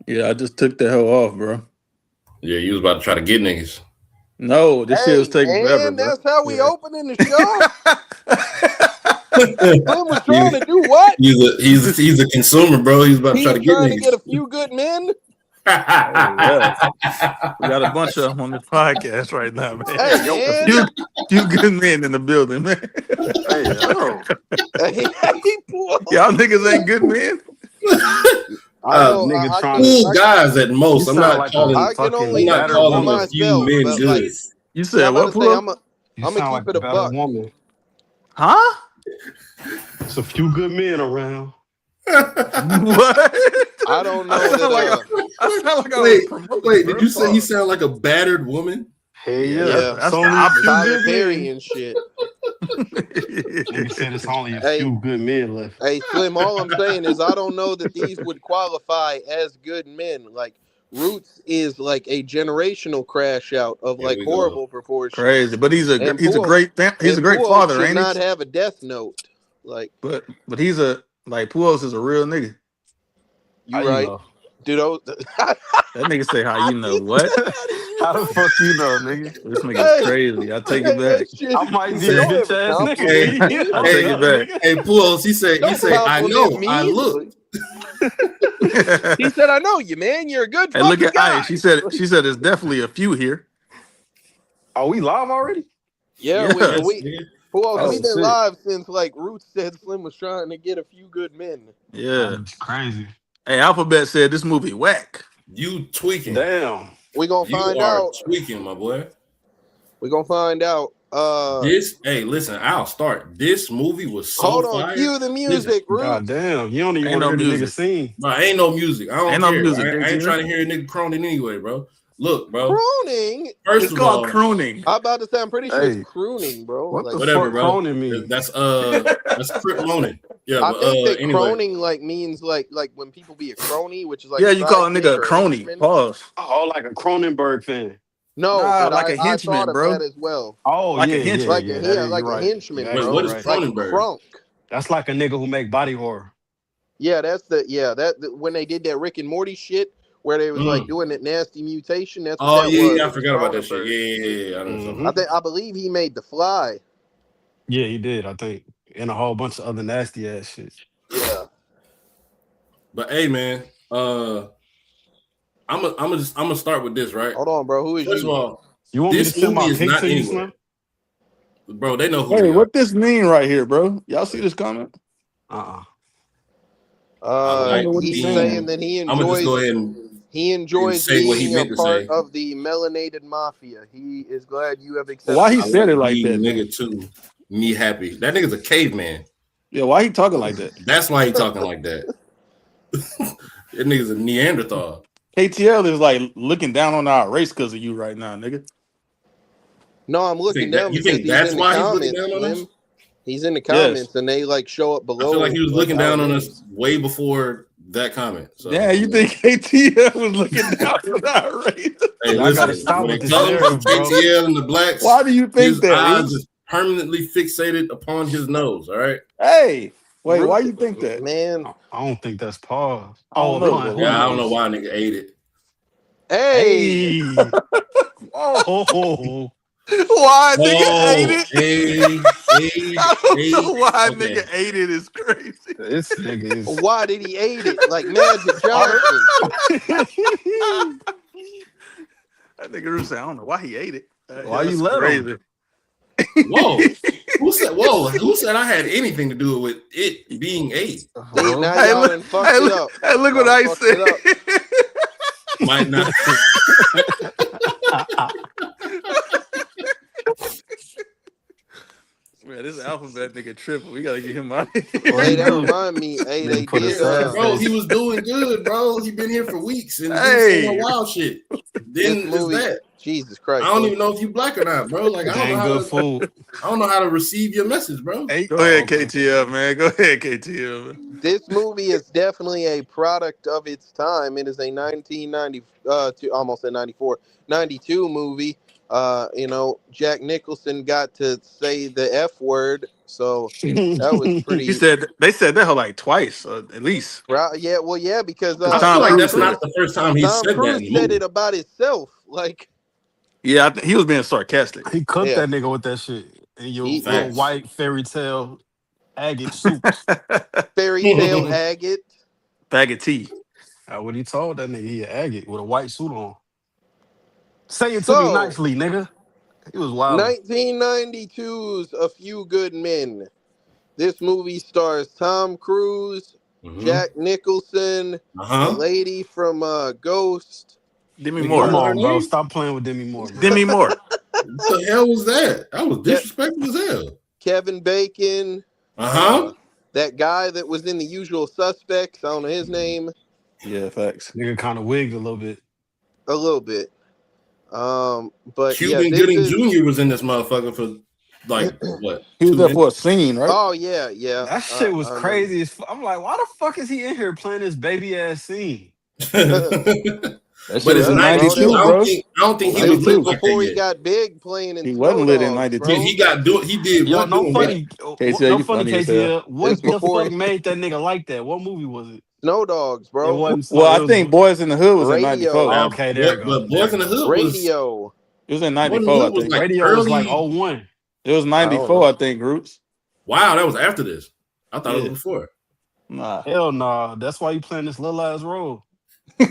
Yeah, I just took the hell off, bro. Yeah, you was about to try to get niggas. No, this shit was Hey, taking forever, man, bro. that's how we Yeah. opening the show. Slim was trying He's to do what? he's a consumer, bro. He's about to He try was to get trying to get a niggas. few good men. Hey, yeah. We got a bunch of them on this podcast right now, man. Hey, A man. few good men in the building, man. Hey, yo. Hey, boy. Y'all niggas ain't good men. I know. Nigga I trying can, to. Cool guys at You most. I'm sound not like a calling. I can fucking only I'm not better speak for calling a woman. few myself, men but good. You yeah, said I'm what, about to say, Pulo? You I'm gonna sound keep like it a a better buck. woman. Huh? There's a few good men around. What? I don't I know sound that. like I was wait, promoting. did Bro. you say he Pause. sound like a battered woman? Hey, Yeah, yeah. Yeah, It's that's the only a few Tyler good Perry men. and shit. Nigga said it's only a Hey, few good men left. hey, Slim. All I'm saying is I don't know that these would qualify as good men. Like Roots is like a generational crash out of Here like we go. horrible proportions, Crazy, but he's a and great Pujols father, should ain't he? not have a death note. Like But he's a like Pujols is a real nigga. How you you right, know? dude. That nigga say how you know what? How do you How the know? fuck you know, nigga? This nigga's Hey, crazy. I take it hey, that back. shit. I might be a Don't bitch ever ass nigga, Hey, compliment nigga. me. I Hold take it up, back. nigga. hey, Pools, he Don't say, I compliment know, I me. look. He said, "I know you, man. You're a good Hey, look fucking at Ice. guy." She said there's definitely a few here. Are we live already? Yeah, Yeah. Yes, nigga. we've Oh been shit. live since like Roots said Slim was trying to get a few good men. Yeah. That's crazy. Hey, Alphabet said this movie whack. You tweaking. Damn. We gonna You find are out. tweaking, my boy. We gonna find out. Hey, listen, I'll start. This movie was so Hold on. fire. Cue the Listen, music, God Roots. damn. You don't even Ain't want to no hear the nigga music. sing. bro, ain't no music. I don't Ain't no care. music, I ain't KT. trying to hear a nigga croning anyway, bro. Look, bro. Crooning. First It's of called all, crooning. I'm about to say. I'm pretty sure it's Hey, crooning, bro. what Like the whatever, fuck bro. croning mean? That's Crip moaning. Yeah, I but think that anyway. croning like means like when people be a crony, which is like Yeah, a you call a sidekick nigga a or a crony. henchman. Pause. Oh, like a Cronenberg fan. No, Nah, but like a I thought henchman, of that bro. as well. Oh, Like a yeah, yeah, henchman. yeah. That is, you're Like a right. You're henchman, Wait, bro. what actually is right. Like Cronenberg? crunk. That's like a nigga who make body horror. Yeah, when they did that Rick and Morty shit where they was like Mm. doing that nasty mutation. That's what Oh that yeah, was. yeah, I It was forgot about that shit. Cronenberg. Yeah. I know Mm-hmm. something. I believe he made The Fly. Yeah, he did, I think. And a whole bunch of other nasty ass shit. Yeah. But hey, man, I'm gonna start with this, right? Hold on, bro. Who is First of you? all, You want me to this send movie my is pic not to you, anywhere, Slim? bro. They know who Hey, we are. what this mean right here, bro? Y'all see this comment? Uh-uh. I I don't like know what he's He's saying. saying that I'm gonna just go ahead and he enjoys say what he being a meant to part say. of the melanated mafia. He is glad you have Why accepted he I him. said it like like being that, then? nigga too. Me happy. That nigga's a caveman. Yeah, why he talking like that? That's why he talking like that. That nigga's a Neanderthal. KTL is like looking down on our race because of you right now, nigga. No, I'm looking down You because think he's that's in the why he's looking comments, down on us? Slim. He's in the Yes. comments and they like show up I feel like below he was like looking our down on us names. way before that comment. So Yeah, you think KTL was looking down on our race? hey, Y'all gotta listen, stop when with it this comes to narrative, bro. KTL and the blacks, Why do you think his that, eyes Roots? is permanently fixated upon his nose. All right. Hey, wait, why Root, you think that? man. I don't think that's pause. I Oh, don't know, upon but who who Yeah, I don't know knows? why nigga ate it. Hey, Hey. Oh. Why nigga ate Oh, it? I don't hey. know why Okay. nigga ate it is crazy. This nigga is. why did he ate it like Magic Johnson? That nigga Roots said, I don't know why he ate it. Why you That's let him? crazy. Whoa. Who said I had anything to do with it being ate? See, now Hey, y'all look, done fucked it up. hey, look what Y'all I fucked said. it up. Might not. Man, this alphabet nigga tripping. We gotta get him out of What Hey, he here. that do? remind me. Hey, Nigga they put a did. sad Bro, he face. was doing good, bro. He been here for weeks and didn't say no Hey, wild shit. This Then is movie. that. Jesus I Christ. don't Slim. even know if you black or not, bro. Like Dang good food. I don't know how to receive your message, bro. Hey. go Oh, ahead, okay. KTF, man. Go ahead, KTF. Man. This movie is definitely a product of its time. It is a 1990, almost a 94, 92 movie. You know, Jack Nicholson got to say the F word So that was He pretty. said they said that like twice, at least. Yeah, well, yeah, because Because I Tom feel like Cruise that's said not it. the first time he Tom said that Cruise in the said movie. it about himself. Like, Yeah, he was being sarcastic. He cooked yeah, that nigga with that shit in your he little Facts. white fairy tale agate suit. fairy tale agate. Bag of tea. What he told that nigga, he an agate with a white suit on. Say it to me So nicely, nigga. He was wild. 1992's A Few Good Men. This movie stars Tom Cruise, Mm-hmm. Jack Nicholson, the lady from Ghost. Demi Nigga, you Come know Moore. her on, bro. name? Stop playing with Demi Moore, man. Demi Moore. What the hell was that? That was Ke- disrespectful as hell. Kevin Bacon. Uh-huh. That guy that was in The Usual Suspects. I don't know his name. Yeah, facts. Nigga kind of wigged a little bit. A little bit. But yeah, Cuban this Gooding is. Jr. was in this motherfucker for like what? He was 2 there for a minutes? scene, right? Oh yeah. That shit was I remember. crazy. I'm like, why the fuck is he in here playing this baby ass scene? That shit But was it's in Yeah, bro, 92. that 92, I was, don't bro. think I don't think he that was was lit 92. like that before he yet. got big playing in He Snow wasn't lit in Dogs, 92. bro. He did Yo, what no doing what? funny, KTL, no you funny, funny as hell. KTL. It's What the before fuck made that nigga like that? What movie was it? Snow Dogs, It bro. wasn't Well, Snow. I It was think Boys in the Hood was in Radio. 94. Now, okay. There you go. but There Boys you in the go. Hood was Radio. It was in Boys in the 94, I Hood was think. like Radio was like early. 01. It was I don't 94, know. I think, Roots. Wow, that was after this. I thought it Yeah. was before. Nah. Hell nah. That's why you playing this little ass role.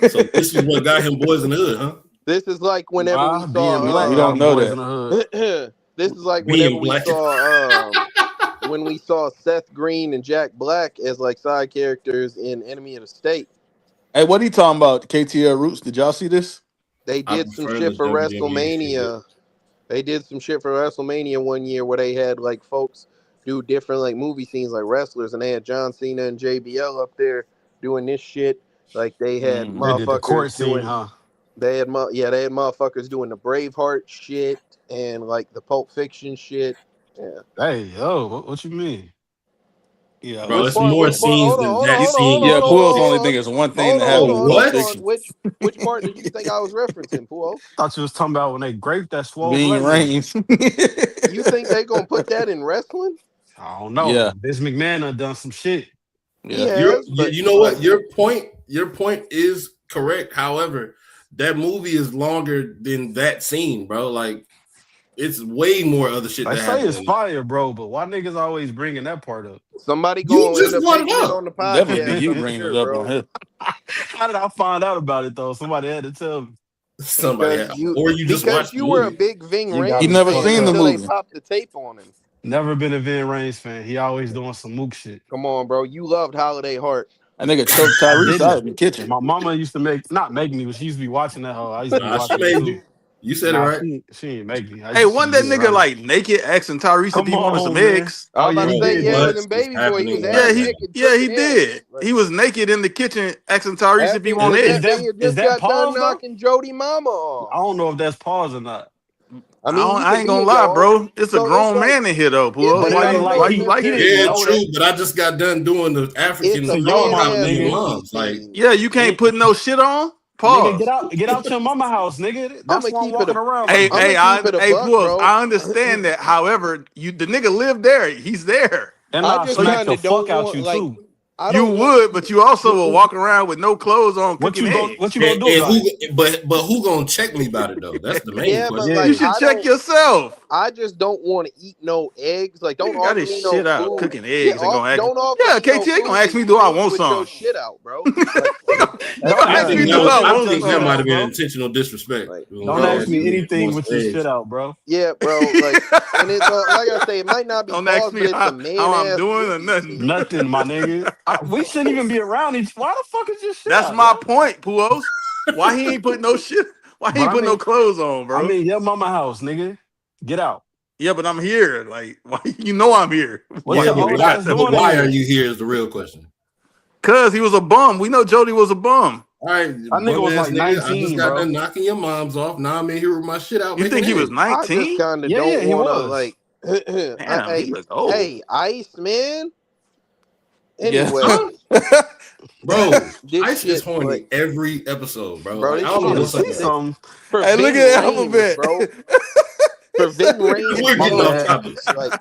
So this is what got him Boys in the Hood, huh? This is like whenever we Being We black saw. got don't them know boys in that. the hood. This is like whenever Being we black. saw when we saw Seth Green and Jack Black as like side characters in Enemy of the State. Hey, what are you talking about, KTL Roots? Did y'all see this? They I did some prefer shit the for WWE shit. WrestleMania. They did some shit for WrestleMania one year where they had like folks do different like movie scenes like wrestlers, and they had John Cena and JBL up there doing this shit. Like they had They did the court motherfuckers scene, doing. huh? They had they had motherfuckers doing the Braveheart shit and like the Pulp Fiction shit. Yeah. Hey, yo, what you mean? Yeah. Bro, Which it's part? more Which part? scenes Hold on, than hold on, that hold on, scene Yeah, in Pulp Puel's only Fiction. think it's one thing hold that on, happened hold in on, Pulp hold What? on. Fiction. Which part did you think I was referencing, Puel? Thought you was talking about when they graped that swole Being black nigga. Reigns. You think they gonna put that in wrestling? I don't know. Yeah. Vince McMahon done some shit. He Yeah. has, but You know what? Your point is correct. However, that movie is longer than that scene, bro. Like it's way more other shit They that say happened. it's fire, bro, but why niggas always bringing that part up? somebody You gonna just end up brought it taking it up. on the Definitely podcast. you I'm bringing sure, it up bro. on here. How did I find out about it though? Somebody had to tell me. Somebody Because you or you just because watched the you were a movie. big Ving You got You Rhames me never fan fucked seen the up. until they movie. popped the tape on him. Never been a Vin Reigns fan. He always doing some mook shit. Come on, bro. You loved Holiday Heart. That nigga choked I Tyrese out didn't. in the kitchen. My mama used to not make me, but she used to be watching that hoe. I used to be Nah, she watching it made too. you. You said it Nah, right. she ain't make me. Hey, She wasn't that be nigga around me. like naked asking Tyrese if Come he wanted some on, man. eggs? I Oh was yeah, about he to say, did, yeah, didn't it he? was in What is Baby Boy. He was happening Yeah, half right he now? naked yeah, he cooking eggs. did. Like, He was naked in the kitchen asking Tyrese if he wanted Is eggs. they that had is just that got done pause though? knocking Jody Mama off. I don't know if that's pause or not. I mean, he I could ain't be gonna a lie, dog. bro. It's a So it's grown like, man in here though, yeah, Puel. but But it it ain't ain't like no. Why he you like he this? didn't Yeah, know true. that. But I just got done doing the African It's a To your man powerhouse mama, ass in your nigga. movie mom's. Like, scene. Yeah, you can't put no shit on. Nigga, Pause. get out your mama house, nigga. I'm That's gonna why I'm keep it walking a. around Hey, like I'm that. gonna keep it a buck, Puel, bro. I understand that. However, the nigga lived there. He's there. And I I just So you smack kind the of don't fuck out want you like. too. I you don't want. would, but you also will walk around with no clothes on What cooking you go eggs. do and about it? who gonna check me about it though? That's the main Yeah, but question. You like Yeah. should check yourself. I just don't want to eat no eggs. Like, don't Nigga got offer his me no shit out food. cooking Yeah, eggs and gonna ask. don't offer Yeah, me no KT ain't food gonna ask that me, you do I make want with your some? shit out, bro. Like, He gonna ask me, do I I want think your that shit some? might out, have been bro. intentional disrespect. like, When Don't he bro, ask asked me me if he anything wants with some your eggs. shit out, bro. yeah, bro. Like, and it's like I say, it might not be Don't ask pause, me but it's a man how I'm ass doing or movie nothing. scene. Nothing, my nigga. We shouldn't even be around each. Why the fuck is your shit That's out, my yo? point, Puos. Why he ain't put no shit? Why he But ain't put no clothes on, I bro? mean, your mama house, nigga. Get out. Yeah, but I'm here. Like, why? You know I'm here. What Why Yeah, your you old ain't ass got no but doing in why are here? you here is the real question. Cause he was a bum. We know Jody was a bum. All right, That nigga bum was ass like nigga. I just 19, got bro. done knocking your moms off. Now I'm in here with my shit out You making think he was eggs. I just 19? kind of Yeah, don't he want to was. like. Damn, he look old. Hey, Ice Man. Yeah. Anyway, Bro, this Ice is shit, horny every episode, bro. bro, Like, I this don't I'm know shit trying to is what's up see with pathetic. him. something. For Hey, look Ving at Rhames, Alphabet. bro. preventing rain We're and getting off mad. topic. Like,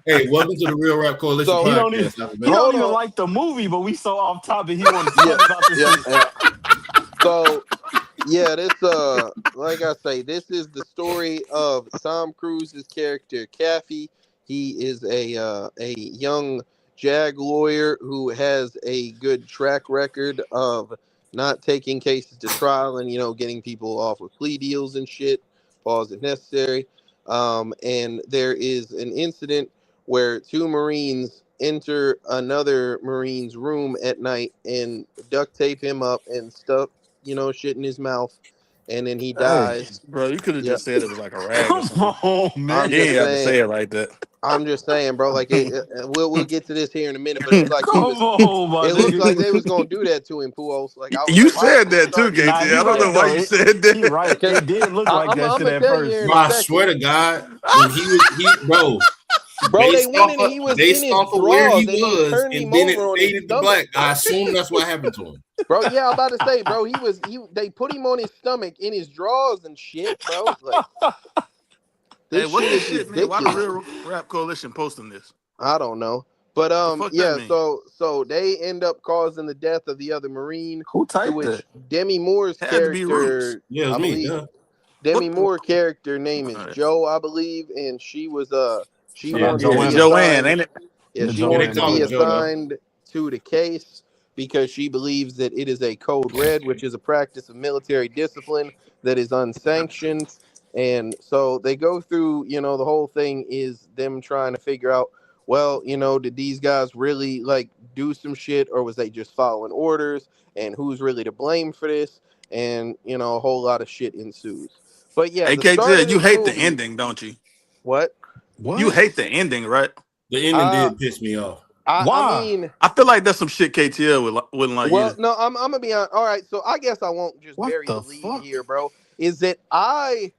hey, welcome to the Real Rap Coalition So, He don't even, podcast. he don't Hold even on. like the movie, but we so off topic. He wanted to talk about the shit. yeah. So, yeah, this like I say, this is the story of Tom Cruise's character Kathy. He is a young JAG lawyer who has a good track record of not taking cases to trial and getting people off with plea deals and shit. Pause if necessary. And there is an incident where two Marines enter another Marine's room at night and duct tape him up and stuff shit in his mouth, and then he dies. Bro, you could have Yeah, just said it was like a rag or Come something. on, man. I'm You ain't just have to saying. say it like that. I'm just saying, bro. Like, we'll get to this here in a minute, but it looked like Come on, my it looked nigga. like they was gonna do that to him, Puos. Like, I was You like, why said did they that too, start? KT. Nah, he I don't know right why though. you said that. He right. Because It did look like I'm that shit gonna at tell you first. here in Bro, a I second. swear to God, when Bro, they based went off and he was based in his off of where drawers he and then was, turned him and then it over on his faded to stomach. black, I assume that's what happened to him. Bro, yeah, I'm about to say, bro, they put him on his stomach in his drawers and shit, bro. Like, Hey, this what shit this is shit mean? Why the ridiculous. Real Rap Coalition posting this? I don't know. But The fuck that yeah, mean? so they end up causing the death of the other Marine, Who to typed which that? Demi Moore's Had to be Roots. character, Yeah, it was I me. believe Yeah. Demi What? Moore character name is Alright. Joe, I believe, and she was she Shout out wants to Yeah, be Joanna. Joanne, assigned. ain't it? Yeah, The she Yeah, wants they to Joanna, call be her yeah. Joe though. assigned to the case because she believes that it is a code red, which is a practice of military discipline that is unsanctioned. And so they go through, the whole thing is them trying to figure out, well, did these guys really like do some shit or was they just following orders? And who's really to blame for this? And, a whole lot of shit ensues. But yeah, Hey, the start of KT, you this hate the movie, ending, don't you? what? You What? hate the ending, right? The ending Uh, did piss me off. I Why? mean, I feel like that's some shit KTL wouldn't like well, either. no, I'm gonna be on. All right, so I guess I won't just What bury the the lead fuck? here, bro. Is that I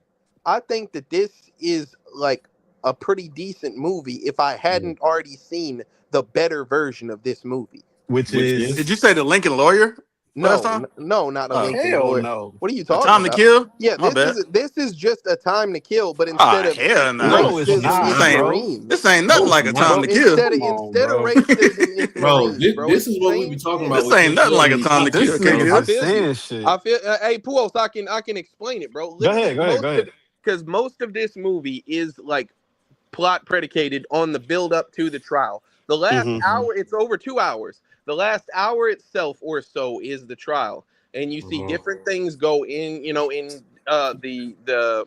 think that this is like a pretty decent movie if I hadn't already seen the better version of this movie. Which Which is Did is you say the Lincoln Lawyer last No, time? no, not a Oh, Lincoln hell Lawyer. no. What are you A talking Time to about? Kill? Yeah, My bad. this is just a time to kill, but Ah, instead of hell no. No, it's racism, This it's not, ain't bro. Marines. this ain't no, nothing it's like A not. Time Bro, to Kill. Come on, instead of bro. racism, it's Bro, Marines, bro. this It's is the what we be same talking shit. about This with ain't KTL nothing like when A he Time to talk to Kill, This shit, bro. nigga I KTL. just feel you. saying shit. I feel. Hey, Puos, I can explain it, bro. Go Literally, ahead, go ahead, go ahead. because most of this movie is like plot predicated on the build up to the trial. The last Mm-hmm. hour, it's over 2 hours. The last hour itself or so is the trial, and you see different things go in, in the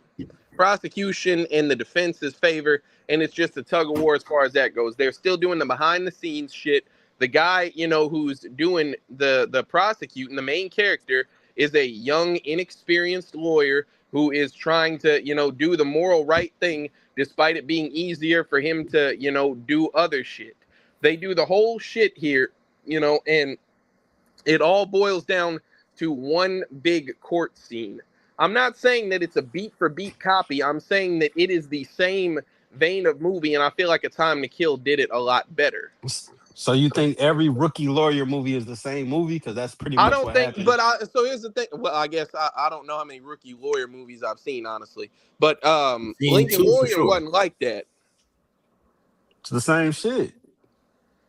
prosecution and the defense's favor, and it's just a tug of war as far as that goes. They're still doing the behind the scenes shit. The guy, who's doing the prosecuting, the main character, is a young, inexperienced lawyer who is trying to, do the moral right thing, despite it being easier for him to, do other shit. They do the whole shit here, and it all boils down to one big court scene. I'm not saying that it's a beat for beat copy. I'm saying that it is the same vein of movie, and I feel like A Time to Kill did it a lot better. So you think every rookie lawyer movie is the same movie? Because that's pretty I much don't what think, happened. but so here's the thing. Well, I guess I don't know how many rookie lawyer movies I've seen, honestly. But Seen Lincoln two for Lawyer sure. wasn't like that. It's the same shit.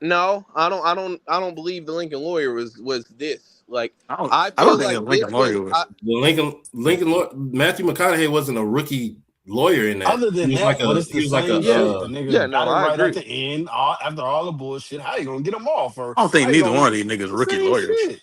No, I don't believe the Lincoln Lawyer was this. Like, I I don't feel think like that this Lincoln was. Lawyer was. The Matthew McConaughey wasn't a rookie lawyer in that. Other than that, but it's the same shit. The Yeah, nigga no, got it I right agree. at the end. After all the bullshit, how you gonna get him off? Or I don't think how you neither gonna one of these niggas the rookie same lawyers. shit?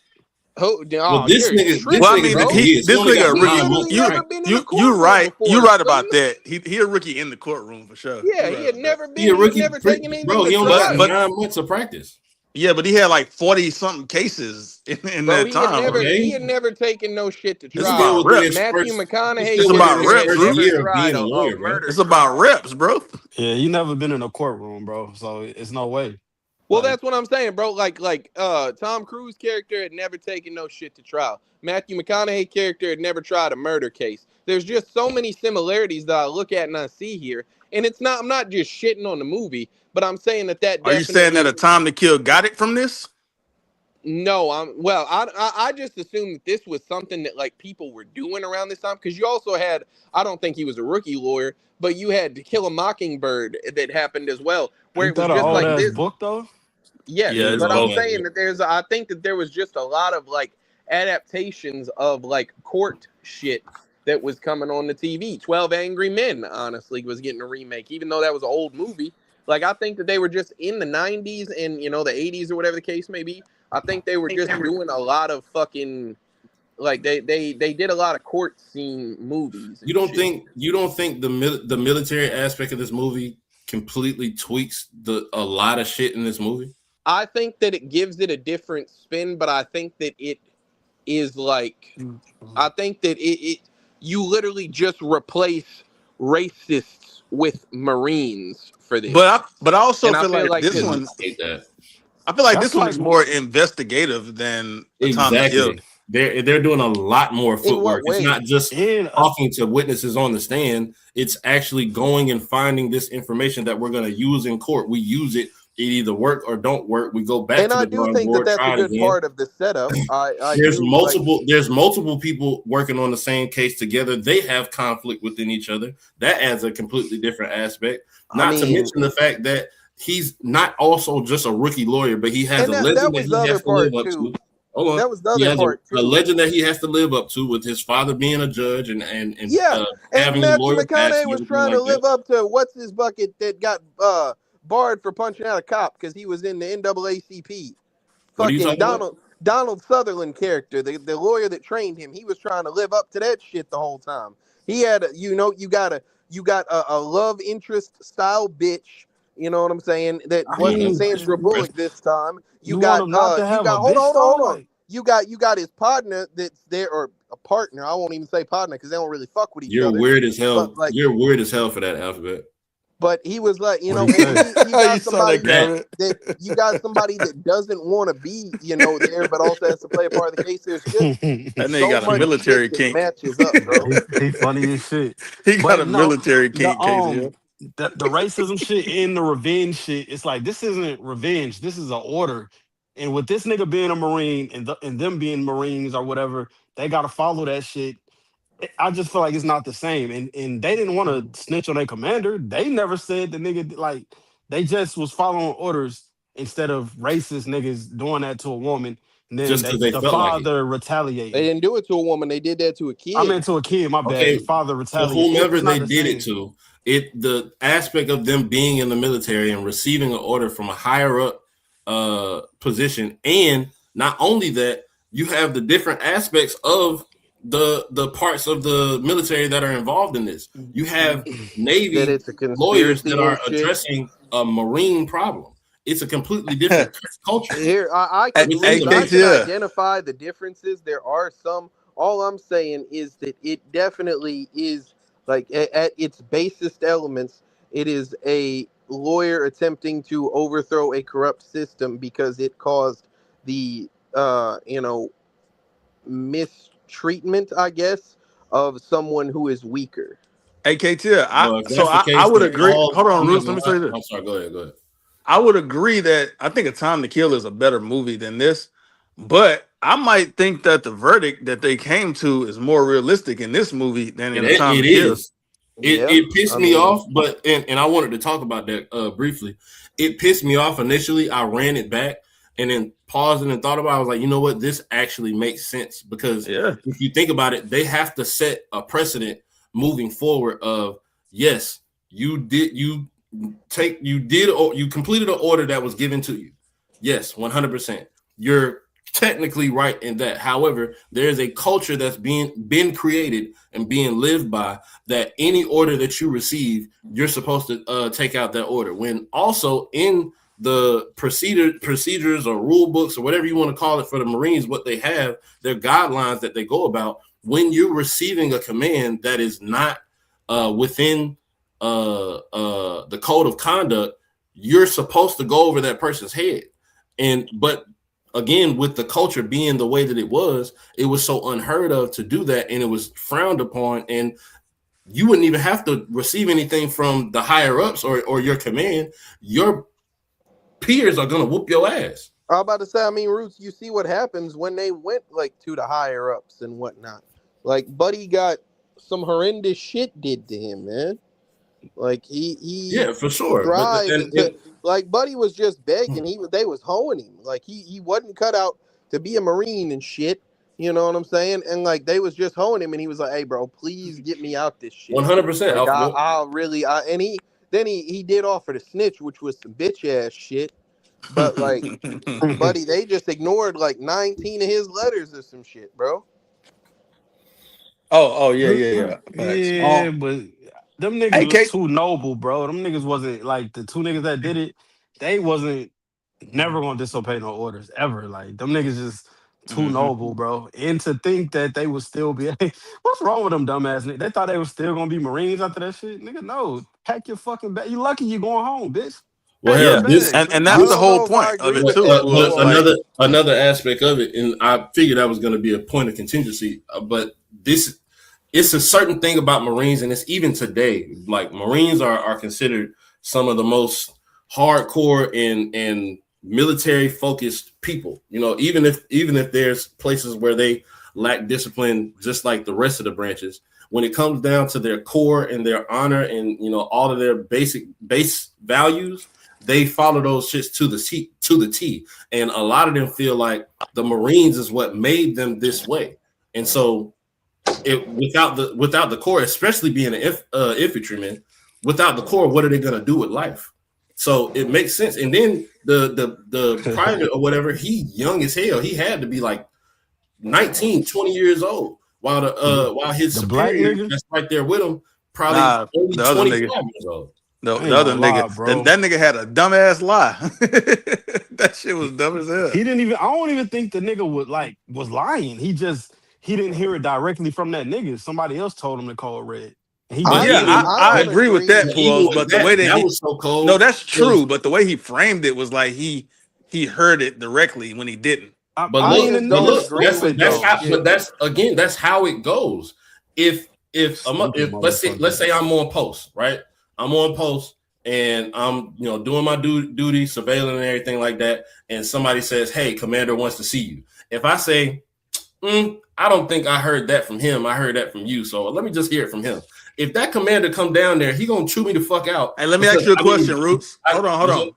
Oh, Well, this you're nigga Well, I tripping, mean, got bro. the years. He this only nigga got a He rookie. 9 months literally of never practice. been in a You courtroom right. before. You right Son. about that. He a rookie in the courtroom for sure. Yeah, You he right had about never that. been. He a He had rookie, never taken anything bro. to He only got trial. 9 months of practice. Yeah, but he had like 40 something cases in Bro, that time. he Okay, had never taken no shit to he's It's still trial. about within his reps. Matthew first. He's McConaughey It's still about within his character had reps, first bro. never year of tried being a, a a lawyer, bro. murder It's about trial. reps, bro. Yeah, you never been in a courtroom, bro. So it's no way. Well, Like, that's what I'm saying, bro. Like Tom Cruise character had never taken no shit to trial. Matthew McConaughey character had never tried a murder case. There's just so many similarities that I look at and I see here. And I'm not just shitting on the movie, but I'm saying that Are you saying that definitely. A Time to Kill got it from this? No, I just assumed that this was something that like people were doing around this time because you also had, I don't think he was a rookie lawyer, but you had To Kill a Mockingbird that happened as well, where Ain't it was that an just old like ass this. book though? Yes, Yeah, It is it's but all I'm both. saying that. that I think that there was just a lot of like adaptations of like court shit that was coming on the TV. 12 Angry Men, honestly, was getting a remake, even though that was an old movie. Like, I think that they were just in the 90s and, the 80s or whatever the case may be. I think they were just doing a lot of fucking, like, they did a lot of court scene movies You and don't shit. think the military aspect of this movie completely tweaks a lot of shit in this movie? I think that it gives it a different spin, but I think that it is like, I think that you literally just replace racists with Marines for this. But I also And I feel feel like like this that one. I hate that. I feel like this That's one like is more investigative than A Time to Kill. Exactly. They're doing a lot more in what footwork. It's way? not just in talking to witnesses on the stand. It's actually going and finding this information that we're going to use in court. We use it. It either work or don't work. We go back And to I the do drawing think that board, that's a try it good again. part of the setup. I There's do like. multiple people working on the same case together. They have conflict within each other. That adds a completely different aspect. I Not to mean, mention the fact that he's not also just a rookie lawyer, but he has and a that legend that was the he other has to live part up too. to. Hold on. That was the He other has part a too. legend that he has to live up to with his father being a judge and Yeah, and having Matthew lawyers McConaughey passing was everything trying to like that. live up to what's his bucket that got barred for punching out a cop because he was in the NAACP. What are you Fucking talking about? Donald Sutherland character, the lawyer that trained him. He was trying to live up to that shit the whole time. He had you got a love interest style bitch. You know what I'm saying? That I wasn't mean, Sandra Bullock this time. you want him not to You have a got hold on, bitch hold on, though? hold on. Like, You got his partner that's there, or a partner. I won't even say partner because they don't really fuck with each You're other. weird as hell. But like, You're weird as hell for that alphabet. but he was like, what do you say? and you got You saw somebody that comment? that doesn't want to be, there, but also has to play a part of the case. There's just That nigga so got a much shit military that kink. matches up, Yeah, bro. he funny as shit. He got a But no, military the kink, Casey. the racism shit and the revenge shit. It's like this isn't revenge. This is an order. And with this nigga being a Marine and them being Marines or whatever, they gotta follow that shit. I just feel like it's not the same. And they didn't want to snitch on their commander. They never said the nigga like they just was following orders instead of racist niggas doing that to a woman. And then Just because they the felt like it. father They retaliating. didn't do it to a woman. They did that to a I kid. meant to a kid, my bad. The Okay, father to retaliating. whomever It's not they the did it same. to, the aspect of them being in the military and receiving an order from a higher up position, and not only that, you have the different aspects of the parts of the military that are involved in this. You have That Navy it's a lawyers that conspiracy are and shit. addressing a Marine problem. It's a completely different culture Here, I Hey, can within hey, the I can military. KTF. identify the differences. There are some. All I'm saying is that it definitely is like at its basest elements, it is a lawyer attempting to overthrow a corrupt system because it caused the mistreatment, I guess, of someone who is weaker. Hey, KTF. Well, if So that's the I case, would then agree. all Hold on, I'm not Roos. gonna Let me lie. say this. I'm sorry. Go ahead. Go ahead. I would agree that I think A Time to Kill is a better movie than this, but I might think that the verdict that they came to is more realistic in this movie than in A Time It to Kill. is. Yeah, It pissed I me mean, off, but and I wanted to talk about that briefly. It pissed me off initially. I ran it back and then paused and thought about it. I was like, you know what? This actually makes sense because Yeah. if you think about it, they have to set a precedent moving forward of yes, you completed an order that was given to you. Yes, 100%. You're technically right in that. However, there's a culture that's been created and being lived by that any order that you receive, you're supposed to take out that order. When also in the procedures or rule books or whatever you want to call it for the Marines, what they have, their guidelines that they go about when you're receiving a command that is not within the code of conduct, you're supposed to go over that person's head. But again, with the culture being the way that it was so unheard of to do that, and it was frowned upon, and you wouldn't even have to receive anything from the higher ups or your command. Your peers are gonna whoop your ass. I'm about to say, I mean, Roots, you see what happens when they went like to the higher ups and whatnot. Like Buddy got some horrendous shit did to him, man. Like he Yeah, for sure. But tried to, and like Buddy was just begging. They was hoeing him. Like he wasn't cut out to be a Marine and shit. You know what I'm saying? And like they was just hoeing him, and he was like, "Hey, bro, please get me out this shit." 100%. Like I really, and he did offer to snitch, which was some bitch ass shit. But like, buddy, they just ignored like 19 of his letters or some shit, bro. Oh, yeah. Facts. Yeah, but them niggas Hey, was Kate. too noble, bro. Them niggas wasn't like the two niggas that did it. They wasn't never gonna disobey no orders ever. Like them niggas just too Hmm. noble, bro. And to think that they would still be, what's wrong with them dumbass niggas? They thought they was still gonna be Marines after that shit, nigga. No, pack your fucking bag. You lucky you going home, bitch. well, Pack your hell, Yeah, this bags, and nigga. I that's the don't whole know if I point of agree it with too. that, but Was like, another aspect of it, and I figured that was going to be a point of contingency. But this, it's a certain thing about Marines, and it's even today. Like Marines are considered some of the most hardcore and military focused people. You know, even if there's places where they lack discipline, just like the rest of the branches. When it comes down to their core and their honor and all of their base values, they follow those shits to the T. And a lot of them feel like the Marines is what made them this way. And so without the core, especially being an infantryman, without the core, what are they gonna do with life? So it makes sense. And then the private or whatever, he young as hell. He had to be like 19, 20 years old. While his The black superior nigga. that's right there with him, probably nah, only the other 25 nigga, years old. I the ain't other gonna lie, nigga, bro. that nigga had a dumbass lie. That shit was dumb as hell. He didn't even. I don't even think the nigga was lying. He didn't hear it directly from that nigga. Somebody else told him to call red. And he But just Yeah, even believed. I I don't agree with that, agree. Puos. with But the way that that he, was so no, cold. that's Was true. But the way he framed it was like he heard it directly when he didn't. But I look, just The but don't nigga look, agree that's with stupid that's that how. though. shit. But that's again, that's how it goes. If Stupid let's say motherfucker. I'm on post, right? I'm on post and I'm doing my duty, surveilling and everything like that. And somebody says, "Hey, commander wants to see you." If I say, I don't think I heard that from him. I heard that from you. So let me just hear it from him. If that commander come down there, he gonna chew me the fuck out. Hey, let me ask Because you a I mean, question, Roots. Hold on, hold what's up? on.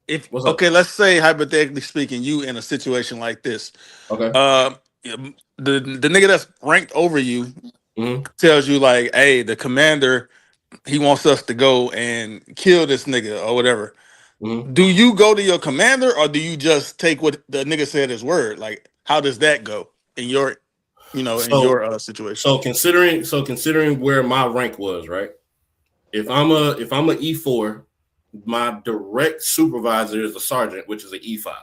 If What's up? okay, let's say hypothetically speaking, you in a situation like this. Okay. Uh, the nigga that's ranked over you Mm-hmm. tells you like, hey, the commander he wants us to go and kill this nigga or whatever. Mm-hmm. Do you go to your commander or do you just take what the nigga said as word? Like, how does that go in your, in So your situation? considering where my rank was, right? If I'm a E4, my direct supervisor is a sergeant, which is an E5.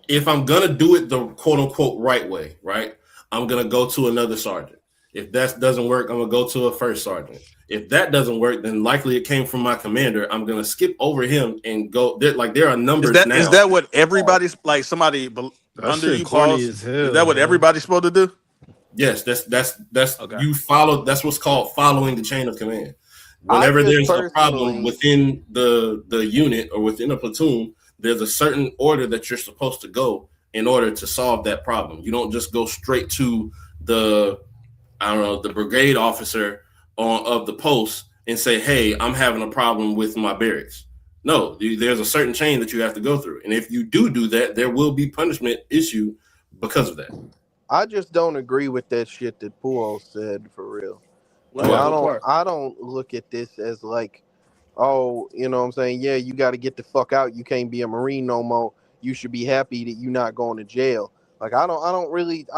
If I'm gonna do it the quote unquote right way, right? I'm gonna go to another sergeant. If that doesn't work, I'm gonna go to a first sergeant. If that doesn't work, then likely it came from my commander. I'm gonna skip over him and go there. Like there are Is numbers that is now. that what everybody's like somebody That under shit you corny pause? as Is hell, that what bro. everybody's supposed to do? Yes, that's Okay. you follow. That's what's called following the chain of command. I Whenever just there's a problem personally, within the unit or within a platoon, there's a certain order that you're supposed to go in order to solve that problem. You don't just go straight to the the brigade officer of the post and say, "Hey, I'm having a problem with my barracks." No, there's a certain chain that you have to go through, and if you do that, there will be punishment issued because of that. I just don't agree with that shit that Puol said for real. Like Why? What part? I don't look at this as like, oh, you know what I'm saying? Yeah, you got to get the fuck out. You can't be a Marine no more. You should be happy that you're not going to jail. Like I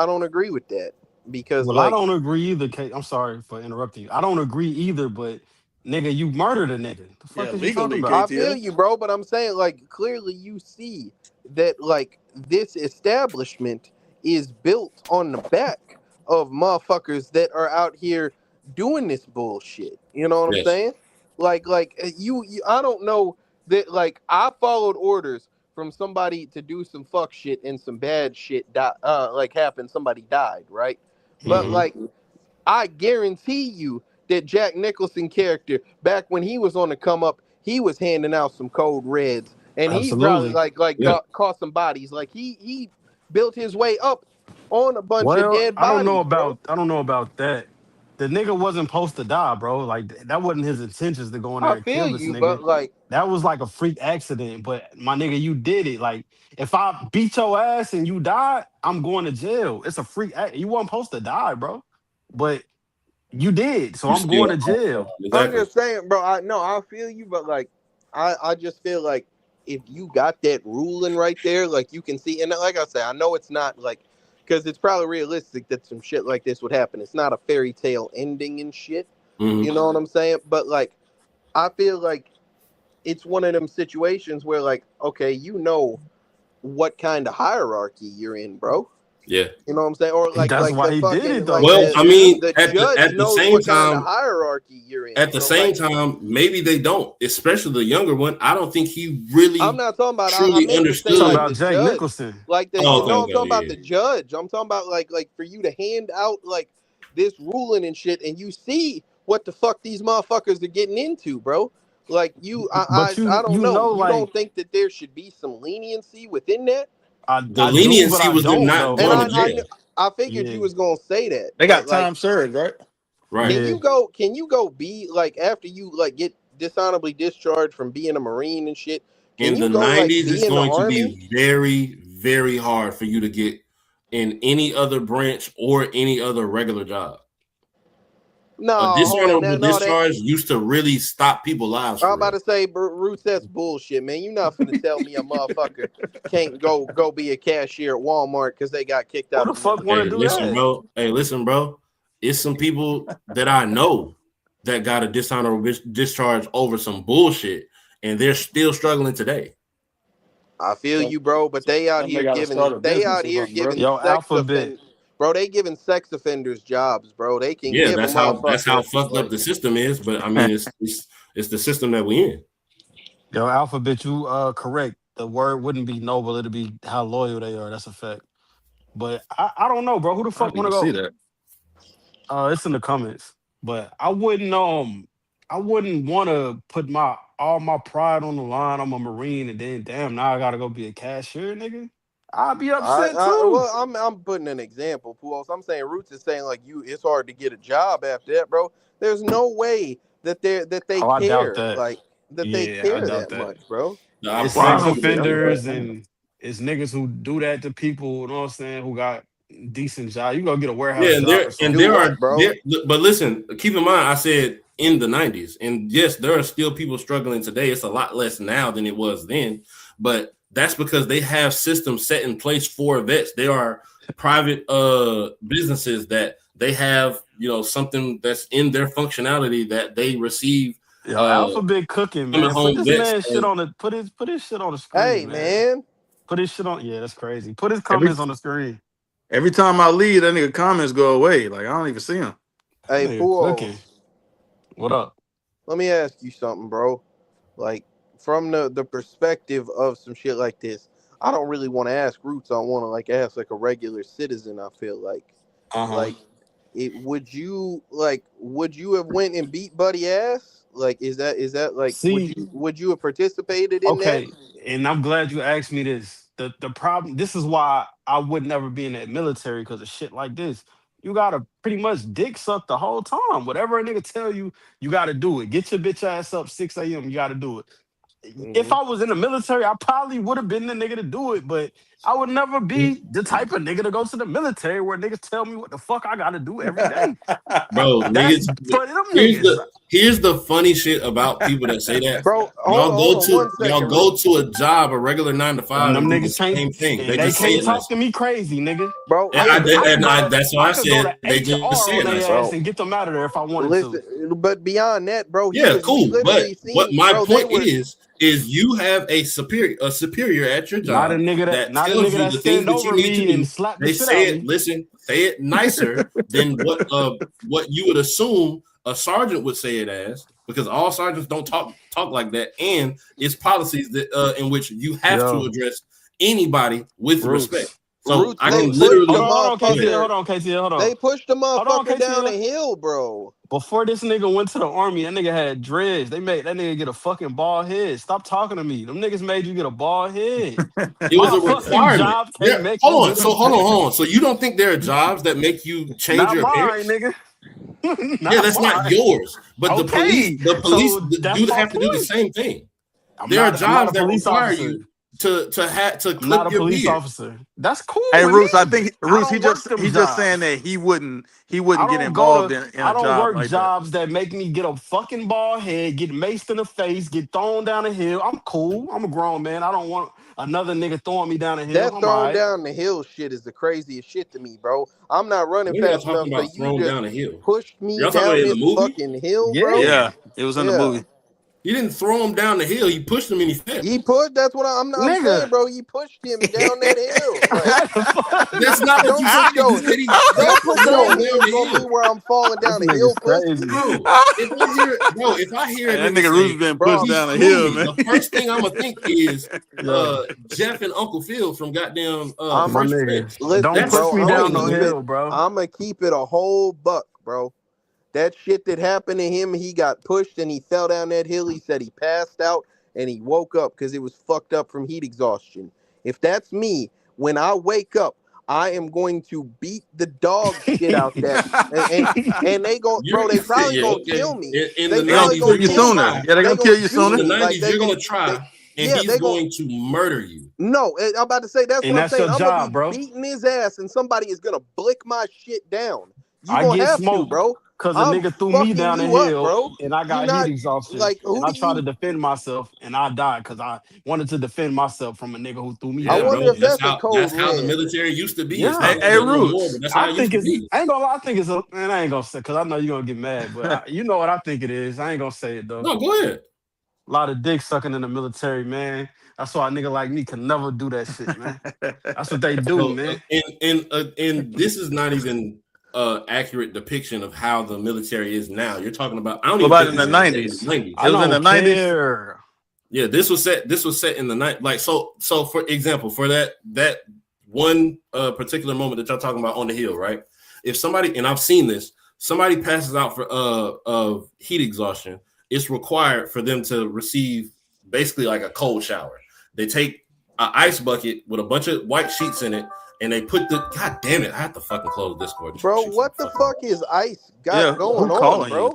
don't agree with that because Well, I like don't agree either. I'm sorry for interrupting you. I don't agree either, but nigga, you murdered a nigga. The Yeah, fuck is you talking legally, about? I feel KTF. you, bro, but I'm saying like clearly you see that like this establishment is built on the back of motherfuckers that are out here doing this bullshit. You know what I'm Yes. saying? You I don't know that like I followed orders from somebody to do some fuck shit and some bad shit like happened. Somebody died, right? But Mm-hmm. like I guarantee you that Jack Nicholson character, back when he was on the come up, he was handing out some code reds and he probably Absolutely. caught some bodies. Like he built his way up on a bunch of Well, dead bodies, bro. I don't know about that. The nigga wasn't supposed to die, bro. Like that wasn't his intentions to go in there I and feel kill this you, nigga. but like That was like a freak accident. But my nigga, you did it. Like if I beat your ass and you died, I'm going to jail. It's a freak act. You weren't supposed to die, bro. But you did, so You I'm going still to jail. I'm exactly. just saying, bro. I feel you, but like I just feel like if you got that ruling right there, like you can see, and like I say, I know it's not like because it's probably realistic that some shit like this would happen. It's not a fairy tale ending and shit. You know what I'm saying? But like I feel like it's one of them situations where like okay, you know what kind of hierarchy you're in, bro. Yeah. You know what I'm saying? Or That's like why the he did fucking it though, like Well, K I Till. mean, the at judge the knows same what kind of time, hierarchy you're in. at the So same like time, maybe they don't, especially the younger one. I don't think he really I'm not talking about. I truly meant to say Talking like understood. about the Jack judge, Nicholson. like the Oh, you okay, know I'm okay, talking about yeah. the judge. I'm talking about like for you to hand out like this ruling and shit, and you see what the fuck these motherfuckers are getting into, bro. Like But I don't you know. know, You like don't think that there should be some leniency within that? The I do, but leniency I was them don't not though. And going to Like, I jail. I figured yeah, you was gonna say that, They but got like time served, right? Right. yeah. can you go be like after you like get dishonorably discharged from being a Marine and shit? Can In the you go like 90s, be it's in the going to army? be very, very hard for you to get in any other branch or any other regular job. No, A hold on. dishonorable No, that discharge used to really stop people's lives I'm for about real. to say, Roots, that's bullshit, man. You not finna tell me a motherfucker can't go be a cashier at Walmart because they got kicked Who out the the fuck want military, to Hey, do bro. listen, that? bro. Hey, listen, bro. It's some people that I know that got a dishonorable discharge over some bullshit, and they're still struggling today. I feel So, you, bro, but they out somebody here got to start giving a they business out or here something, bro. giving Yo, sex Alphabet. offend bro, they giving sex offenders jobs, bro. They can Yeah, give a that's how motherfucker fucked up like the system is. But I mean, it's the system that we in. Yo, Alphabet, you correct. The word wouldn't be noble, it'd be how loyal they are. That's a fact. But I don't know, bro. Who the I fuck didn't want to even see go? that. It's in the comments. But I wouldn't want to put my all my pride on the line. I'm a Marine, and then damn, now I gotta go be a cashier, nigga. I'd be upset I too. well I'm putting an example, Puos. I'm saying Roots is saying like you it's hard to get a job after that, bro. There's no way that they Oh, I doubt care that. like that they Yeah, I care doubt that that. much, bro. I It's Well, I sex promise don't you, care, but offenders and it's niggas who do that to people, you know what I'm saying, who got decent job. You go get a warehouse yeah, job or and Do something. there are what, bro? there. But listen, keep in mind, I said in the 90s, and yes, there are still people struggling today. It's a lot less now than it was then, but that's because they have systems set in place for vets. They are private businesses that they have, something that's in their functionality that they receive Yo, uh Alphabet cooking, coming man. Put home this vets man shit as on the put his shit on the Hey screen, man. man. Put his shit on. Yeah, that's crazy. Put his every comments on the screen. every time I leave, that nigga comments go away. Like I don't even see them. That Hey nigga Puos, cooking. What up? let me ask you something, bro. Like from the perspective of some shit like this, I don't really want to ask Roots. I want to like ask like a regular citizen. I feel Uh-huh. like it. Would you have went and beat Buddy ass? Like is that like See, would you have participated in that? okay, and I'm glad you asked me this. The problem, this is why I would never be in that military because of shit like this. You gotta pretty much dick suck the whole time. Whatever a nigga tell you, you gotta do it. Get your bitch ass up 6 a.m. You gotta do it. If Hmm. I was in the military, I probably would have been the nigga to do it, but I would never be the type of nigga to go to the military where niggas tell me what the fuck I gotta do every day. bro, That's niggas. for them Here's niggas. the funny shit about people that say that. Bro, hold on one Y'all second, go Roots. to a job, a regular 9 to 5, And them and do the niggas can't, same thing. They and they just say can't it talk nice. to me crazy, nigga. Bro, And listen, that's why I I could go said to they just HR say on it nice. their ass bro. and get them out of there if I wanted to. Listen, but beyond that, bro, Yeah, we cool. But literally what seen, my bro. They point were is you have a superior at your Not a job nigga that, that not a tells nigga you that the things stand that you over need to me and do. slap the They shit out say of it, me. listen, say it nicer than what you would assume a sergeant would say it as, because all sergeants don't talk like that, and it's policies that in which you have to Yo, address anybody with respect. Roots. So Roots. I They can Roots. pushed the literally Hold on, go ahead. motherfucker. KTL, hold on. They pushed the Hold on, motherfucker down a KTL. hill, bro. Before this nigga went to the army, that nigga had dreads. They made that nigga get a fucking bald head. Stop talking to me. Them niggas made you get a bald head. It was My a fucking requirement. job Yeah. can't make Hold me on. get a So hold on. So you don't think there are jobs that make you change Not your mine, appearance? nigga. Yeah, that's not mine. yours. But the Okay, police so that's do my have to do the point. same thing. I'm There are not. I'm not jobs a that police require officer. you to I'm not clip a your police beard. officer. That's cool Hey, with Roos, I me. think I Roos, don't work them he just saying jobs. that he wouldn't I get don't go involved to. in I a don't job work like that. jobs that make me get a fucking bald head, get maced in the face, get thrown down the hill. I'm cool. I'm a grown man. I don't want another nigga throwing me down the hill. That I'm thrown alright. down the hill shit is the craziest shit to me, bro. I'm not running We're not fast enough, talking so about you thrown just down a hill. pushed me Y'all talking about down in the this movie? fucking hill, bro. Yeah, Yeah, it was in the Yeah. movie. You didn't throw him down the hill. You pushed him and he fell. He pushed. That's what I'm saying, nigga. bro. He pushed him down that hill. Like, What the fuck? That's not what don't you put said. You your said he don't put threw your him down hands the on me hill. where I'm falling This down the hill, nigga's pussy. crazy. Bro, if I hear a Hey, that nigga nigga Roos say been Bro, pushed he down a threw hill, me, man. the first thing I'm gonna think is Yo, Jeff and Uncle Phil from goddamn I'm my Fresh nigga, Prince. don't listen, That's push bro. me I'm gonna down throwing a no keep nigga. it. hill, bro. I'm gonna keep it a whole buck, bro. That shit that happened to him, he got pushed and he fell down that hill. He said he passed out and he woke up because it was fucked up from heat exhaustion. If that's me, when I wake up, I am going to beat the dog shit out that and they go, bro. They probably Yeah, gonna okay. kill me. In They the They gonna probably '90s, gonna kill you're you gonna kill me. sooner. try. Yeah, they They gonna gonna kill you In shoot sooner. the me. Like '90s, they you're gonna, gonna try, and yeah, he's they gonna. going to murder you. No, I'm about to say that's And what I'm that's saying. your I'm gonna be job, bro. beating his ass, and somebody is gonna blick my shit down. You I gonna get have to, smoked bro. because a I'm nigga threw me fucking down the you up, hill bro. and I You got heat not exhaustion like and who I do tried to you? defend myself and I died because I wanted to defend myself from a nigga who threw me I Yeah, down bro. the wonder if hill. that's a code That's how the red. military used to be. It's Yeah. not Hey, like hey, that no more, but Roots. that's how I it used think to it's, be. I ain't gonna lie, I think it's a, man, I ain't gonna say, because I know you're gonna get mad, but you know what I think it is. I ain't gonna say it though. No, go ahead. A lot of dick sucking in the military, man. That's why a nigga like me can never do that shit, man. That's what they do, So, man. and this is not even accurate depiction of how the military is now. You're talking about. I don't What even about think in this the was set in the '90s? '90s. I It was in the don't '90s. care. Yeah, this was set in the night. Like so. For example, for that one particular moment that y'all talking about on the hill, right? If somebody, and I've seen this, somebody passes out for of heat exhaustion, it's required for them to receive basically like a cold shower. They take an ice bucket with a bunch of white sheets in it, and they put the, god damn it, I have to fucking close Discord. Bro, what the fuck is ICE got Yeah, going who on, calling you? bro?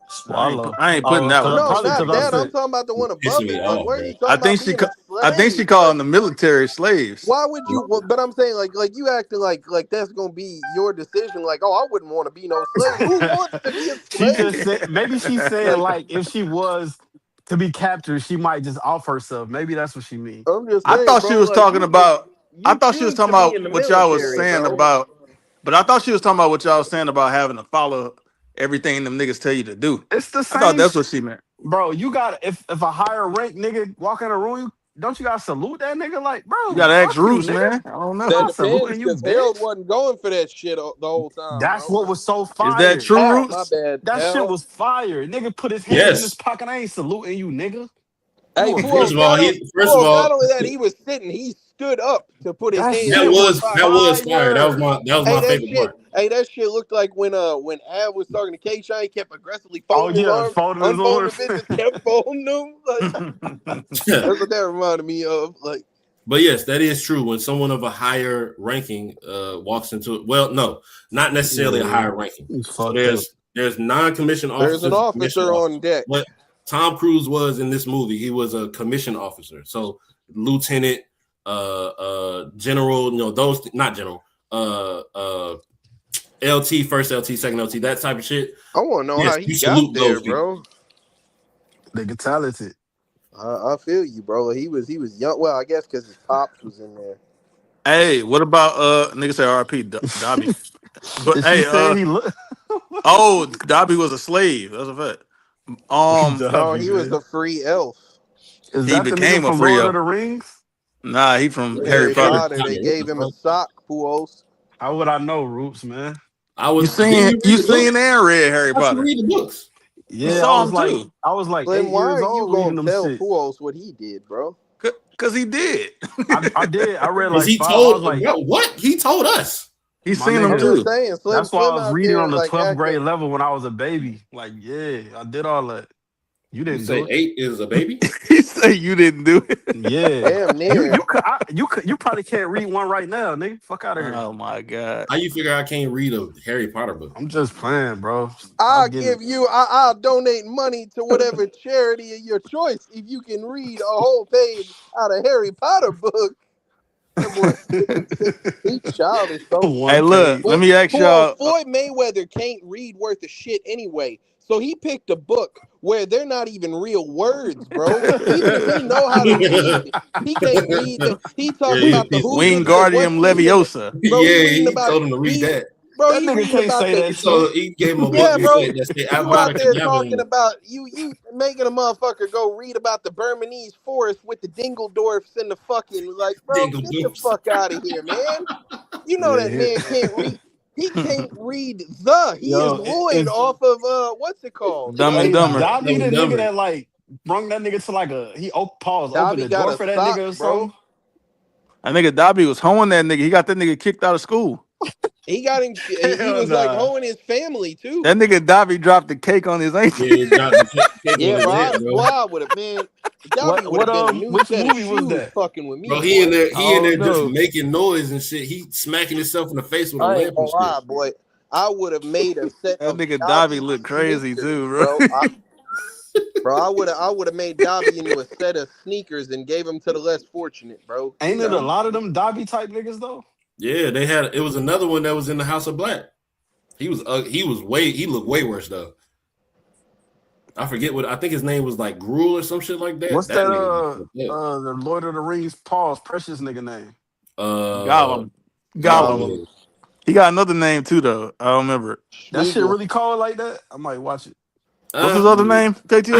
Swallow. I ain't putting that one Cause up. No, probably She not because I ain't. that. I'm said talking about the one Pissing above me it. Like, off, what are bro. you talking about being a I think she slave? calling Like, the military slaves. why would you? But I'm saying, like you acting like that's gonna be your decision. Like, oh, I wouldn't want to be no slave. Who wants to be a she just slave? said maybe she's saying Like, like if she was to be captured, she might just off herself. Maybe that's what she means. I'm just I saying, thought she bro. was Like, talking about. I you thought she was choose talking to be about in the what y'all was military, saying bro. about. But I thought she was talking about what y'all was saying about having to follow everything them niggas tell you to do. It's the I thought same, that's what she meant. bro. You got if a higher rank nigga walk in a room, don't you gotta salute that nigga? Like, You bro, gotta ask fuck you, Roots, nigga. man. I don't I'm That know. not depends, saluting you, because Harold bitch. wasn't going for that shit the whole time, That's bro. what was so Is that fire. true, My Roots? bad, That shit Harold. was fire. Nigga put his hands in his Yes. pocket. I ain't saluting you, nigga. Hey, You a First Puos, of bitch. all, Not only that, he was sitting, he stood up to put his That hands that in shit his was was pocket. fire. That was fire. my favorite part. That shit looked like when Ab was talking to K Shine, he kept aggressively Oh folding his yeah, arms, folding his unfolding arms. the bitches, kept folding them. Like, that's what that reminded me of. Like, But yes, that is true. When someone of a higher ranking walks into it, well, no, not necessarily a Yeah, higher ranking. it's So fucked up. there's non-commissioned there's an officers, and commissioned officer on officers. deck. What Tom Cruise was in this movie, he was a commissioned officer. So lieutenant, general, those not general, LT, first LT, second LT, that type of shit. I want to know Yes, how he you got salute there, those people. bro. They get talented. I feel you, bro. He was young. Well, I guess because his pops was in there. Hey, what about nigga say RP Dobby? But Did she hey, say he look? oh, Dobby was a slave. That's a fact. No, Dobby, he was man. a free elf. Is He that the nigga became a from Lord of Frio. the Rings? Nah, he from Harry Harry Potter. Potter. They What gave the him a fuck? sock, Puos. How would I know, Roots, man? Didn't you read You the seen books? and read Harry I thought you Potter. read the books. You Yeah, saw him too. I was like Then 8 why years are you old gonna reading them tell shit. Puos what he did, bro? Cause he did. I did. I read Because like he 5. I was told like, what he told us. He's My seen them I'm nigga, just too. saying, Slim that's why I Slim was out reading there on the like 12th acting. grade level when I was a baby. Like, yeah, I did all that. You You didn't say do it. 8 is a baby? He said you didn't do it. Yeah. Damn You near. you could you probably can't read one right now, nigga. Fuck out of here. Oh my god. How you figure I can't read a Harry Potter book? I'm just playing, bro. I'll Stop getting give you. I'll donate money to whatever charity of your choice if you can read a whole page out of Harry Potter book. That boy, he childish, bro. Hey, one look, page. let me ask y'all. Floyd Mayweather can't read worth of shit anyway, so he picked a book where they're not even real words, bro. Even if he know how to read, he can't read. He Yeah, talking about the who did it and what Wingardium season. Leviosa. Bro, he yeah, reading he about told him to read he. that. Bro, That he nigga reading can't about say the that So shit. he gave him a book yeah, that bro. said You out there talking Abracadabra. about you making a motherfucker go read about the Burmese forest with the Dingledorfs and the fucking like, bro, Dingle get the doops. fuck out of here, man. You know that Yeah. man can't read. He can't read the. He is Yo, Lloyd is off of what's it called? Dumb and hey Dumber. Dobby Dumb the and nigga Dumber. that like brung that nigga to like a opened Dobby the got door a for that sock, nigga or bro. something. I nigga Dobby was hoeing that nigga. He got that nigga kicked out of school. He got him. He Hell was like nah. hoeing his family too. That nigga Dobby dropped the cake on his auntie. Yeah, dropped the cake on Yeah, his bro. head, bro. Boy, I would have man. Dobby would have been a new Which set of movie was shoes that? fucking with Bro, me, he in boy. there, I he in there don't just know. making noise and shit. He smacking himself in the face with a I ain't lamp gonna and shit. lie, boy. I would have made a set That of nigga Dobby Dobby look crazy sneakers, too, bro. bro. Bro, I would have made Dobby into a set of sneakers and gave them to the less fortunate, bro. You Ain't it a know. lot of them Dobby type niggas though? Yeah, they had it was another one that was in the House of Black. He looked way worse though. I forget what I think his name was like Gruel or some shit like that. What's That that nigga was the Lord of the Rings Paul's precious nigga name? Gollum. Gollum. Gollum. yeah. He got another name too though. I don't remember it. That shit Schmeagle. really called like that? I might watch it. What's his other Yeah. name? KTL?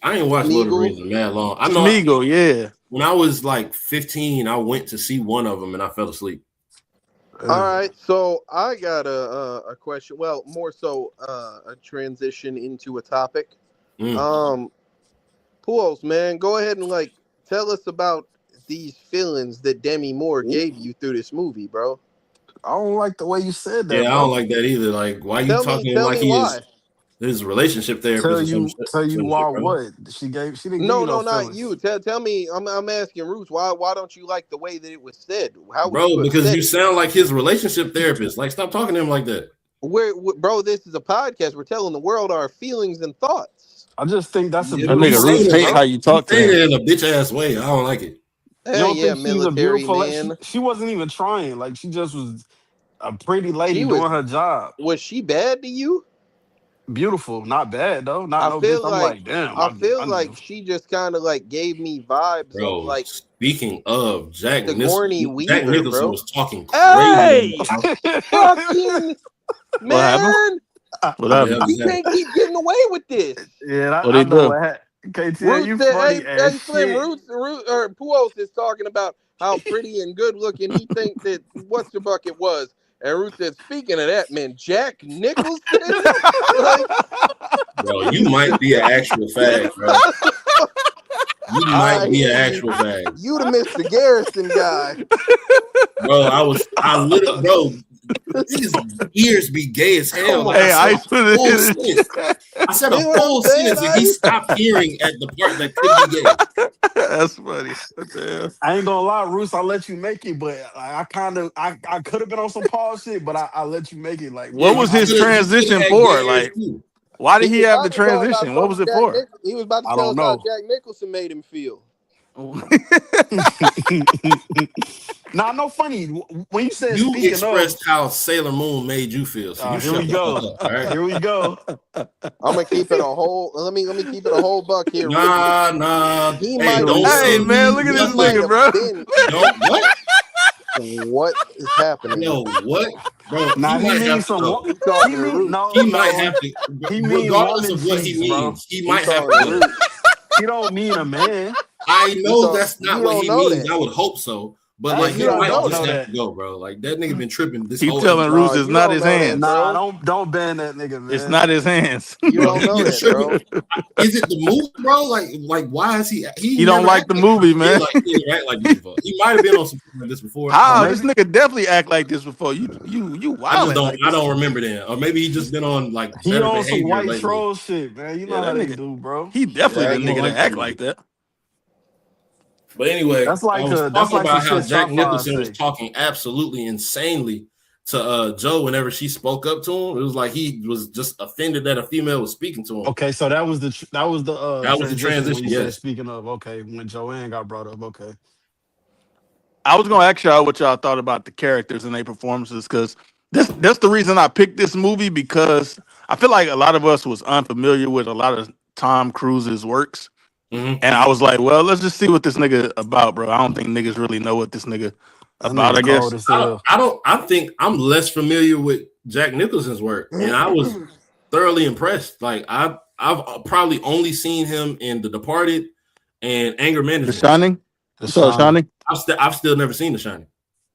I ain't watched Lord of the Schmeagle. Rings in mad long. I know Smeagol, yeah. when I was like 15, I went to see one of them and I fell asleep. All right, so I got a question. Well, more so a transition into a topic. Mm. Puos, man, go ahead and like tell us about these feelings that Demi Moore gave you through this movie, bro. I don't like the way you said that, Yeah, I bro. don't like that either. Like, why you talking to him Tell like me he why. is his relationship therapist or Tell you some why shit, bro? what? She didn't give No, you no, no not feelings. you. Tell me. I'm asking Roots. Why don't you like the way that it was said? How would Bro, you have because said you it? sound like his relationship therapist. Like, stop talking to him like that. Bro, this is a podcast. We're telling the world our feelings and thoughts. I just think that's a Yeah, That but nigga beautiful Roots lady, hates how bro. you he's talk to saying him. it in a bitch ass way. I don't like it. You Hell don't yeah, think she's a military beautiful man. she wasn't even trying. Like she just was a pretty lady She was. doing her job. Was she bad to you? Beautiful, not bad though. Not I no bitch. feel I'm like like, damn, I I feel need like she just kind of like gave me vibes of Bro, like speaking of Sigourney Jack Weaver, Nicholson bro. was talking crazy. Hey, Bro. fucking What happened? man, What What the hell happened? he is that? can't keep getting away with this. yeah, What I he know do? what happened. KTL, Roots you said, funny as hey, Slim, shit. Roots, or Puos is talking about how pretty and good looking he think that what's the bucket was. And Roots said, speaking of that, man, Jack Nicholson, like, Bro, you might be an actual fag, bro. You might I be hear an you. actual fag. You the Mr. Garrison guy. Bro, bro, niggas ears be gay as hell. Come Like I Hey, on. said I a put it full in. sentence. I said a See what I'm full saying, sentence and he Ice? stopped hearing at the part that could be gay. That's funny. What the hell? I ain't gonna lie, Roos, I let you make it, but I could have been on some Paul shit, but I let you make it. Like Yeah, What was his you could have transition had for? gay ears Like, too. why He did he was have the about to tell us how transition? What was it for? He was about to I tell don't us how know. Jack Nicholson made him feel. Nah, no funny. When you said You speaking of, expressed how Sailor Moon made you feel. So you here we shut the fuck go. up, all right? Here we go. I'm gonna keep it a whole. Let me keep it a whole buck here, Roots. Nah. He Hey, might Here we have don't go. Hey send been. man, me look at this He might nigga, nothing. have bro. been. Don't what? What is happening? Yo, what? Bro, he Nah, he might have means to some. go. He He calling her mean Roots. no, He might no. have to, He mean regardless woman of what he cheeks, bro. means, he He might have calling to her go. Roots. He don't mean a man. I He know call. that's You not what don't he know means. that. I would hope so. But like You he don't might know just that. have to go, bro. Like that nigga been tripping this Keep whole telling episode. Roos No, it's you not don't his know that, hands. bro. Nah, don't ban that nigga, man. It's not his hands. You Bro, don't he know been that, bro. tripping. Is it the movie, bro? Like why is he He don't never like act the movie, he man. didn't act like this before. He might have been on something like this before. How maybe this nigga definitely act like this before? You wilding like I this. don't remember that. Or maybe he just been on like he better on some behavior white lately. troll shit, man. You Yeah, know how that they nigga. do, bro. He definitely Yeah, the he don't nigga like to that act movie. like that. But anyway, That's like I was that's talking like some about how shit Jack top five Nicholson was say. talking absolutely insanely to Joe whenever she spoke up to him. It was like he was just offended that a female was speaking to him. Okay, so that was the That was the transition when transition, you said yes. speaking of. Okay, when Joanne got brought up. Okay, I was gonna ask y'all what y'all thought about the characters and their performances because that's the reason I picked this movie because I feel like a lot of us was unfamiliar with a lot of Tom Cruise's works. Mm-hmm. And I was like, well, let's just see what this nigga about, bro. I don't think niggas really know what this nigga that about, I nigga guess. cold as hell. I think I'm less familiar with Jack Nicholson's work, and I was thoroughly impressed. Like I've probably only seen him in The Departed and Anger The Management. Shining? The You saw Shining. Shining? I've still never seen The Shining.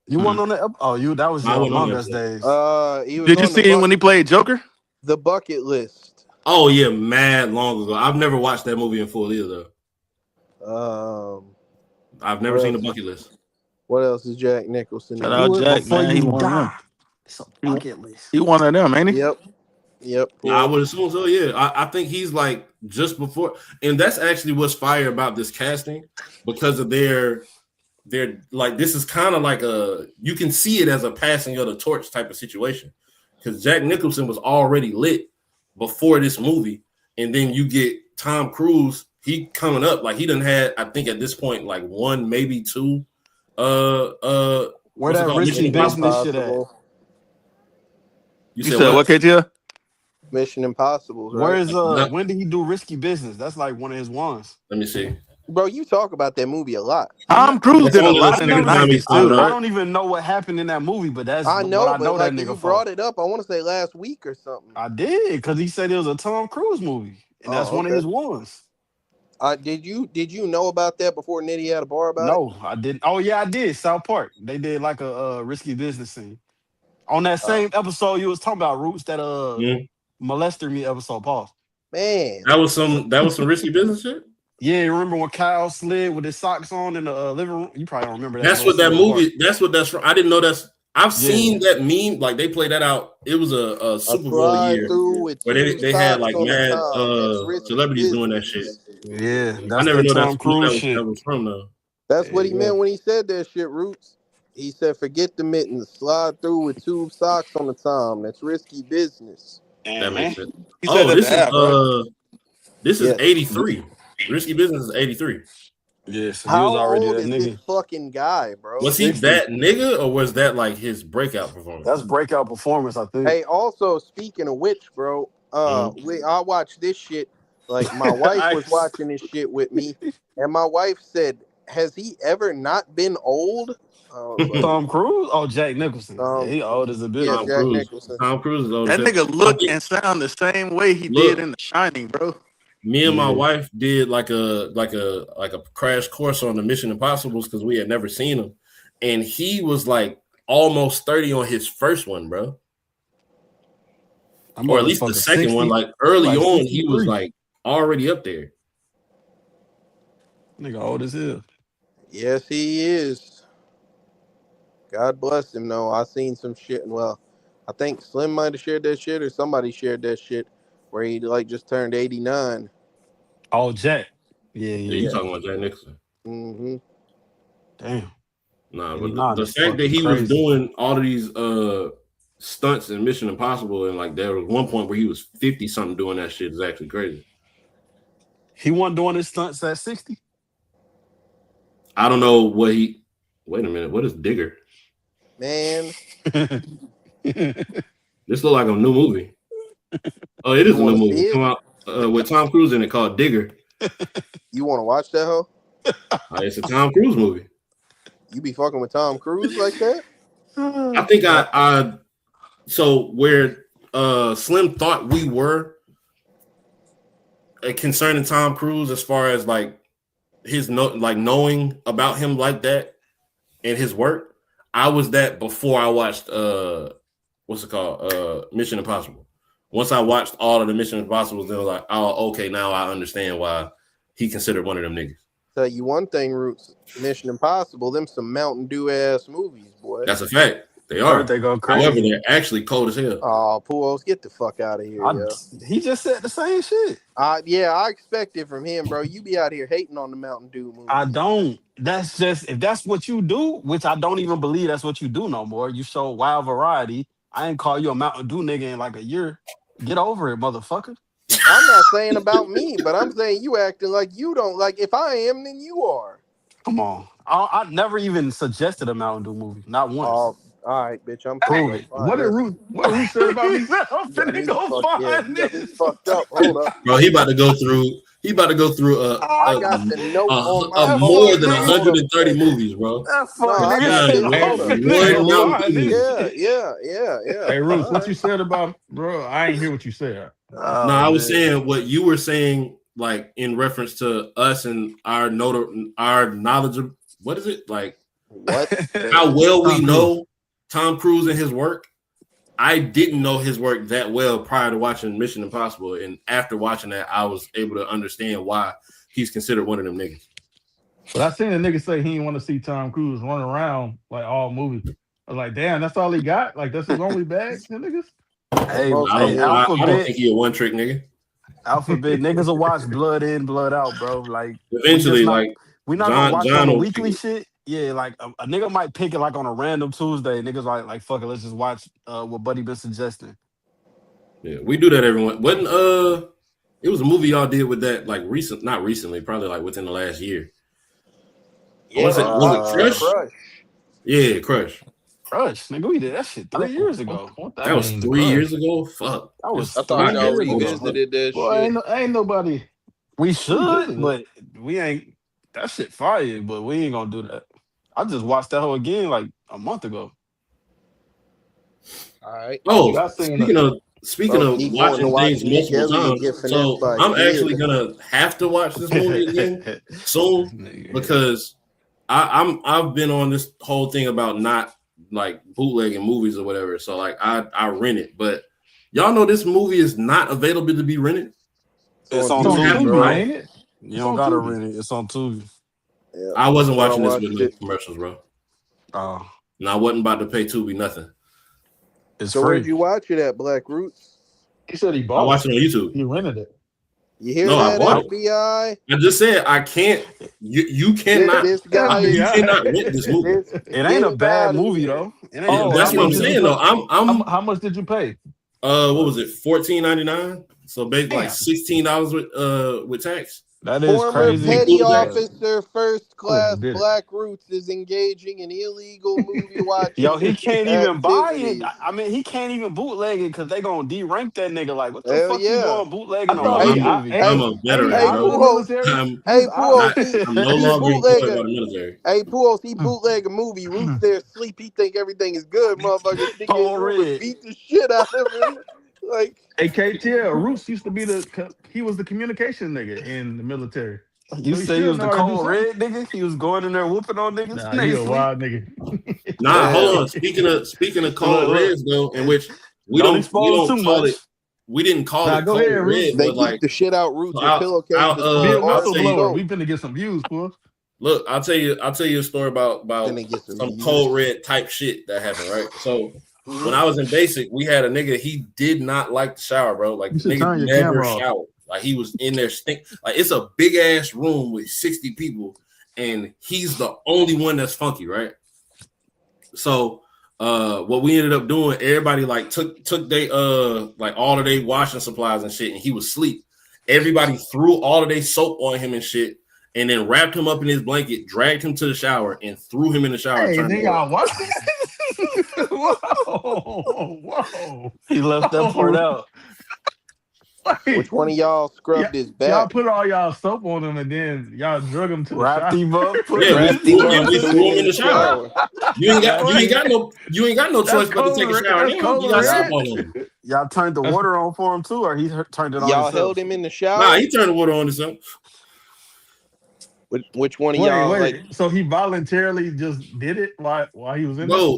You wasn't on that? Oh, that was I your wasn't on Among that Us yet. days. He was Did you on see him when he played Joker? the bucket list. Oh yeah, mad long ago. I've never watched that movie in full either. I've never seen The Bucket List. What else is Jack Nicholson Shout in? out Do it Jack, before man. He you one of them. die. It's a bucket list. He one of them, ain't he? Yep. Yeah, I would assume so. Yeah, I think he's like just before, and that's actually what's fire about this casting because of their like this is kind of like you can see it as a passing of the torch type of situation because Jack Nicholson was already lit before this movie, and then you get Tom Cruise. He coming up like he done had I think at this point like one maybe two. Where What's it that called? risky Mission business Impossible. shit at? You You said said what, KTL? Mission Impossible, right? Where is Yep. when did he do risky business? That's like one of his ones. Let me see. Bro, you talk about that movie a lot. Tom Cruise That's did a only the lot in the second time he 90s, stood too, up. I right? don't even know what happened in that movie, but that's I what know, I but know that like nigga you for. brought it up, I want to say last week or something. I did because he said it was a Tom Cruise movie, and that's one of okay. his ones. Did you know about that before Nitty had a bar about it? No, I didn't. Oh yeah, I did. South Park. They did like a risky business scene on that same episode you was talking about. Roots that molester me episode. Pause. Man, That was some risky business shit. Yeah, you remember when Kyle slid with his socks on in the living room? You probably don't remember that. That's what that movie. That's what that's from. I didn't know that's. I've seen that meme. Like they played that out. It was a Super Bowl slide year through with where two they had socks like on the mad top. That's risky celebrities doing that business. shit. Yeah, I that's never that knew Tom Cruise shit. that was from though. That's what he Yeah. meant when he said that shit, Roots. He said, forget the mittens, slide through with two socks on the tom. That's risky business. That makes sense. He said that This to is Ab, right? this is Yes. 83. Risky business is 83. Yeah, so he How was already old that is nigga. this fucking guy, bro? Was he 60. that nigga or was that like his breakout performance? That's breakout performance, I think. Hey, also speaking of which, bro, I watched this shit. Like my wife was watching this shit with me, and my wife said, "Has he ever not been old?" I was like, Tom Cruise? Oh, Jack Nicholson. Yeah, he old as a bitch. yeah, Tom Jack Cruise. Nicholson. Tom Cruise is old. That as hell. nigga look and sound the same way he did in The Shining, bro. Me and my wife did like a crash course on the Mission Impossibles because we had never seen him, and he was like almost 30 on his first one, bro. Or at least the second 60, one. Like early like on, 63. he was like already up there. Nigga old as hell. Yes, he is. God bless him. No, I seen some shit. Well, I think Slim might have shared that shit, or somebody shared that shit where he like just turned 89. Oh, Jack. Yeah. You talking about Jack Nicholson? Mm-hmm. Damn. Nah, Nah, but the that's fact that fucking he was crazy. doing all of these stunts in Mission Impossible, and like there was one point where he was 50 something doing that shit is actually crazy. He wasn't doing his stunts at 60? I don't know what he. Wait a minute, what is Digger? Man, This look like a new movie. Oh, it is a new movie. Come out with Tom Cruise in it called Digger. you want to watch that hoe? It's a Tom Cruise movie. You be fucking with Tom Cruise like that? I think I so where Slim thought we were concerning Tom Cruise as far as like his knowing about him like that. in his work. I was that before I watched what's it called? Mission Impossible. Once I watched all of the Mission Impossibles, then I was like, oh, okay, now I understand why he considered one of them niggas. Tell you one thing, Roots, Mission Impossible, them some Mountain Dew ass movies, boy. That's a fact. They are. They go crazy. However, they're actually cold as hell. Oh, Puos, get the fuck out of here, yo. He just said the same shit. Yeah, I expect it from him, bro. You be out here hating on the Mountain Dew movies. I don't. That's just, if that's what you do, which I don't even believe that's what you do no more. You show wild variety. I ain't call you a Mountain Dew nigga in like a year. Get over it, motherfucker. I'm not saying about me, but I'm saying you acting like you don't. Like, if I am, then you are. Come on. I never even suggested a Mountain Dew movie. Not once. Oh, all right, bitch. I'm Prove it. What did Ruth say about me? I'm finna go find this. Fucked up. Hold up. Bro, he about to go through I got the note on my more than 130 movies, bro. Yeah. Hey, Ruth, what you said about, bro? I ain't hear what you said. No, I was saying what you were saying, like in reference to us and our knowledge of what is it like? What? How well we know Tom Cruise and his work. I didn't know his work that well prior to watching Mission Impossible, and after watching that, I was able to understand why he's considered one of them niggas. But I seen a nigga say he didn't want to see Tom Cruise run around like all movies. I was like, damn, that's all he got? Like, that's his only bag, niggas? Hey, I don't think he a one trick nigga. Alphabet niggas will watch blood in, blood out, bro. Like, eventually, we not gonna watch on the weekly shit. Yeah, like a nigga might pick it like on a random Tuesday. Niggas like fuck it, let's just watch what Buddy been suggesting. Yeah, we do that everyone. Wasn't it was a movie y'all did with that like not recently, probably like within the last year. Yeah, was it Crush? Yeah, Crush. Crush, nigga, we did that shit 3 years ago. That was 3 years ago. Fuck. That was. I thought y'all revisited that Boy, shit. ain't nobody. We should, but we ain't. That shit fire, but we ain't gonna do that. I just watched that whole again like a month ago. All right. Oh, speaking of watching things multiple times, so I'm actually gonna have to watch this movie again soon because I've been on this whole thing about not like bootlegging movies or whatever. So like I rent it, but y'all know this movie is not available to be rented. It's on Tubi, bro. Ain't it? You don't gotta rent it. It's on Tubi. Yeah. I wasn't watching this with no commercials, bro. Oh, and I wasn't about to pay Tubi nothing. It's so free. Where'd you watch it at, Black Roots? He said he bought it. I watched it on YouTube. He rented it. You hear that, FBI? I just said I can't. You cannot. You cannot rent this movie. It ain't a bad movie though. That's what I'm saying though. How much did you pay? What was it? $14.99. So basically like $16 with tax. That is crazy. Petty officer, first class, Black Roots is engaging in illegal movie watching. Yo, he can't even buy it. I mean, he can't even bootleg it because they gonna de-rank that nigga. Like, what the fuck you doing bootlegging on my movie? I'm a veteran, bro. I'm no longer employed by the military. Hey, Puos, he bootleg a movie. Roots there asleep. He think everything is good, motherfucker. Beat the shit out of him. Like, hey, KTL, Roots used to be he was the communication nigga in the military. You say he was the cold red nigga? He was going in there whooping on niggas? Nah, he a wild nigga. Nah, hold on. Speaking of cold reds though, in which we don't call it. We didn't call it cold red. They keep like the shit out Roots and pillowcases. We finna get some views, boy. Look, I'll tell you a story about some cold red type shit that happened, right? So when I was in basic, we had a nigga, he did not like the shower, bro. Like the nigga never showered. Like he was in there stink. Like it's a big ass room with 60 people, and he's the only one that's funky, right? So what we ended up doing, everybody like took they like all of their washing supplies and shit, and he was asleep. Everybody threw all of their soap on him and shit, and then wrapped him up in his blanket, dragged him to the shower, and threw him in the shower. Hey, nigga, what? Whoa. He left that part out. Which one of y'all scrubbed his back? Y'all put all y'all soap on him and then y'all drug him to the shower. Him up. We threw him in the shower. You ain't got no choice but to take a shower. You got soap on him. Y'all turned the water on for him too, or he turned it on? Y'all held him in the shower. Nah, he turned the water on himself. Which one of y'all? Wait. Like, So he voluntarily just did it while he was in there? Bro,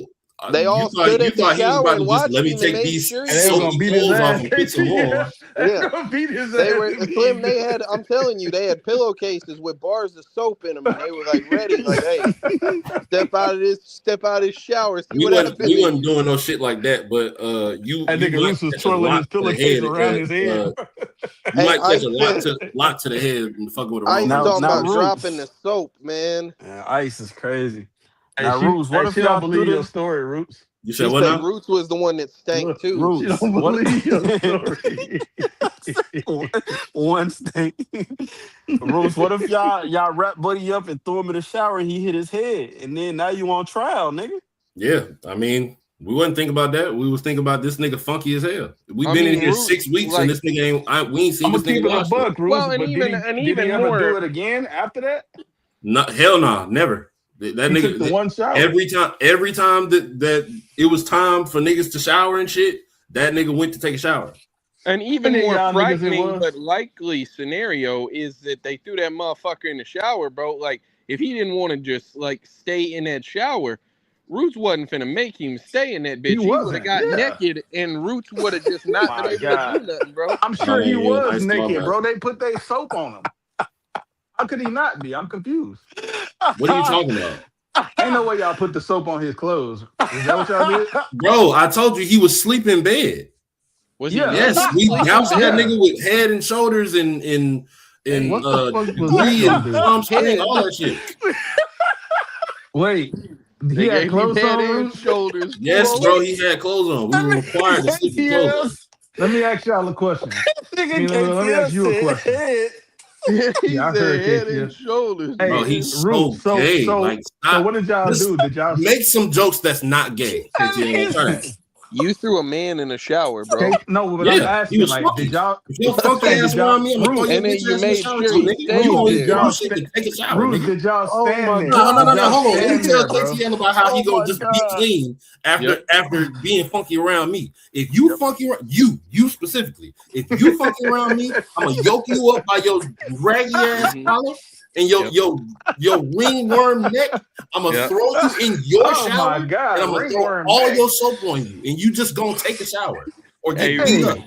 they all stood at the he was shower about to and just watched let me him and take made these sure And they was gonna soaky beat his clothes off ass. and put some more. They Yeah. gonna beat his They ass. were Slim. They had. I'm telling you, they had pillowcases with bars of soap in them, and they were like ready. Like, hey, step out of this shower. See what happens. We wasn't doing no shit like that, but you That nigga might Roos was catch a twirling his lock to the pillowcase head. around his head. You Hey, might catch a Ice lock to the head and fucking with a Ice wrong. talking Now about Roots. dropping the soap, man. Yeah, Ice is crazy. Hey, Now, Roots, what if she y'all don't threw believe your the story, Roots. You She said what said now? Roots was the one that stank Look, too. Roots? She don't What? believe your story. One thing. Roots, what if y'all wrap Buddy up and threw him in the shower and he hit his head, and then now you on trial, nigga? Yeah, I mean, we wasn't thinking about that. We was thinking about this nigga funky as hell. We've been in here Roots, 6 weeks like, and this nigga we ain't seen I'm this gonna keep nigga it a wash it. buck, Roots. Well, and but even did he ever more do it again after that? No, hell no, never. That He nigga took the one shower. every time that it was time for niggas to shower and shit, that nigga went to take a shower. An even How many more y'all niggas it frightening was? but likely scenario is that they threw that motherfucker in the shower, bro. Like, if he didn't want to just like stay in that shower, Roots wasn't finna make him stay in that bitch. He would have wasn't, got yeah. naked, and Roots would have just not been My able God. to do nothing, bro. I'm sure he Yeah, was Ice naked, Cube. bro. They put their soap on him. How could he not be? I'm confused. What are you talking about? Ain't no way y'all put the soap on his clothes. Is that what y'all did? Bro, I told you he was sleeping in bed. Was he? Yeah. Yes, naked? we doused that Yeah. nigga with head and shoulders and What the fuck was debris that and dude? palm spring, all that shit. Wait, They he had gave him clothes head on, and Roots? shoulders. Yes, bro, he had clothes on. We were required to sleep with clothes on. Yes. Let me ask y'all a question. Nigga, Let me ask you a question. Head. He Yeah, I said heard head KTS. and shoulders. Hey, Bro, man. he's Roots, so gay. Like, so stop. what did y'all Just do? Did y'all make some jokes that's not gay. You threw a man in a shower, bro. No, but Yeah, I'm he asking, was like, funky. did y'all If your funky ass did y'all- around me, I'm gonna throw your And then bitch you ass in the made shower sure too, he nigga. stayed You don't there. do shit to take a shower, Roots, nigga. did y'all Oh stand my there? God. No, Did y'all hold on. Let me stand tell there, bro? KTL about how he Oh gonna my just be God. clean after Yep. after being funky around me. If you funky around you specifically, if you funky around me, I'm gonna yoke you up by your raggy ass Mhm. collar and your ringworm neck. I'm gonna Yep. throw you in your Oh shower my God, and I'm gonna throw ringworm all neck. your soap on you, and you just gonna take a shower or get Hey, beat Hey. up.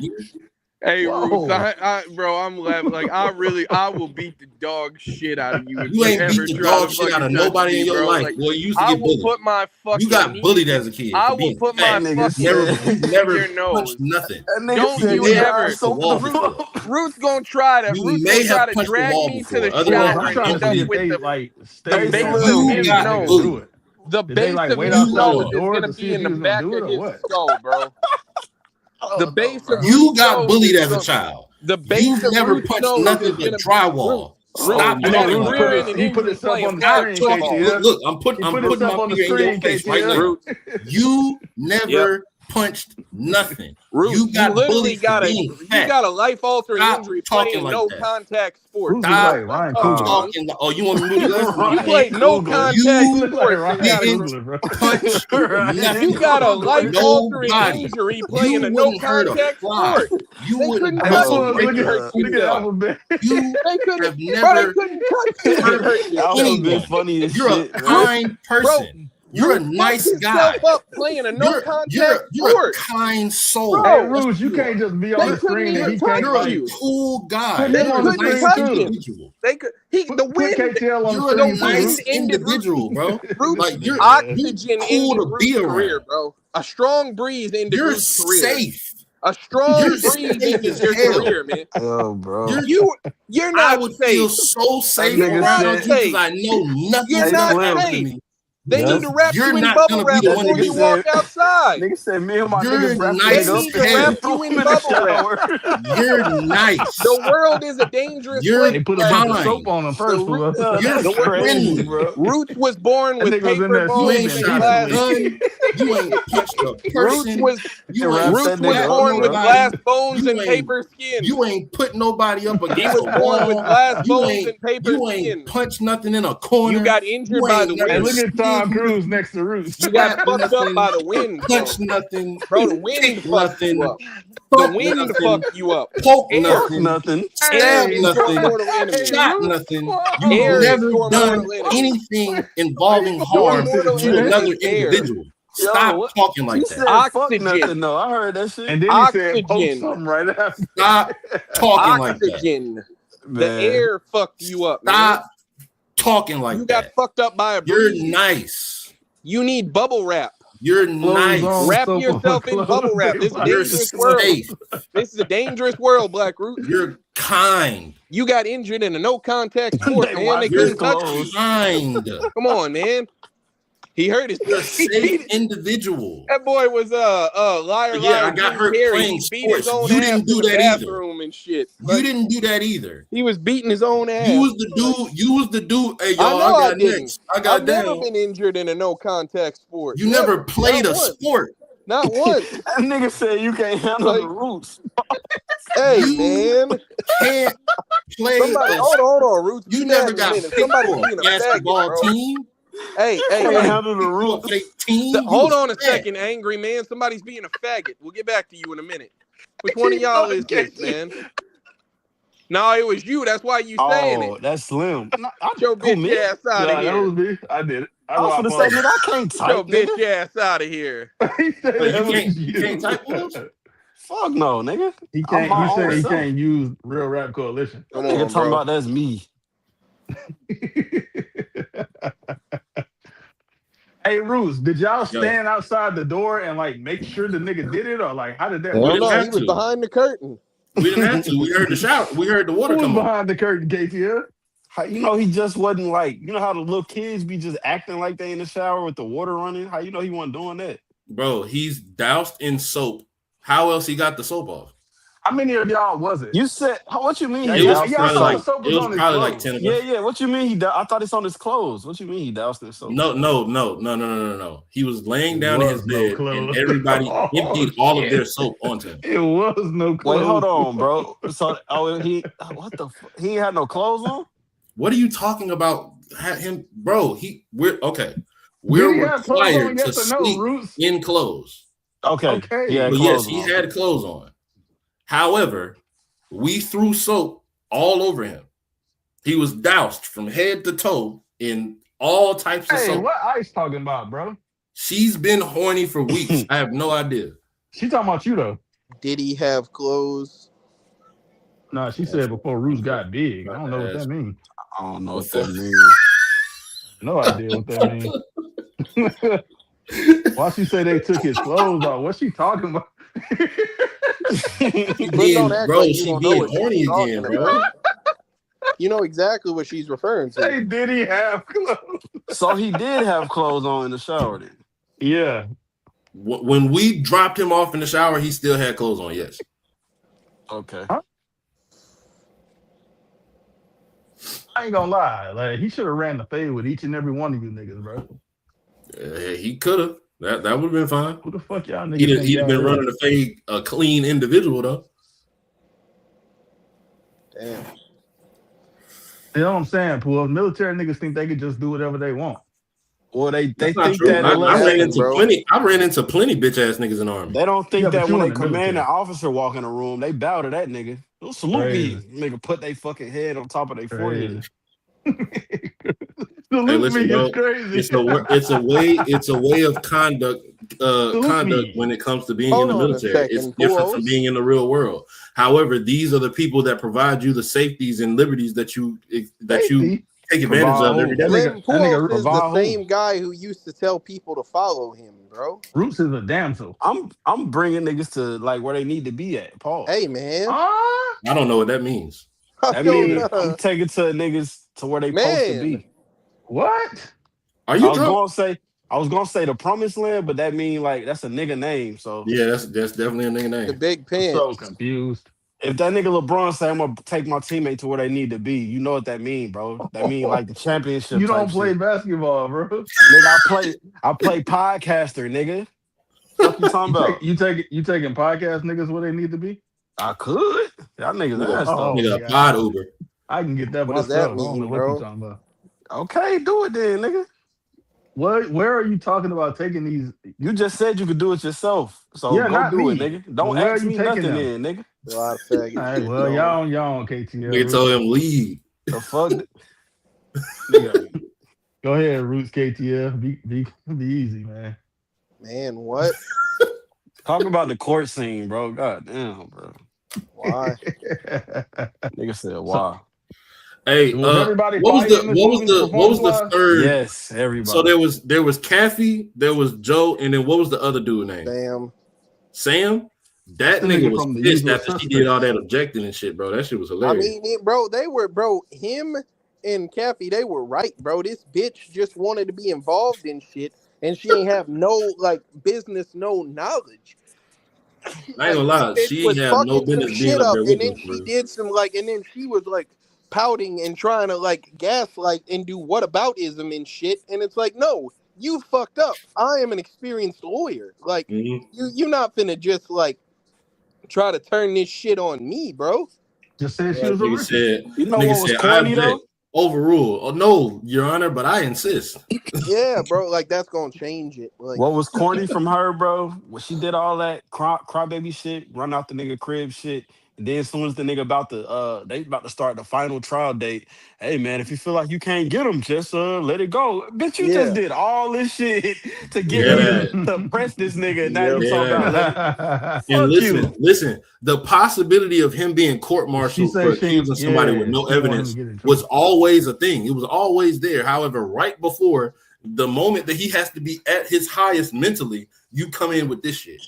Hey, Roots, Whoa. bro, I'm laughing. Like, I will beat the dog shit out of you if You ain't ever beat the try dog to shit out fucking of touch nobody me, in your bro. life. Like, Boy, you used to I get will bullied. put my fucking You got knee- bullied as a kid. I for will being put fat. my Nigga fucking said- knee never in your nose. punched nothing. That nigga Don't said you you ever- got soap wall the before. Roots gonna try to. You Roots may gonna try have to punched the drag wall me to before. the Otherwise, shower I'm and trying end to up see if with they the like stayed base there of to his see if the nose. nigga do it. The Did they base like of wait his outside nose the is door gonna to see be if in he the was gonna back do it of or his what? skull, bro. The base of you Roots' got nose bullied is as a gonna- child. The base You've of never Roots' punched nose nothing is but gonna drywall. Stop And then talking Roots like put that. his, he put himself on the Stop screen, talking. KTS. Look, I'm He putting put my himself on the finger in your screen, face right KTS. now. Roots. You never punched nothing. Roots, You got literally bullied for got being fat. a life altering Stop injury talking playing like no that. contact sport. Roots Stop look like Ryan Fuck Coogler. talking. Oh, you want me to move the gun? You played no contact He look like sports. Ryan You got Coogler, bro. Punch nothing. You got a life altering Nobody. injury playing a You no wouldn't hurt a contact fly. sport. You They wouldn't couldn't Hey, bust touch a you look, when break you in hurt your look at yourself. Alphabet. You They couldn't, have bro. They never couldn't touch you when you hurt hurt yourself. Alphabet anyone. funny as You're shit, a man. kind person. You're a Roots nice fucked guy. himself up playing a no contact You're a sport. kind soul. Bro, Hey, That's Roots, you what can't are. just be on They the couldn't screen and even he touch can't You're like you. a cool guy. put They him on You're the a couldn't nice screen touch too. him. individual. They could. The Put wind. KTL on the You're a screen The too, wind nice Roots. ended individual, bro. Roots. Like you're Oxygen cool ended to be Roots' career, around. bro. A strong breeze ended You're Roots' career. safe. A strong You're breeze safe ended as your hell. career, man. Yo, bro. You're I not would feel safe. so safe nigga around said- you because safe. I know nothing's You're Hey, not gonna happen to safe. me. They Yes. need to wrap You're you in not bubble gonna be wrap the That one before to you do walk it. outside. Nigga said me and my You're niggas wrapped the nice They nigga as need up to hell. wrap you in in the bubble wrap. shower. You're nice. The world is a dangerous You're They place. put a bunch of kind. soap on him first. The fool. Yo, You're that's The word- crazy, friendly. bro. Roots was born That with nigga was in paper there You balls ain't sleeping and shot a glass. peacefully. gun. You ain't punched a Roots person. was You Wrap ain't Roots that was nigga slapped up, born with bro. glass nobody. bones You and ain't paper skin. you ain't put nobody up He against was a born with wall. glass You bones ain't and paper you ain't skin. punched nothing in a You corner. got injured You by ain't the never Hey, wind. look at slid Tom Cruise next to Roots. You got Slap fucked up nothing, by the wind, bro. punch nothing, Bro, the wind kick fucked nothing, you up. The fuck wind nothing, fucked you up. poke Air, Fuck nothing, nothing. stab Hey, is your nothing, mortal enemy. shot Roots, nothing. whoa. You've Air is never your done mortal enemy. anything involving Your harm mortal to enemy another is air. individual. Yo, Stop what? talking He like said that. fuck Oxygen. nothing though. I heard that shit. And then he said, poke Oxygen. something right after. Stop talking like that. Oxygen. The Man. air fucked you up, man. Stop talking like You got that. fucked up by a You're breeze. nice. You need bubble wrap. You're Clothes nice. on, Wrap soap yourself on, in clothes. bubble wrap. This is a You're dangerous world. safe. This is a dangerous world, Black Root. You're kind. You got injured in a no contact sport, They man. wash They You're his couldn't touch you. clothes. kind. Come on, man. He hurt his. You're a He safe beat, individual. that boy was liar, Yeah, liar. I got Jim hurt Carrey. playing He beat his sports. own You ass didn't do in the that either. bathroom and shit. You Like, didn't do that either. he was beating his own ass. You was the dude. You was the dude. Hey, I y'all, know I I got didn't. next. I got I've never down. been injured in a no contact sport. You never played Not a once. sport. Not once. That nigga said you can't handle Like- the roots. Hey, You man. Can't play. Somebody, hold on, Roots. You Be never mad in a got minute. picked Somebody for being a a faggot, basketball bro. team. Hey, Can't hey. handle the You a roots. fake team. You Hold was on a fat. second, angry man. Somebody's being a faggot. We'll get back to you in a minute. Which one of y'all is this, man? No, it was you. That's why you saying Oh, it. that's Slim. Get your Who, bitch me? ass out of Nah, that here. was me. I did it. I was gonna say, nigga, I can't Get your type, nigga. bitch ass out of here. He said Wait, that you was can't- you can't type Wills? Fuck no, nigga. He I'm can't. my He said own he self. can't use Real Rap Coalition. Come Nigga on, talking bro. about that's me. Hey, Roos, did y'all Yo. stand outside the door and like make sure the nigga did it, or like how did that I work? don't know. have He was to. behind the curtain. We didn't have to. We heard the shout. We heard the water Who was come on. behind the curtain, KTL? How, you know, he just wasn't like, you know how the little kids be just acting like they in the shower with the water running? How you know he wasn't doing that? Bro, he's doused in soap. How else he got the soap off? How many of y'all was it? You said, what you mean Yeah, he It was doused y'all in saw probably the like soap? soap was on his like clothes. 10 of us. Yeah. What you mean I thought it's on his clothes. What you mean he doused in soap? No. He was laying down in his Was no bed, clothes. and everybody Oh, emptied all of shit. their soap onto him. It was no clothes. Wait, hold on, bro. So, what the fuck? He ain't had no clothes on? What are you talking about? Him, bro? We're Did We're he have clothes on? required to Yes or no, sleep Roots? in clothes. Okay. Okay. He had But yes, clothes he on. had clothes on. However, we threw soap all over him. He was doused from head to toe in all types of Hey, soap. what Ice talking about, bro? She's been horny for weeks. I have no idea. She talking about you though. Did he have clothes? No, she said before Roots got big. I don't know what that means. I don't know what Before- that means. No idea what that means. Why she say they took his clothes off? What's she talking about? She But being, don't act bro, like you she don't know being what she's horny talking again, bro. about. You know exactly what she's referring to. Hey, did he have clothes? So he did have clothes on in the shower then. Yeah. When we dropped him off in the shower, he still had clothes on. Yes. Okay. I ain't gonna lie. Like he should have ran the fade with each and every one of you niggas, bro. He could have. That would have been fine. Who the fuck y'all niggas? He'd think have y'all been is? running the fade a clean individual though. Damn. You know what I'm saying, Pool? Military niggas think they could just do whatever they want. Well, they That's not think true. that I unless ran they, into bro. plenty. I ran into plenty bitch ass niggas in the army. they don't think Yeah, but that you when in they the command an military. officer walk in a room, they bow to that nigga. Don't salute me. Nigga put their fucking head on top of their forehead. Salute listen, me bro, is crazy. It's a way of conduct me. when it comes to being Hold in the on a military. second, It's different Pools. from being in the real world. However, these are the people that provide you the safeties and liberties that you Safety. take advantage of every day. That nigga- Glenn that nigga Pools is the Pavard. same guy who used to tell people to follow him, bro. Roots is a damsel. I'm bringing niggas to like where they need to be at. Paul. Hey, man. Ah, I don't know what that means. I mean, I'm taking to niggas to where they supposed to Man. be. what? Are I you was drunk? gonna say the promised land, but that mean like that's a nigga name. So Yeah, that's definitely a nigga the name. big pants. So confused. if that nigga LeBron say I'm gonna take my teammate to where they need to be, you know what that mean, bro? That mean like the championship. You don't type play shit. basketball, bro. Nigga, I play podcaster, nigga. What you talking about? You taking podcast niggas where they need to be? I could. Y'all niggas Yeah. ass though. Nigga, yeah. pod Uber. I can get that What does myself. that I don't know mean, what bro? you talking about. Okay, do it then, nigga. Where are you talking about taking these? You just said you could do it yourself, so Yeah, go not do it, me. nigga. But Don't where are ask you me taking nothing, them? then, nigga. A lot of All faggot right, shit well, going on. y'all on KTL. Nigga told him leave. The fuck, nigga. Go ahead, Roots KTL. Be easy, man. Man, what? Talk about the court scene, bro. God damn, bro. Why? Nigga said, So, "Wow." Hey, was everybody what was fire the in this what was movie, the what performance was the wise? third? Yes, So everybody. there was Kathy, there was Joe, and then what was the other dude name? Damn. Sam. That's That the nigga nigga was from The pissed Usual after she did all Suspects. that objecting and shit, bro. That shit was I hilarious. mean, him and Kathy, they were right, bro. This bitch just wanted to be involved in shit, and she ain't have no like business, no knowledge. I ain't Like gonna this lie, bitch she was ain't have no fucking some business being shit up up, there and with then us, she bro. did some like, and then she was like pouting and trying to like gaslight and do whataboutism and shit. And it's like, no, you fucked up. I am an experienced lawyer. Like Mm-hmm. you're not finna just like try to turn this shit on me, bro. Just said she That was a nigga rookie. said, You know nigga what was said, I corny object. though? Overrule. Oh no, Your Honor, but I insist. Yeah, bro. Like that's gonna change it. Like What was corny from her, bro? When she did all that crybaby shit, run out the nigga crib shit, and then as soon as the nigga they about to start the final trial date. Hey man, if you feel like you can't get him, just let it go. Bitch, you just yeah, did all this shit to get Dead me ass. to press this nigga. And now you yep. talking Dead about ass. let it. And Fuck you. listen, the possibility of him being She court-martialed for said accusing somebody with no she didn't want him to evidence get in was trouble. always a thing. It was always there. However, right before the moment that he has to be at his highest mentally, you come in with this shit.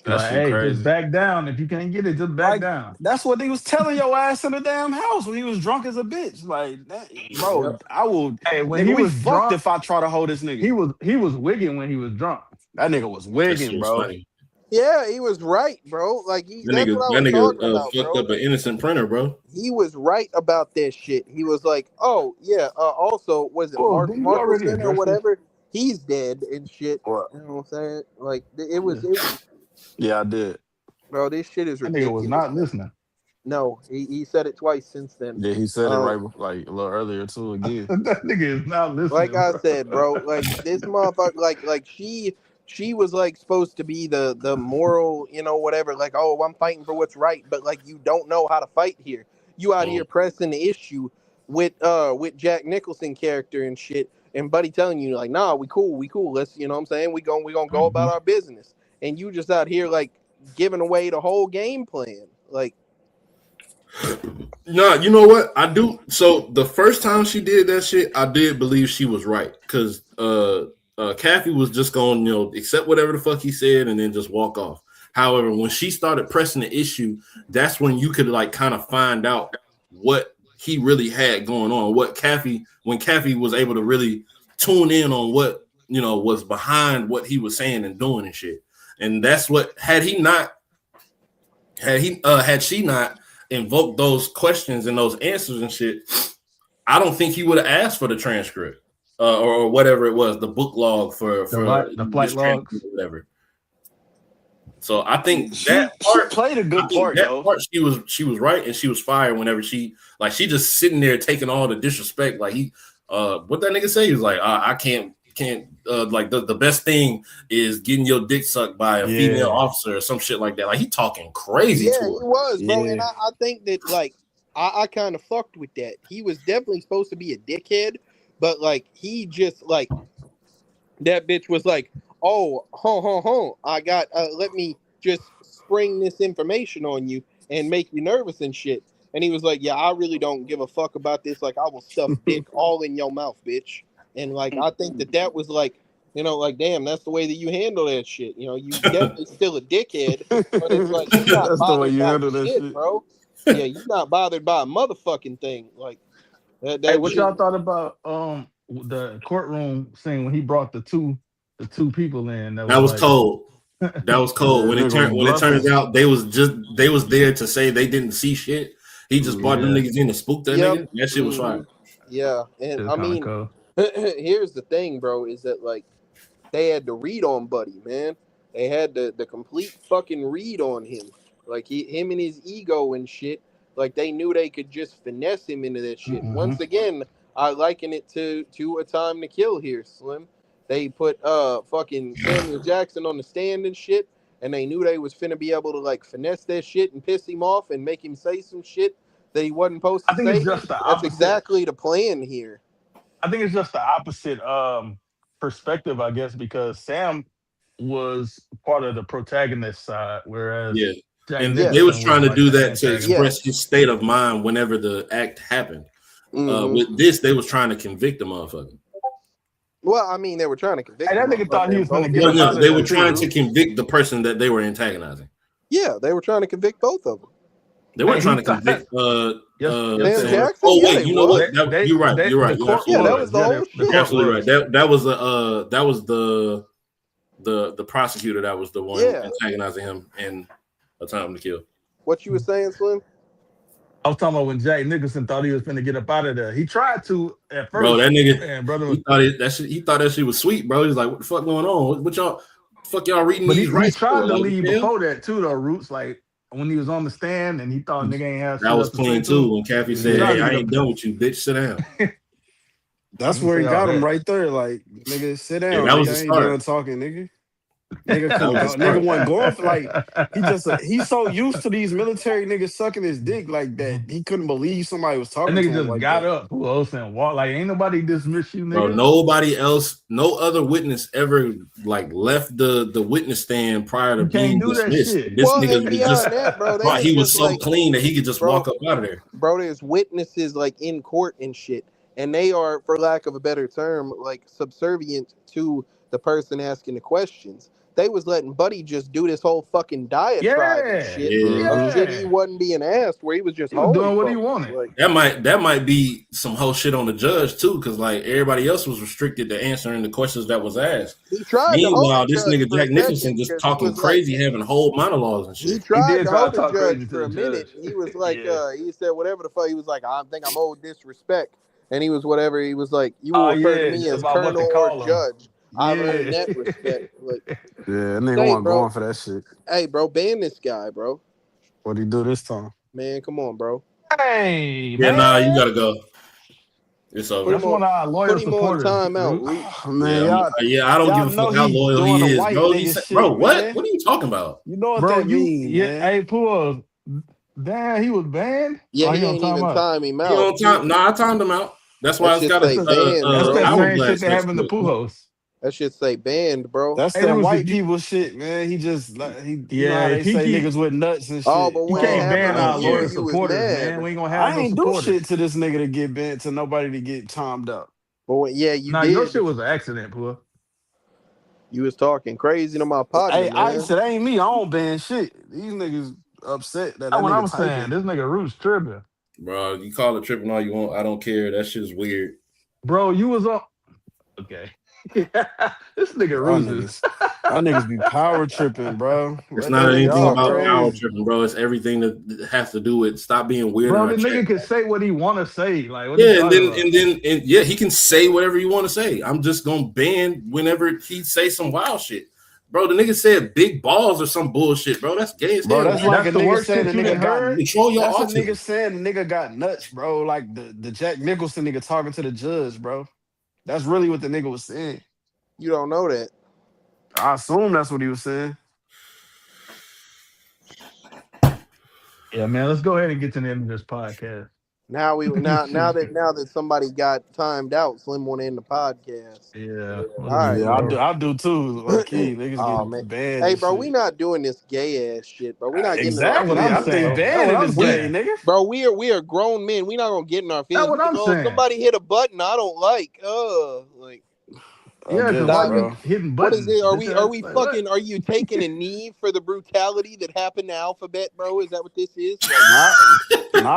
That Like, shit hey, just crazy. back down. If you can't get it, just back Like down. that's what he was telling your ass in the damn house when he was drunk as a bitch. Like that, bro. Yep. I will, Hey, when nigga. he We was fucked drunk, if I try to hold this nigga. he was wigging when he was drunk. That nigga was That shit wigging, was bro. funny. Yeah, he was right, bro. Like that's what I That was nigga talking about, fucked bro. up an innocent printer, bro. He was right about that shit. He was like, "Oh yeah." Also, was it Oh, Mark did you already Markelson or address this? whatever? He's dead and shit. What? You know what I'm saying? Like Yeah. it was, Yeah, I did. bro. This shit is That nigga was ridiculous, not man. listening. No, he said it twice since then. Yeah, he said it Um, right, like a little earlier too. Again, That nigga is not like listening, I bro. said, bro, like this motherfucker, like she was like supposed to be the moral, you know, whatever. Like, oh, I'm fighting for what's right, but like you don't know how to fight here. You out here pressing the issue with Jack Nicholson character and shit, and Buddy telling you like, nah, we cool. Let's, you know what I'm saying? We gonna go Mhm. about our business, and you just out here like giving away the whole game plan, like. No, you know what? I do. So the first time she did that shit, I did believe she was right because Kathy was just going, accept whatever the fuck he said and then just walk off. However, when she started pressing the issue, that's when you could like kind of find out what he really had going on. When Kathy was able to really tune in on what was behind what he was saying and doing and shit. And that's what had she not invoked those questions and those answers and shit, I don't think he would have asked for the transcript or whatever it was, the book log for The this flight logs. transcript or whatever. So I think she played a good part though. she was right and she was fired whenever she just sitting there taking all the disrespect. Like what that nigga say? He was like, I can't like the best thing is getting your dick sucked by a female Yeah, officer or some shit like that. Like he talking crazy Yeah, to he her. was, bro. And yeah. I think that, like, I kind of fucked with that. He was definitely supposed to be a dickhead, but, like, he just, like, that bitch was like, oh, I got, let me just spring this information on you and make you nervous and shit. And he was like, yeah, I really don't give a fuck about this. Like, I will stuff dick all in your mouth, bitch. And, like, I think that was, like, you know, like, damn, that's the way that you handle that shit. You know, you definitely still a dickhead, but it's like, you're not That's the way bothered you by handle that shit, shit. bro. Yeah, you're not bothered by a motherfucking thing. Like, Hey, that what shit. y'all thought about the courtroom scene when he brought the two people in that That was was like cold. That was Yeah, cold. nigga was When it turns bluffing. out they was there to say they didn't see shit. He just brought them yeah, niggas in to spook that Yep. nigga. That shit was Hmm. fire. Yeah. And it's I kind of mean, cool. here's the thing, bro, is that like they had to read on Buddy, man. They had the complete fucking read on him. Like him and his ego and shit. Like they knew they could just finesse him into that shit. Hmm. Once again, I liken it to A Time to Kill here, Slim. They put fucking Samuel Jackson on the stand and shit, and they knew they was finna be able to like finesse that shit and piss him off and make him say some shit that he wasn't supposed I to think say. it's just the That's opposite. exactly the plan here. I think it's just the opposite perspective, I guess, because Sam was part of the protagonist side, whereas Yeah. Jack And Yeah. they was Nicholson trying was to like do the that to antagonist. express his state of mind whenever the act happened. Mhm. With this, they was trying to convict the motherfucker. Well, I mean, they were trying to convict Hey, that him. nigga thought he was both gonna get No, up him out no, of they there were trying too. to convict the person that they were antagonizing. Yeah, they were trying to convict both of them. They weren't Hey, trying he to thought- convict Yes, Sam they were. Jackson? Oh Yeah, wait, they you know was. what? You're right. You're right. The You're court absolutely that right. was the whole shit. You're absolutely was. right. That was the prosecutor that was the one Yeah. antagonizing him in A Time to Kill. What you were saying, Slim? I was talking about when Jack Nicholson thought he was finna get up out of there. He tried to at first. Bro, that nigga, man, brother. he thought that shit was sweet, bro. He's like, what the fuck going on? What y'all fuck y'all reading But these he rights tried for? to Like, leave what the hell? before that too, though. Roots, like when he was on the stand and he thought nigga ain't have shit That was else to say clean to too. him. When Kathy said, Yeah. "Hey, I ain't done with you, bitch. Sit down." That's You where he say all got him that. right there. Like, nigga, sit down. Yeah, that was Nigga, the I ain't start. done talking, nigga. Nigga, That was the start. nigga wasn't going for like he's so used to these military niggas sucking his dick like that. He couldn't believe somebody was That talking to nigga him just like got that. up, who else and walked like ain't nobody dismiss you, Bro, nigga. nobody else, no other witness ever like left the witness stand prior to You being can't do that dismissed. shit. This Well, nigga and was just beyond that, bro, they thought was he was just so like, clean that he could just bro, walk up out of there. bro, there's witnesses like in court and shit, and they are, for lack of a better term, like subservient to the person asking the questions. They was letting Buddy just do this whole fucking diatribe and Yeah. shit Yeah. of shit he Yeah. wasn't being asked, where he was just He was holding doing what he folks. wanted. Like, That might be some whole shit on the judge too, because like everybody else was restricted to answering the questions that was asked. he tried to hold Meanwhile, the this judge nigga for a Jack Nicholson second just because he talking was like, crazy, having whole monologues and he shit. tried did to try hold to the talk judge crazy to for a the minute. judge. He was like, Yeah. he said whatever the fuck. He was like, I think I'm owed disrespect, and he was whatever. He was like, you will Oh refer to yeah, me as about what to colonel or call him. judge. I've earned Yeah. that respect. Like, Yeah, that nigga hey, wasn't bro. going for that shit. Hey, bro, ban this guy, bro. What'd he do this time? Man, come on, bro. Hey, Yeah, nah, you man. gotta go. It's Put over. That's him one on. of our loyal Put him on supporters, timeout, Roots. Roots. Man, Yeah, I don't y'all give a know fuck how he loyal doing he the is, white bro. nigga shit, Bro, what? man. What are you talking about? You know what Bro, that mean, yeah, man. hey, Pooh, damn, he was banned? Yeah, Oh, he he on ain't even timeout. time him He out. on time? Nah, I timed him out. That's why That it's shit got say That's banned, that's bro. that same shit hourglass that next happened to to it. Pujos. That shit say banned, bro. That's Hey, that Roots, white people shit, man. He just like you know how yeah, they say Tiki, niggas with nuts and Oh, shit. but you when it can't Oh, ban happened our on bro, here, loyal yeah. you was supporters, mad. man. We ain't gonna have I no ain't do supporters. shit to this nigga to get banned, to nobody to get timed up. But when, yeah, you Nah, your did. shit was an accident, Pooh. You was talking crazy to my partner, Hey, I man. said that ain't me. I don't ban shit. These niggas upset that That's what nigga I'm saying. typing. This nigga Roots tripping. Bro, you call it tripping all you want. I don't care. That shit's weird. Bro, you was on. Okay. This nigga Y'all Roots is. niggas be power tripping, bro. It's Let that not nigga anything talk about power crazy. tripping, bro. It's everything that has to do with stop being weird in Bro, our the chat. nigga can say what he want to say. Like, what are you Yeah, talking about? and yeah, he can say whatever you want to say. I'm just gonna ban whenever he say some wild shit. Bro, the nigga said big balls or some bullshit, bro. That's gay as Bro, hell. that's Man. like a That's the nigga worst saying a shit you done nigga got. heard? Control your That's a nigga autism. saying the nigga got nuts, bro. Like the Jack Nicholson nigga talking to the judge, bro. That's really what the nigga was saying. You don't know that. I assume that's what he was saying. Yeah, man, let's go ahead and get to the end of this podcast. Now that somebody got timed out, Slim want to end the podcast. Yeah. All right, Yeah, bro. I do too. Low key, niggas Oh man. get banned. Hey, and bro, shit. we not doing this gay ass shit, bro. We not getting in our That's what Exactly. I'm I feelings, think saying. bro. That's what banning I'm is gay, saying. nigga. Bro, we are grown men. We not gonna get in our That's feelings. what I'm Oh, saying. somebody hit a button I don't like. Like I Yeah, because guess, why that. you bro. hitting What is buttons? it? Bitch Are ass? we Like, what? fucking? Are you taking a knee for the brutality that happened to Alphabet, bro? Is that what this is? Nah,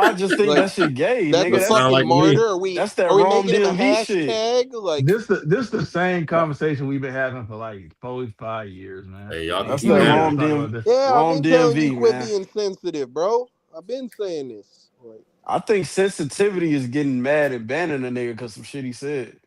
I just think Like that shit gay, that's a nigga. That sound fucking like me. martyr. That's that Are we Rome making him a DMV shit. hashtag? Like This the same conversation we've been having for like 4-5 years, man. Hey, y'all can Like, That's keep keep that hearing having us it. Rome talk about DM this. yeah, I've Rome been telling you DMV, quit man. being sensitive, bro. I've been saying this. Like, I think sensitivity is getting mad and banning a nigga because some shit he said.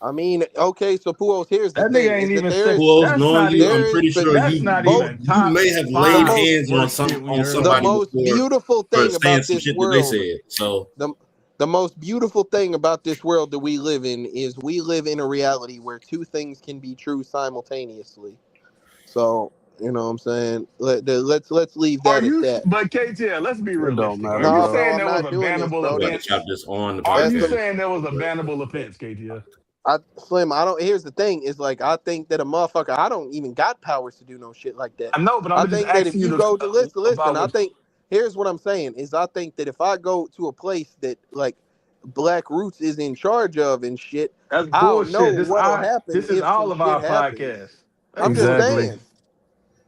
I mean, okay, so Puos, here's the That nigga thing: is ain't that even there say is Bulls, that's knowing not you, even I'm there is pretty sure that's not both even you top may have five laid most hands on worst shit we heard the somebody about. most before beautiful for thing saying about some this shit that they world. said. So The The most beautiful thing about this world that we live in is we live in a reality where two things can be true simultaneously. So, you know what I'm saying? Let's leave Are that at you? that. But KTL, let's be It don't realistic. Are matter, you No, bro. bro, saying I'm there was not a doing this, bannable bro. We got to offense? chop this on the Are That's you podcast. the saying there was a bannable offense, KTL? Slim. I don't. Here's the thing: is like I think that a motherfucker. I don't even got powers to do no shit like that. I know, but I I'm just think that if asking you you to go to listen. about I what. think here's what I'm saying: is I think that if I go to a place that like Black Roots is in charge of and shit, That's I don't know bullshit. what'll happen This is if some all of shit our happens. podcast. That's I'm just Exactly. bullshit. saying.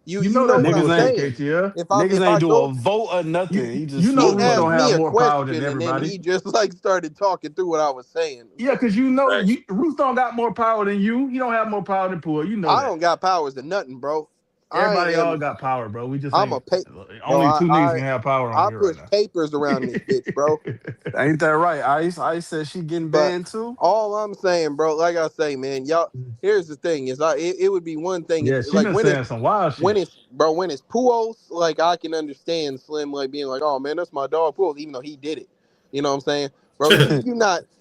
You You know know that's what I'm Niggas ain't bullshit, saying? KTL. niggas If ain't I do a go, vote or nothing. He You just know he spoke Ruth asked don't on me have a more power than question and then everybody. he just like started talking through what I was saying. Yeah, because you know Facts. Ruth don't got more power than you. You don't have more power than Poor. You know I that. don't got powers to nothing, bro. I Everybody all am. got power, bro. We just I'm a ain't pay, bro. only two niggas can have power on I here right push papers around this bitch, bro. now. Ain't that right? Ice said she getting But banned too. all I'm saying, bro, like I say, man, y'all. Here's the thing: is it would be one thing if Yeah, she like been saying some wild shit. when it's Puos, like I can understand Slim like being like, oh man, that's my dog Puos, even though he did it. You know what I'm saying, bro?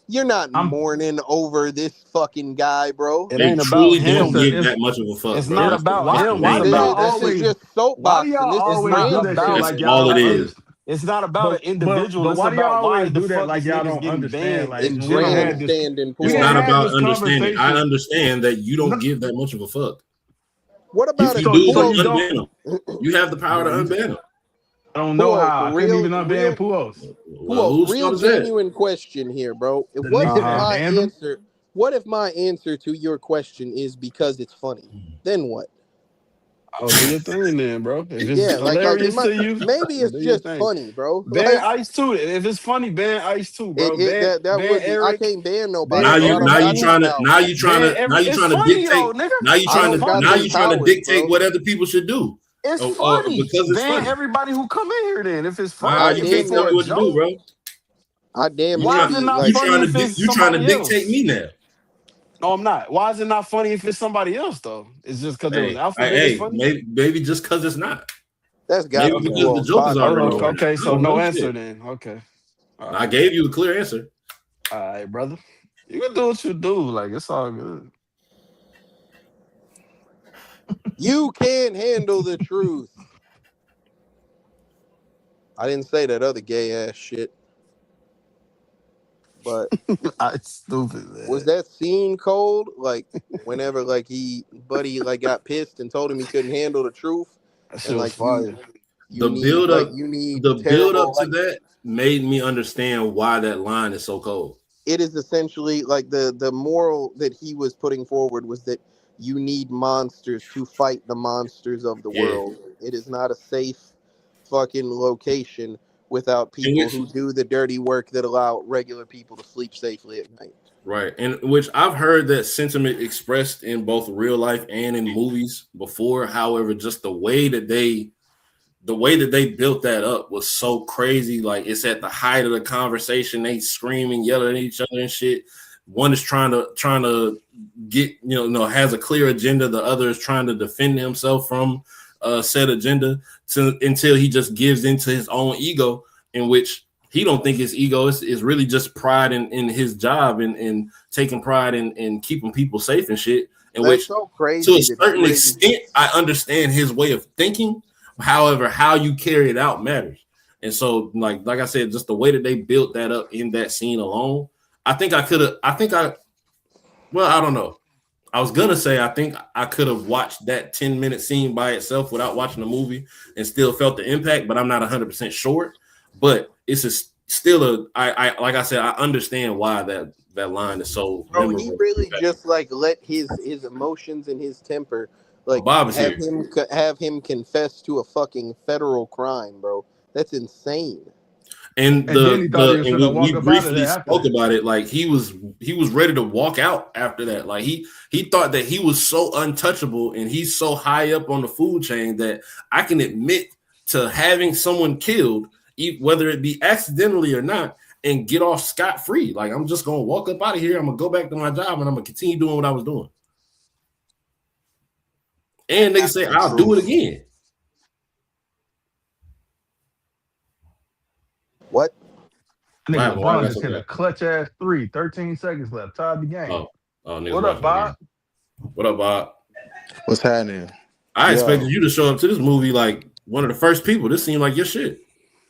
You're not I'm mourning over this fucking guy, bro. It They ain't about truly it's don't him. a give it's that much of a fuck, It's bro. not it's That's the about that's why the him. It's why main do y'all thing. about This is always just why do soapboxing. y'all This is it's always not do that ranting. shit about That's like y'all all don't it is. it's not about an but individual. It's why do y'all about why always the do that fuck like is y'all niggas don't getting understand? banned Like in It's we didn't general. have this grandstanding, we It's didn't not Puos. have about this understanding. I conversation. understand that you don't No, give that much of a fuck. What If about you if do, so then you Puos, don't unban them. You have the power to unban them. I don't know Puos, how I couldn't even unban Puos. Well, whose real fault is that? genuine question here, bro. The What nigga if that Uh-huh. my banned him. answer? What if my answer to your question is because it's funny? Then what? Oh, do your thing then, bro. If it's Yeah, it hilarious might. to you, Maybe it's do your just thing. funny, bro. Ban Ice too. If it's funny, ban Ice too, bro. That Ban would be. I Eric. can't ban nobody, Now Ban bro. I you don't now every got you them trying to now powers. you trying ban to now every. you It's trying to funny though, dictate nigga. I don't got now them you trying to powers, dictate bro. what other people should do. It's Oh, funny. because it's Ban funny. everybody who come in here. Then, if it's Nah, I funny, you if it's can't damn tell for me near. a what to do, joke, bro. I damn You why near trying is it be not you like. funny trying to if it's you trying to somebody dictate else? me now. No, I'm not. Why is it not funny if it's somebody else though? It's just because it was alphabet is funny. Maybe just because it's not. That's got to Maybe be Okay. because the Puos joke is pocket, already Okay. bro. funny. Okay. I So don't no know answer shit. then. Okay. All I right. gave you the clear answer. All right, brother. You can do what you do. Like it's all good. You can't handle the truth. I didn't say that other gay ass shit, but I stupid, was man. that scene cold? Like whenever like buddy like got pissed and told him he couldn't handle the truth, That shit and was like fire. The build up you need the build up terrible to like that made me understand why that line is so cold. it is essentially like the moral that he was putting forward was that you need monsters to fight the monsters of the Yeah. world. It is not a safe fucking location without In people which who do the dirty work that allow regular people to sleep safely at night. right. And which I've heard that sentiment expressed in both real life and in movies before. However, just the way that they built that up was so crazy. Like it's at the height of the conversation. They screaming, yelling at each other and shit. One is trying to get has a clear agenda. The other is trying to defend himself from said agenda until he just gives into his own ego, in which he don't think his ego is really just pride in his job and taking pride in keeping people safe and shit. In That's which, so to a crazy that he certain really extent, I understand his way of thinking. However, how you carry it out matters. And so, like I said, just the way that they built that up in that scene alone, I think I could have. Well, I don't know. I was gonna say I think I could have watched that 10-minute scene by itself without watching the movie and still felt the impact, but I'm not 100% sure. But still I like I said, I understand why that line is so bro, he memorable. really just like let his emotions and his temper like Bob is here. have him confess to a fucking federal crime, bro. That's insane. And And then he thought he was and gonna walk we up out of briefly there after spoke that. about it. Like he was ready to walk out after that. Like he thought that he was so untouchable and he's so high up on the food chain that I can admit to having someone killed, whether it be accidentally or not, and get off scot free. Like I'm just gonna walk up out of here. I'm gonna go back to my job and I'm gonna continue doing what I was doing. And they say The I'll do it truth. again. What? What Nigga happened? Why you LeBron got just so hit a quiet? clutch ass three. 13 seconds left. Tied the game. Niggas What up, watching the game. Bob? What up, Bob? What's happening? I expected Yo, you to show up to this movie like one of the first people. This seemed like your shit.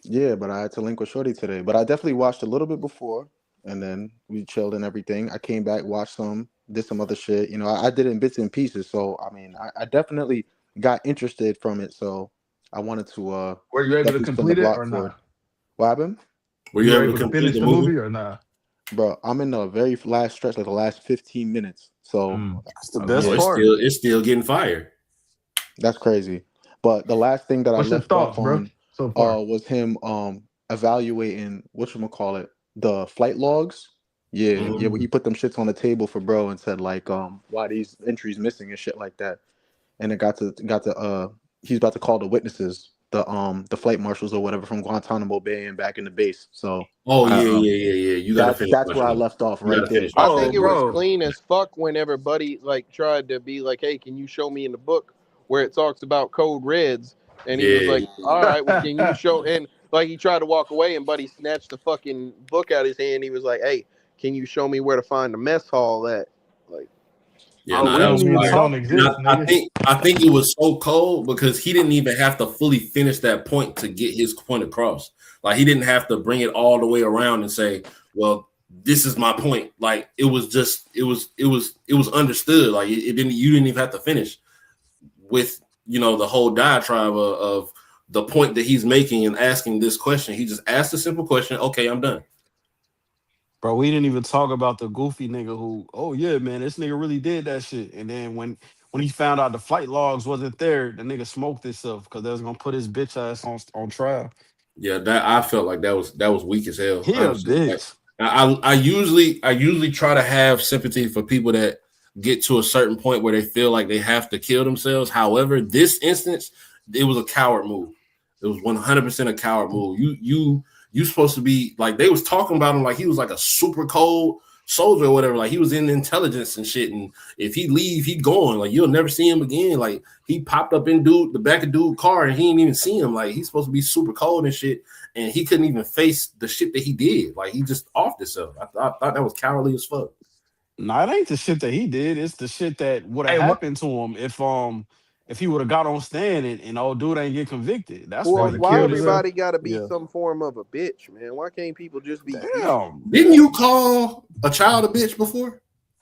yeah, but I had to link with Shorty today. But I definitely watched a little bit before, and then we chilled and everything. I came back, watched some, did some other shit. You know, I did it in bits and pieces. So I mean, I definitely got interested from it. So I wanted to Were you able to definitely spin the complete it or block for it. not? What happened, Were You you were able to able to complete finish the the movie? movie or not? bro? I'm in the very last stretch, like the last 15 minutes. So That's the Okay. best Oh, part. it's still getting fire. that's crazy. But the last thing that I What's your left off thoughts, bro, on so far? was him evaluating whatchamacallit, the flight logs. Yeah, Mhm. yeah, where he put them shits on the table for bro and said like why these entries missing and shit like that. And it got to he's about to call the witnesses, the flight marshals or whatever from Guantanamo Bay and back in the base. So Oh I yeah. You gotta finish that's where watching I it. left off You right gotta there. finish I watching think Oh, it. it was bro. clean as fuck whenever Buddy like tried to be like, "Hey, can you show me in the book where it talks about code reds?" And he was Yeah, like, "All right, well, can you show?" And like he tried to walk away, and Buddy snatched the fucking book out of his hand. He was like, "Hey, can you show me where to find the mess hall at?" Like, yeah. Bro, No, we that didn't was even Movies fire. don't talk. And exist, I nigga. think it was so cold because he didn't even have to fully finish that point to get his point across. Like he didn't have to bring it all the way around and say, "Well, this is my point." Like it was just it was understood. Like it didn't you didn't even have to finish with the whole diatribe of the point that he's making and asking this question. He just asked a simple question. Okay, I'm done. Bro, we didn't even talk about the goofy nigga who, oh yeah, man, this nigga really did that shit. And then when he found out the flight logs wasn't there, the nigga smoked himself because they was gonna put his bitch ass on trial. Yeah, that I felt like that was weak as hell. He a Honestly, like, bitch. I usually try to have sympathy for people that get to a certain point where they feel like they have to kill themselves. However, this instance, it was a coward move. It was 100% a coward move. You supposed to be like they was talking about him like he was like a super cold soldier or whatever. Like he was in intelligence and shit. And if he leave, he gone. Like you'll never see him again. Like he popped up in the back of dude car and he didn't even see him. Like he's supposed to be super cold and shit. And he couldn't even face the shit that he did. Like he just offed himself. I thought that was cowardly as fuck. Nah, it ain't the shit that he did. It's the shit that would have Hey, what? happened to him if he would have got on stand and old dude ain't get convicted. That's They why well, would he have why killed killed his himself. ass. everybody got to be Yeah. some form of a bitch, man? Why can't people just be human? Damn. Didn't you call a child a bitch before?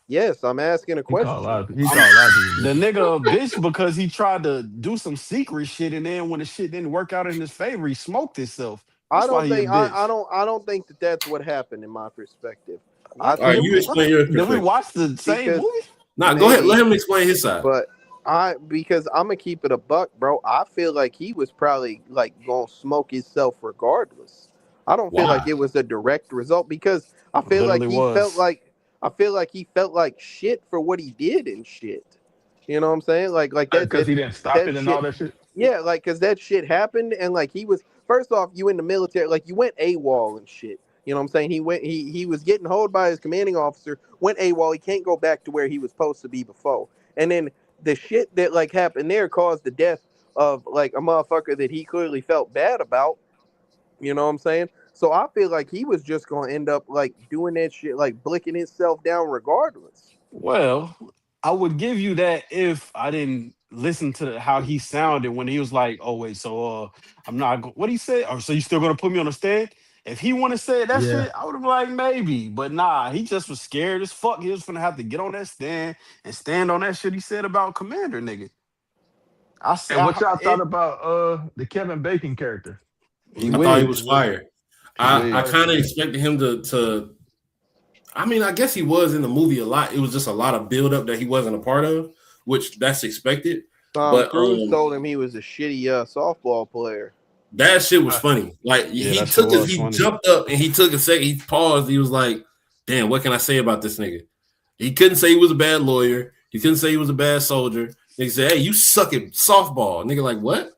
Yes, I'm asking a He called a lot. question. He called a lot of people. The nigga a bitch because he tried to do some secret shit and then when the shit didn't work out in his favor, he smoked himself. I That's why don't he a think bitch. I don't think that that's what happened in my perspective. I What? All right, think you that explain your Did we perspective. watch the same because movie? Nah, go ahead. Let maybe, him explain his side. but because I'm gonna keep it a buck, bro. I feel like he was probably like gonna smoke himself regardless. I don't feel like Why? it was a direct result because Literally was. I feel like he felt like shit for what he did and shit. You know what I'm saying? Like Because he didn't stop that it and all shit. that shit. Yeah, like because that shit happened and like he was first off, you in the military, like you went AWOL and shit. You know what I'm saying? He was getting hold by his commanding officer, went AWOL. He can't go back to where he was supposed to be before. And then the shit that like happened there caused the death of like a motherfucker that he clearly felt bad about. You know what I'm saying? So I feel like he was just gonna end up like doing that shit, like blicking himself down regardless. Well, I would give you that if I didn't listen to how he sounded when he was like, "Oh wait, so I'm not." What he said? Or so you still gonna put me on the stand? If he would have said that Yeah. shit, I would have been like maybe, but nah. He just was scared as fuck. He was gonna have to get on that stand and stand on that shit he said about Commander, nigga. I And said what y'all thought it. about the Kevin Bacon character? He I thought he weak. was fire. He I weak. Fire kind of too. expected him to. I mean, I guess he was in the movie a lot. It was just a lot of buildup that he wasn't a part of, which that's expected. Tom But Cruise told him he was a shitty softball player. that shit was Uh, funny. Like Yeah, that shit was he funny. jumped up and he took a second. He paused. He was like, "Damn, what can I say about this nigga?" He couldn't say he was a bad lawyer. He couldn't say he was a bad soldier. He said, "Hey, you suck at softball." Nigga, like what?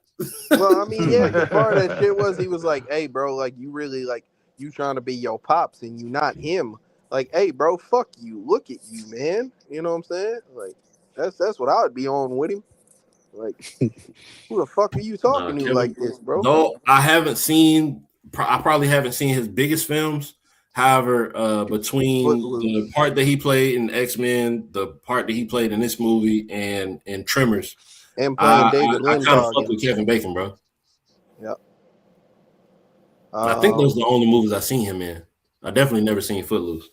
Well, I mean, yeah, because part of that shit was he was like, "Hey, bro, like you really like you trying to be your pops and you not him. Like, hey, bro, fuck you. Look at you, man. You know what I'm saying? Like, that's what I would be on with him. Like, who the fuck are you Nah, talking to Kevin. like this, bro? Though I probably haven't seen his biggest films, However, between the part that he played in X-Men, the part that he played in this movie, and Tremors, and playing David I kind of fuck Lindhagen. with Kevin Bacon, bro. Yep. I think those are the only movies I've seen him in. I definitely never seen Footloose.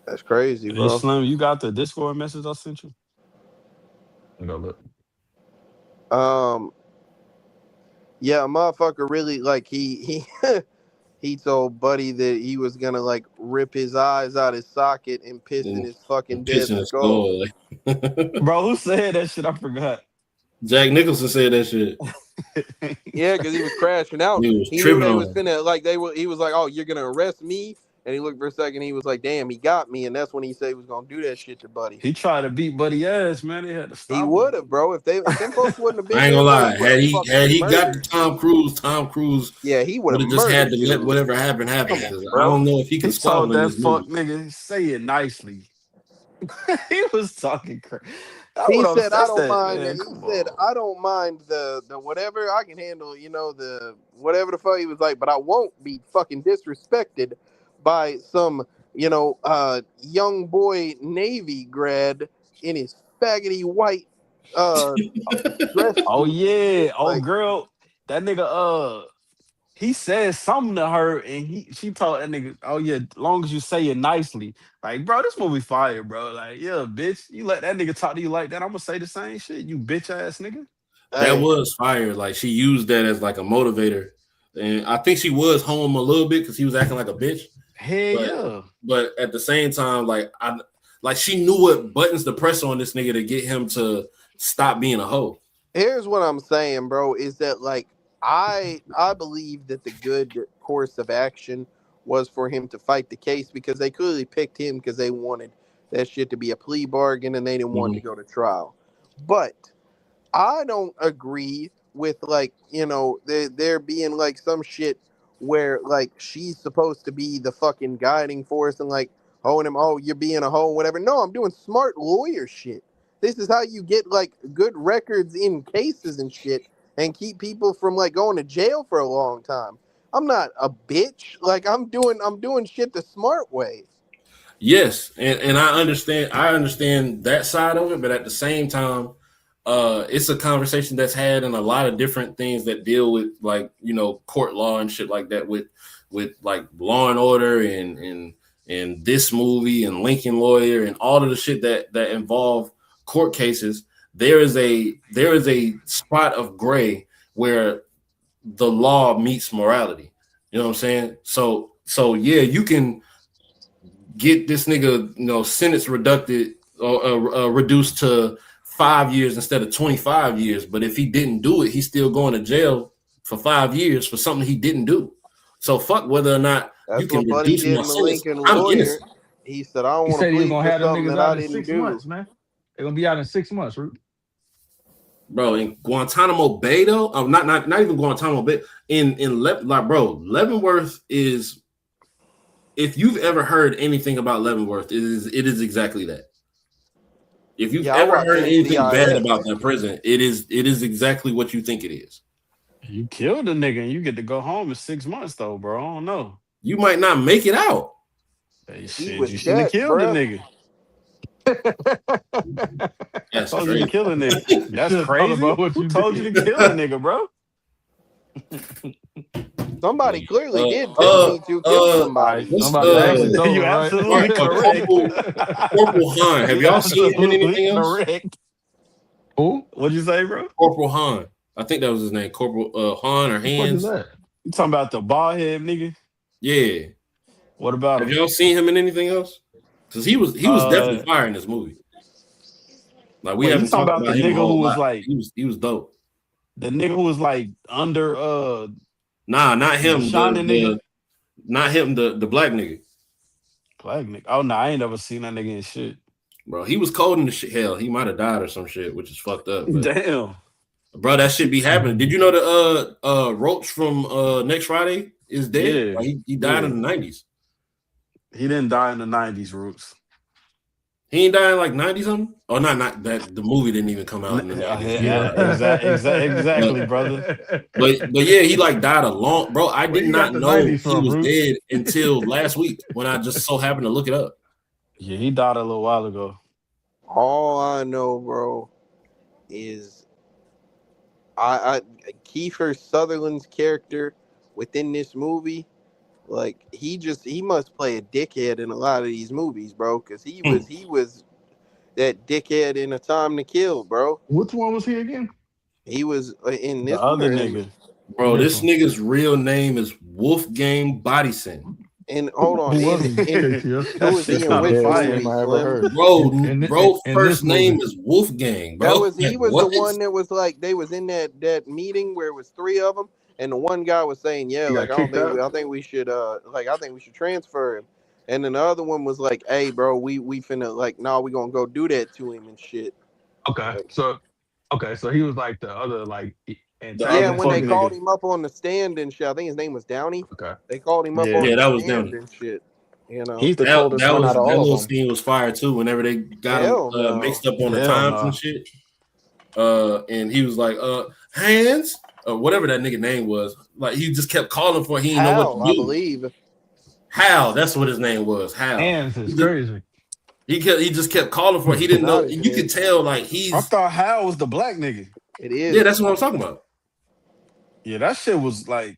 That's crazy, Hey, bro. Slim, you got the Discord message I sent you? Let me go look. Yeah, motherfucker really like he he told Buddy that he was gonna like rip his eyes out his socket and piss in his fucking dead Pissing his skull. skull. Bro, who said that shit? I forgot. Jack Nicholson said that shit. Yeah, because he was crashing out. He was He knew tripping they on was him. finna like they were. He was like, "Oh, you're gonna arrest me?" And he looked for a second. He was like, "Damn, he got me." And that's when he said he was gonna do that shit to Buddy. He tried to beat Buddy ass, man. They had to stop He him. would have, bro. If them folks wouldn't have been I ain't there, gonna bro, lie. Had he got to murdered. Tom Cruise, Yeah, he would would have have just had murdered to let dude. whatever happen. Come on, Because I bro. don't know if he He could squabble told in that this fuck movie. nigga, say it nicely. He was talking crazy. He said, "I don't That, mind." man. He Come said, on. "I don't mind the whatever. I can handle, the whatever the fuck." He was like, "But I won't be fucking disrespected by some, young boy Navy grad in his faggoty white dress Oh suit." yeah. Oh Like, girl. That nigga he said something to her and she told that nigga, oh yeah, long as you say it nicely. Like, bro, this movie fire, bro. Like, yeah, bitch. You let that nigga talk to you like that, I'm gonna say the same shit, you bitch ass nigga. That hey, was fire. Like she used that as like a motivator, and I think she was home a little bit because he was acting like a bitch. Hell yeah. But at the same time, like she knew what buttons to press on this nigga to get him to stop being a hoe. here's what I'm saying, bro, is that like I believe that the good course of action was for him to fight the case because they clearly picked him because they wanted that shit to be a plea bargain and they didn't want to go to trial. But I don't agree with like, there being like some shit where like she's supposed to be the fucking guiding force and like holding him, oh, you're being a hoe, whatever. No, I'm doing smart lawyer shit. This is how you get like good records in cases and shit and keep people from like going to jail for a long time. I'm not a bitch. Like I'm doing shit the smart way. Yes, and I understand that side of it, but at the same time, it's a conversation that's had in a lot of different things that deal with like court law and shit like that with like Law and Order and this movie and Lincoln Lawyer and all of the shit that involve court cases. There is a spot of gray where the law meets morality. You know what I'm saying? So yeah, you can get this nigga, sentence reduced to 5 years instead of 25 years. But if he didn't do it, he's still going to jail for 5 years for something he didn't do. So fuck whether or not That's you can what Buddy reduce did my in the sentence. Lincoln I'm Lawyer. innocent. He said, I don't He want to said he was plead gonna for have them something niggas that I out in didn't 6 do. months, man. They're gonna be out in 6 months, Root. Bro, in Guantanamo Bay though, not even Guantanamo Bay. Leavenworth is. If you've ever heard anything about Leavenworth, it is exactly that. If you've ever heard anything bad about that prison, it is exactly what you think it is. You killed a nigga and you get to go home in 6 months though, bro. I don't know. You might not make it out. Hey, He shit, was you shouldn't have dead, killed the bruh. nigga. That's Told you crazy. to kill a nigga. That's Should've thought crazy. about what Who you told did. you to kill a nigga, bro? Somebody clearly did tell me to kill somebody. What's Somebody actually told You him, right? absolutely correct. Corporal Hahn? Have You y'all seen him in absolutely anything else? correct. Who? What'd you say, bro? Corporal Hahn. I think that was his name. Corporal Hahn or What the fuck is Hands. that? You talking about the bald head nigga? Yeah. What about Have him? y'all seen him in anything else? Because he was definitely fire in this movie. Like we Wait, you haven't talking talked about the about him a nigga who whole was lot. like He was dope. the nigga who was like under Nah, not him. the shining nigga? Not him. The black nigga. Black nigga. Oh no, I ain't never seen that nigga in shit. Bro, he was cold in the shit. Hell, he might have died or some shit, which is fucked up. But, Damn. bro, that shit be happening. Did you know the Roach from Next Friday is dead? Yeah. Like, he died in the 90s. He didn't die in the 90s, Roots. He ain't died in like 90 something. Oh, not that the movie didn't even come out in the 90s. Exactly, brother. But yeah, he like died a long bro. I Where did you got not the know 90s he from, was Bruce? dead until last week when I just so happened to look it up. Yeah, he died a little while ago. All I know, bro, is I Kiefer Sutherland's character within this movie, like he must play a dickhead in a lot of these movies, bro, because he was that dickhead in A Time to Kill, bro. Which one was he again? He was in The this one other or nigga. Bro, This this one. nigga's real name is Wolfgang Bodyson. and hold on, Who was he, in KTF? who That was he shit's in kind of which Deadest fire. name movie, I ever Slim? heard. Bro, In first this name movie. is Wolfgang, That bro. was he Like, was what? the one that was like they was in that meeting where it was three of them, and the one guy was saying, yeah, He like got kicked out. I think we should transfer him, and then the other one was like, hey, bro, we finna like, nah, we gonna go do that to him and shit. Okay. Like, So he was like the other The other yeah, when antagonist they fuck nigga. called nigga. him up on the stand and shit, I think his name was Downey. Okay. They called him up Yeah, on Yeah, the that was stand Downey. and shit. You know, he's the That coldest that one was out that of all of little them. scene was fire too. Whenever they got him hell no, mixed up on the Hell times and no. shit, and he was like, hands, or whatever that nigga name was. Like he just kept calling for it. He didn't know what to Hal, I do. believe. Hal, that's what his name was. Hal. Hands is He just, crazy. he just kept calling for it. He didn't know. Not his And you name. could tell like I he's thought Hal was the black nigga. It yeah. is. That's what I was talking about. Yeah, that shit was like,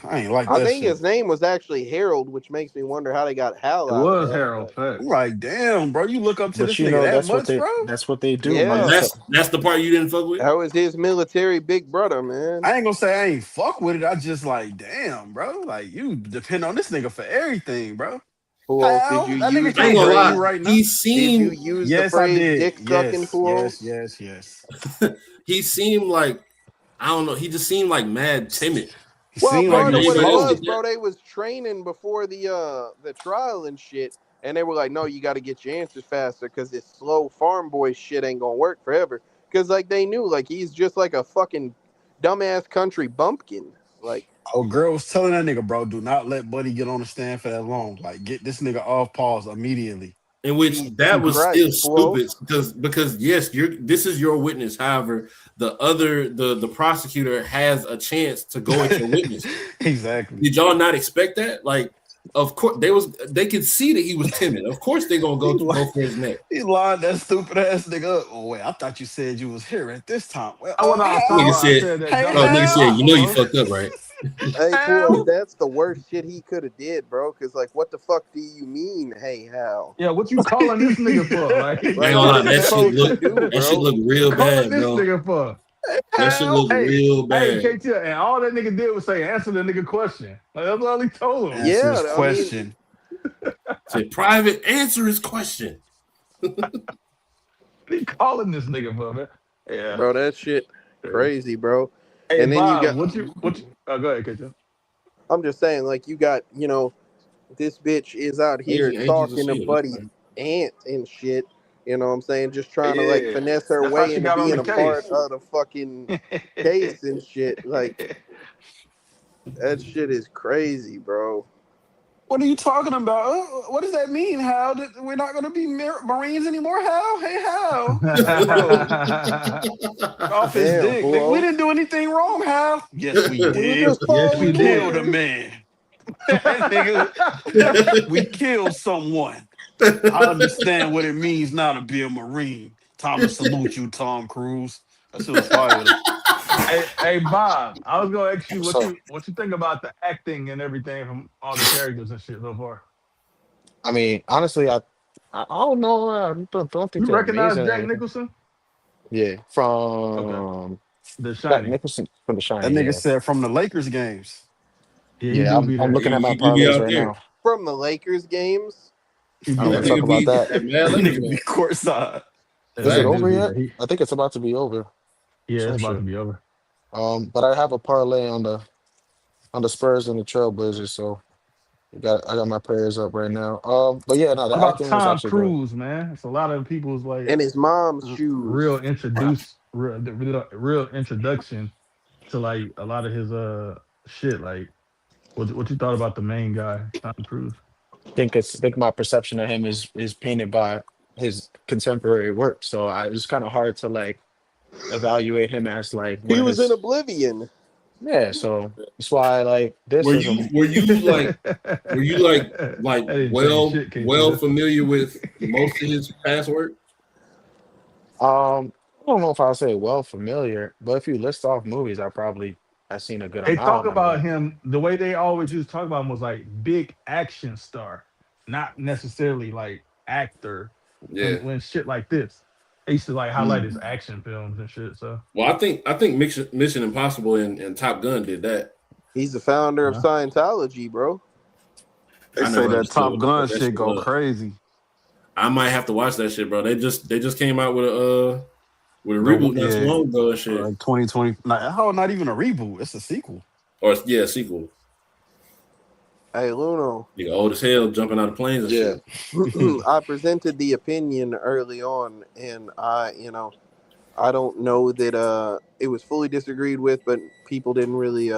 I ain't like I that think shit. his name was actually Harold, which makes me wonder how they got Hal It out of was that. Harold But I'm Facts. like, damn, bro, you look up to But this you nigga know, that much, bro? that's what they do, Oh, man. yeah, So, that's the part you didn't fuck with. that was his military big brother, man. I ain't gonna say I ain't fuck with it. I just like, damn, bro. Like, you depend on this nigga for everything, bro. Who else did Hal, you that use nigga I the ain't can't gonna hurt you lie. phrase? right now. He Did you seemed use the Yes, I phrase did. "dick sucking" Yes, fools? yes. he seemed like I don't know. He just seemed like mad timid. He Well, seemed like Like he part did of was what it anybody else slow. was, get bro, that? they was training before the trial and shit, and they were like, "No, you got to get your answers faster because this slow farm boy shit ain't gonna work forever." Because like they knew, like he's just like a fucking dumbass country bumpkin. Like Oh, girl was telling that nigga, bro, do not let Buddy get on the stand for that long. Like, get this nigga off pause immediately. In which Jesus that was still Christ, fool! stupid because yes, this is your witness. However, the prosecutor has a chance to go at your witness. Exactly. Did y'all not expect that? Like, of course they could see that he was timid. Of course they're gonna He, go for his neck. he lined that stupid ass nigga up. Oh, wait, I thought you said you was here at this time. Well, I was not talking Nigga about. I said, said that hey, "Oh, dumbass nigga said, Hal. you know you bro. fucked up, right?" Hey, fool, Hell. that's the worst shit he could have did, bro. Because like, what the fuck do you mean, hey Hal? Yeah, what you calling this nigga for? Like, I ain't Like, gonna what lie, is he that shit supposed to look do, bro? real calling bad, this bro. nigga for? That shit Hal. look Hey, real hey, bad. KT, and all that nigga did was say, answer the nigga question. Like, that's all he told him. Answer his Yeah, I mean, question. Said private answer his question. What he calling this nigga for, man? Yeah. bro, that shit crazy, bro. Hey, And then you Bob, got, what you, go ahead, KT. I'm just saying, like, you got, this bitch is out here Ain't Jesus a talking to shield. That's Buddy's fine. aunt and shit. You know what I'm saying? Just trying to like Yeah. finesse her That's how way she into got on being the a part case. of the fucking case and shit. Like that shit is crazy, bro. What are you talking about? What does that mean, Hal? That we're not going to be Marines anymore, Hal? Hey, Hal. Yo, off his Damn, dick. We fool. didn't do anything wrong, Hal. Yes, we We were did. just Yes, We we following killed did. a orders. man. Nigga, we killed someone. I understand what it means now to be a Marine. Time to salute you, Tom Cruise. That shit was fire. Hey, Bob, I was gonna ask you so what you think about the acting and everything from all the characters and shit so far. I mean, honestly, I don't know. I don't think You they're recognize amazing or Jack anything. Nicholson? Yeah, Okay. from The Jack Shining. Nicholson from The That Shining. nigga Yeah, said from the Lakers games. Yeah, he yeah. do I'm be I'm there. looking at my He do be parlays out right there. now. From the Lakers games. He I be don't That want to there. talk nigga about be that. at That Mad Lakers nigga be game. courtside. Yeah, Is that it nigga over do be yet? there. I think it's about to be over. Yeah, it's Some about to shit. be over. But I have a parlay on the Spurs and the Trailblazers, so I got my prayers up right now. But yeah, no, the What about acting was Tom actually good. Cruise, man? It's a lot of people's like And his mom's shoes. real introduction to like a lot of his shit. Like, what you thought about the main guy, Tom Cruise? Think my perception of him is painted by his contemporary work. So it was kind of hard to like evaluate him as like one He of was in his. Oblivion. Yeah, so that's why like this Were is you a. were you like were you like That didn't change well shit, KT. familiar with most of his past work? I don't know if I'll say well familiar, but if you list off movies, I've seen a good They talk amount. I about mean, him the way they always used to talk about him was like big action star, not necessarily like actor. Yeah. When shit like this, they used to like highlight his Mm. action films and shit. So Well, I think Mission Impossible and Top Gun did that. He's the founder of yeah. Scientology, bro. They I say never that understood Top what Gun that shit shit go was. crazy. I might have to watch that shit, bro. They just came out with a The reboot not too yeah, long ago and shit. like 2020. Not even a reboot. It's a sequel. Or yeah, sequel. Hey, Luno, Nigga old as hell jumping out of planes and yeah. shit. I presented the opinion early on, and I don't know that it was fully disagreed with, but people didn't really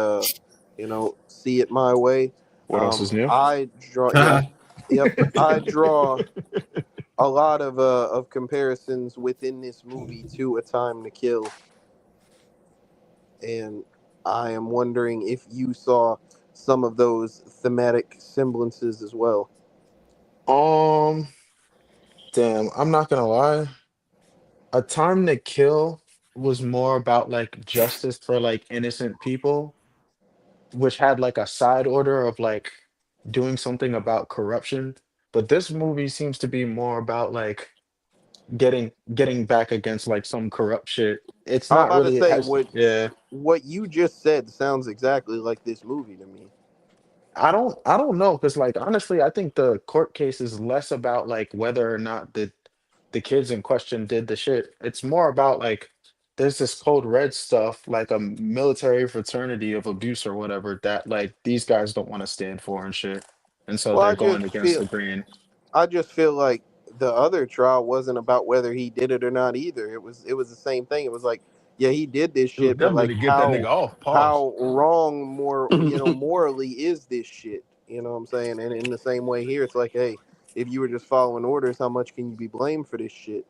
see it my way. What else is new? I draw, yep, I draw a lot of comparisons within this movie to A Time to Kill, and I am wondering if you saw some of those thematic semblances as well. Um, damn, I'm not gonna lie. A Time to Kill was more about like justice for like innocent people, which had like a side order of like doing something about corruption. But this movie seems to be more about like getting back against like some corrupt shit. It's I'm not about to really, it say has, yeah. what you just said sounds exactly like this movie to me. I don't know because like honestly, I think the court case is less about like whether or not the kids in question did the shit. It's more about like there's this code red stuff, like a military fraternity of abuse or whatever that like these guys don't want to stand for and shit. And so Well, they're going against the grain. I just feel like the other trial wasn't about whether he did it or not either. It was the same thing. It was like, yeah, he did this It was shit, but definitely like to get that nigga off. Pause. how wrong morally is this shit? You know what I'm saying? And in the same way here, it's like, hey, if you were just following orders, how much can you be blamed for this shit?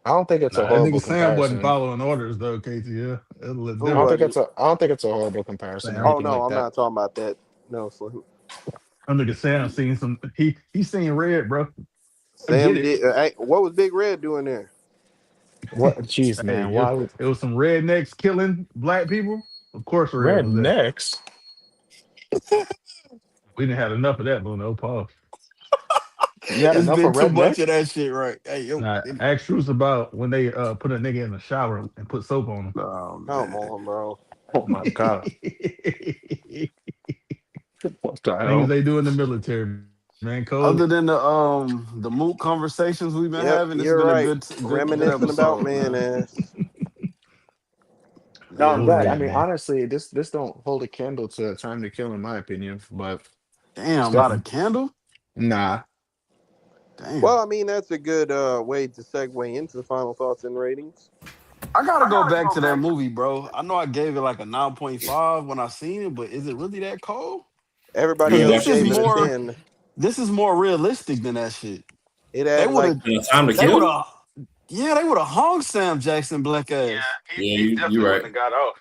I don't think it's a Nah, that nigga horrible Sam wasn't comparison. following orders though, KTL. It was Who I don't different. think wasn't? it's a horrible comparison or Sam. Oh anything no, like I'm that. not talking about that. No, Slim. That nigga Sam seen some he seen red, bro. I get Sam it. did. Hey, what was Big Red doing there? What jeez, Hey, man, why it was some rednecks killing black people. Of course red was there. rednecks? We didn't have enough of that, no pause. You had It's enough been of too much of rednecks? that shit, right? Hey, yo, Now, ask Truth about when they put a nigga in the shower and put soap on him. oh Come man. on, bro. Oh my god. What the Things hell? they do in the military, man. Other Code. than the moot conversations we've been Yep, having, this has you're been a right. good Reminiscing about episode, man man. ass. No, Yeah, I'm What it glad. I is, mean, man. honestly, this don't hold a candle to Time to Kill in my opinion, but it's Damn, not a definitely candle? nah. well, Damn. I mean, that's a good way to segue into the final thoughts and ratings. I gotta go back to that movie, bro. I know I gave it like a 9.5 when I seen it, but is it really that cold? Everybody Because You else watch this it is gave it a again? more 10. this is more realistic than that shit. It They had would like, have Time to they would kill? have yeah, they would have hung Sam Jackson black ass. Yeah, He you definitely right. wouldn't have got off.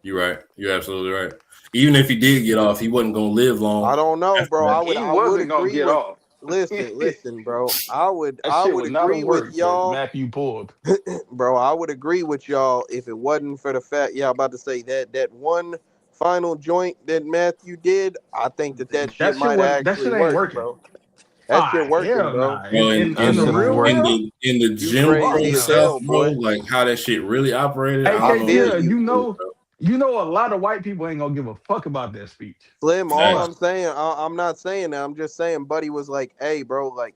You're right. You're absolutely right. Even if he did get off, he wasn't gonna live I long don't know, after bro. that. He I would wasn't gonna agree get with. off. Listen, bro. That I shit would was not a agree with work that y'all, Matthew pulled. bro. I would agree with y'all if it wasn't for the fact. Yeah, I'm about to say that one final joint that Matthew did. I think that shit That shit might wasn't. That actually shit ain't work, working. bro. That shit Ah, working, hell bro. nah. Bro, In That the shit ain't real working. world, in the You gym fuck pro crazy as no. stuff, hell, bro, boy. like how that shit really operated, Hey, I don't I know if feel it KTL, you. would, bro. you know a lot of white people ain't gonna give a fuck about that speech. Slim, all Facts. I'm saying, I'm not saying that. I'm just saying, Buddy was like, hey, bro, like,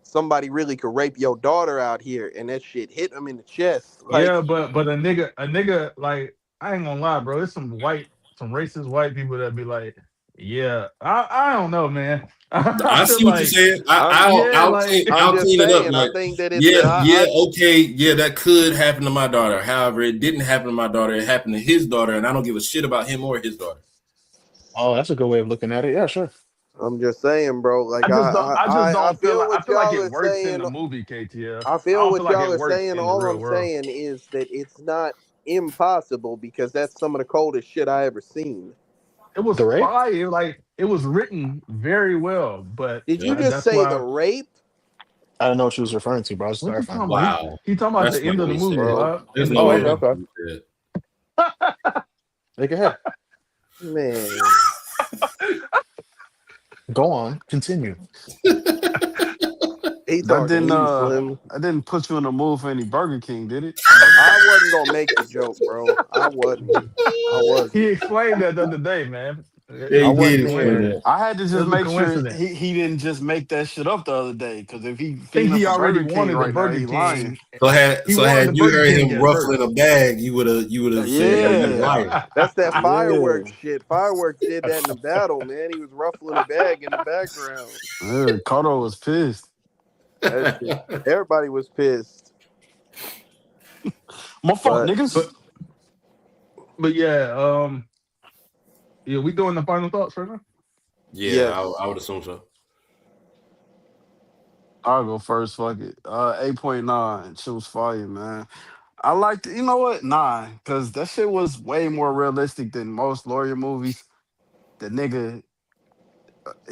somebody really could rape your daughter out here. And that shit hit him in the chest. Like, Yeah, but a nigga like I ain't gonna lie, bro. It's some racist white people that be like, yeah, I don't know, man. I I feel see what you're like, saying. I'm yeah, like I'm I'll just clean it up. saying, I Like, think that it's, yeah, okay, yeah, that could happen to my daughter. However, it didn't happen to my daughter. It happened to his daughter, and I don't give a shit about him or his daughter. Oh, that's a good way of looking at it. Yeah, sure. I'm just saying, bro. Like I just I don't feel feel like I what feel like y'all it are works in saying. the movie, KTF. I I feel don't feel what like y'all it are works saying. in the All real I'm world. saying is that it's not impossible because that's some of the coldest shit I ever seen. It was The rape? fire. Like it was written very well, but Did you Yeah. just that's say the why. rape, I don't know what you was referring to, but I was What you talking clarifying. about? Wow. He talking about That's the not end of what the he movie, said. bro? Rob. There's In the no Oh, way okay, that's trailer. okay. what he said. Make it ahead. Man, Go on. Continue. he That talking to didn't you, Slim. that didn't put you in the mood for any Burger King, did it? I wasn't gonna make the joke, bro. I wasn't. I He wasn't. explained that the other day, man. Yeah, It I he was a did wasn't explain there. coincidence. that. I had to It just was a make sure coincidence. he didn't just make that shit up the other day. Because if he I think fiending he for already Burger King wanted the right now, Burger he lying. King. He So wanted had the you Burger heard King him at ruffling first. a bag, you would have said that he was Yeah, lying. That's that yeah. fireworks shit. Fireworks did that in the battle, man. He was ruffling a bag in the background. Cotto was pissed. That shit. Everybody was pissed. My fault, But niggas. But yeah, we doing the final thoughts right now. Yeah, yes. I would assume so. I'll go first. Fuck it. 8.9. Shit was fire, man. I liked it. You know what? 9. Because that shit was way more realistic than most lawyer movies. The nigga,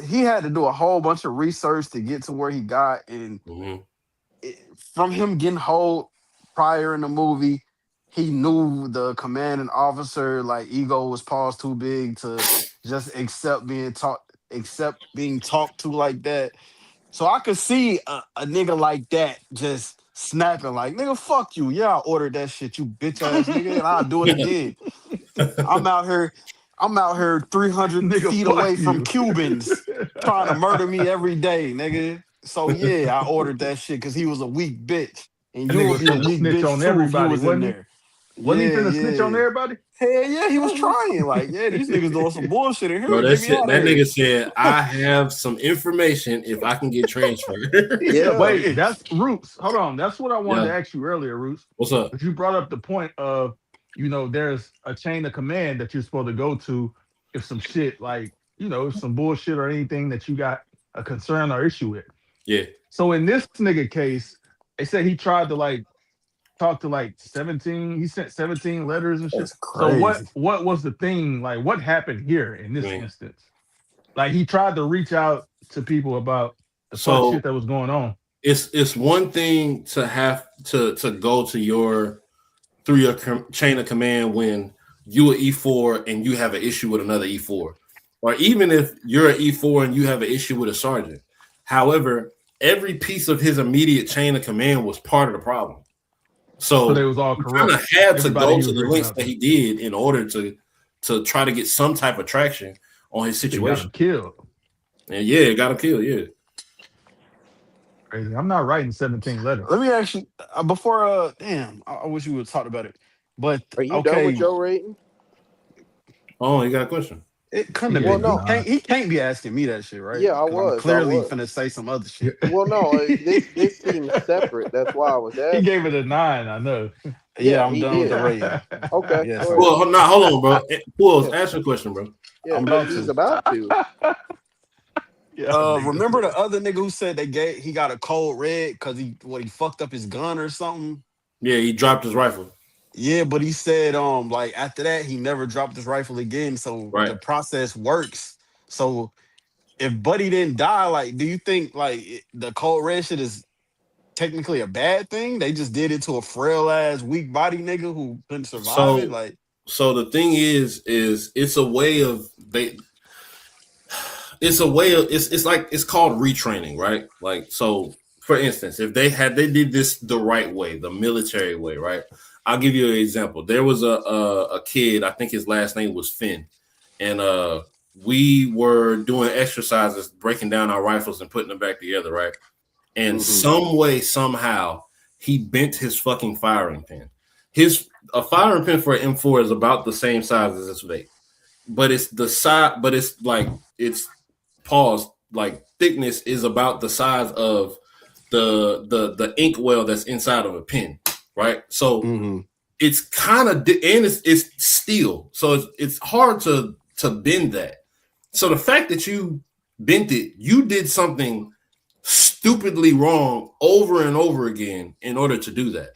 he had to do a whole bunch of research to get to where he got. And Hmm. from him getting hold prior in the movie, he knew the commanding officer, like, ego was paused too big to just accept being talked to like that. So I could see a nigga like that just snapping like, nigga, fuck you. Yeah, I ordered that shit, you bitch ass nigga, and I'll do it again. I'm out here, I'm out here 300 Nigga, feet fuck away from you. Cubans trying to murder me every day, nigga. So yeah, I ordered that shit because he was a weak bitch. And That you nigga would was be a finna weak snitch bitch on too if you everybody, was in wasn't he? there. Wasn't he Yeah, finna snitch on yeah. everybody? Hell yeah, he was trying. Like, yeah, these niggas doing some bullshit in Bro, here. Get me out of that here. nigga said, I have some information if I can get transferred. He said, yeah. wait, that's Roots. Hold on. That's what I wanted to Yeah. ask you earlier, Roots. What's up? But you brought up the point of, there's a chain of command that you're supposed to go to if some shit like, some bullshit or anything that you got a concern or issue with. Yeah. So in this nigga case, they said he tried to like talk to like 17, he sent 17 letters and shit. That's So what crazy. what was the thing? Like what happened here in I this mean, instance? Like he tried to reach out to people about the fuck so shit that was going on. it's one thing to have to go to through your chain of command when you are E4 and you have an issue with another E4, or even if you're an E4 and you have an issue with a sergeant. However, every piece of his immediate chain of command was part of the problem. So they So was all he kind corrupt. of had to Everybody go he to was the reaching links out that to. he did in order to try to get some type of traction on his They got him situation. killed. And yeah, it got him killed. Yeah. Crazy. I'm not writing 17 Let letters. me actually before damn, I wish we would have talked about it. But Are you done with okay, your rating? Oh, you got a question? it He couldn't have gave Well, been. it a He no. nine. can't. He can't be asking me that shit, right? Yeah, I Because I'm was. I clearly was. finna say some other Yeah. shit. Well, no. This seems separate. That's why I was He gave it asking. a nine, I know. Yeah, Yeah, I'm he done with the did. rating. Okay, Yes, go ahead. Well, now hold on, bro. Pulls, Yeah, answer the question, bro. yeah. I'm about He's to. about to. Yeah, nigga, Remember man. the other nigga who said he got a cold red because he fucked up his gun or something? Yeah, he dropped his rifle. Yeah, but he said like after that he never dropped his rifle again. So Right. the process works. So if Buddy didn't die, like, do you think like the cold red shit is technically a bad thing? They just did it to a frail ass weak body nigga who couldn't survive it. So Like, so the thing is it's a way of it's like it's called retraining, right? Like, so for instance, if they did this the right way, the military way, right? I'll give you an example. There was a kid, I think his last name was Finn, and we were doing exercises, breaking down our rifles and putting them back together, right? And some way, somehow, he bent his fucking firing pin. A firing pin for an M4 is about the same size as this vape, but it's the size, but it's like it's pause, like thickness is about the size of the ink well that's inside of a pen, right? So it's kind of and it's steel, so it's hard to bend that. So the fact that you bent it. You did something stupidly wrong over and over again in order to do that.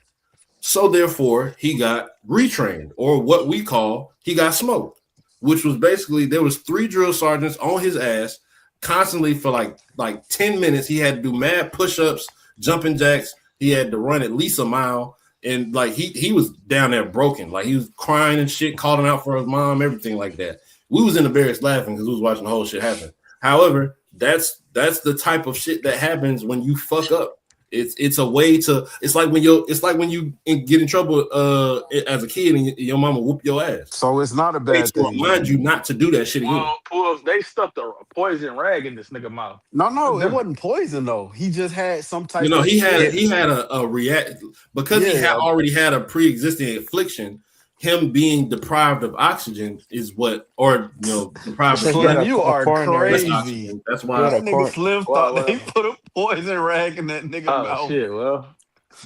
So therefore, he got retrained, or what we call he got smoked, which was basically there was 3 drill sergeants on his ass constantly for like 10 minutes. He had to do mad push-ups, jumping jacks. He had to run at least a mile. And like he was down there broken. Like he was crying and shit, calling out for his mom, everything like that. We was in the barracks laughing because we was watching the whole shit happen. However, that's the type of shit that happens when you fuck up. It's a way to. It's like when you get in trouble as a kid and your mama whoop your ass. So it's not a bad To thing. remind you not to do that shit again. Well, they stuffed a poison rag in this nigga mouth. No, it wasn't poison though. He just had some type. Of He had a react because he had already had a pre-existing affliction. Him being deprived of oxygen is what, or deprived of Slim, you are crazy. Oxygen. That's why that nigga Slim thought they put a poison rag in that nigga mouth. Oh shit! Well,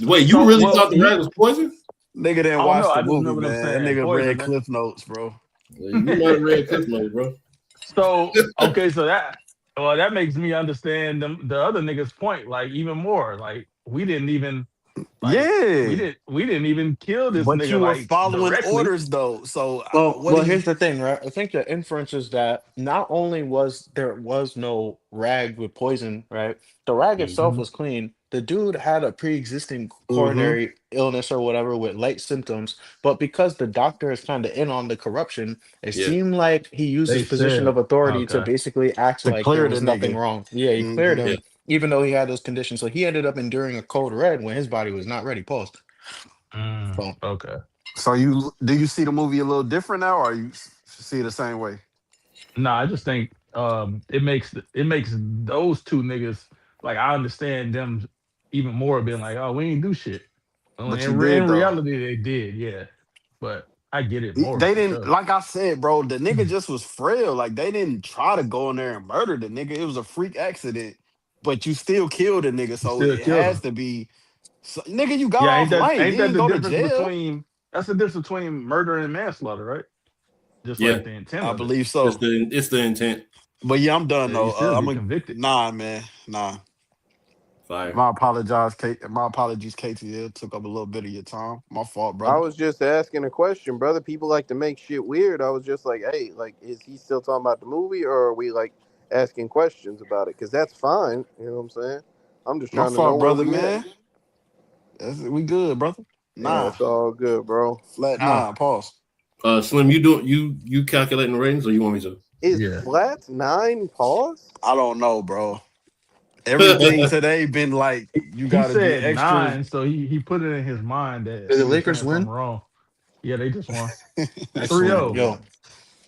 wait, you really thought the rag was poison? Nigga didn't watch the movie, man. That nigga poison, read man. Cliff Notes, bro. You might have read Cliff Notes, bro. So that makes me understand the other nigga's point, like even more. Like we didn't even. We didn't even kill this but nigga. You were like, following directly. orders though. So well, here's the thing, right? I think the inference is that not only was no rag with poison, right? The rag itself was clean. The dude had a pre-existing coronary illness or whatever with light symptoms, but because the doctor is kind of in on the corruption, it seemed like he used his position of authority to basically act like there was nothing wrong. Yeah, he cleared him. Even though he had those conditions. So he ended up enduring a code red when his body was not ready. Pause. Okay. So do you see the movie a little different now, or you see it the same way? No, I just think it makes those two niggas, like, I understand them even more being like, oh, we ain't do shit. But in reality, they did, yeah. But I get it more. They didn't, like I said, bro, the nigga just was frail. Like, they didn't try to go in there and murder the nigga. It was a freak accident. But you still killed a nigga, so it has to be. So, nigga, you got off light. Ain't that you the go difference to jail. between? That's the difference between murder and manslaughter, right? Just like the intent. I believe so. It's the intent. But yeah, I'm done though. I'm convicted. Nah, man, nah. Fire. My apologies, KTL. Took up a little bit of your time. My fault, bro. I was just asking a question, brother. People like to make shit weird. I was just like, hey, like, is he still talking about the movie, or are we like asking questions about it? Because that's fine. You know what I'm saying? I'm just trying to know, brother, man. We good, brother. Nah, it's all good, bro. Flat 9. Pause. Slim, you calculating the ratings, or you want me to? Is flat 9 pause? I don't know, bro. Everything today been like you gotta be extra. 9, so he put it in his mind that did the Lakers win? Wrong. Yeah, they just won. 3-0. Yo.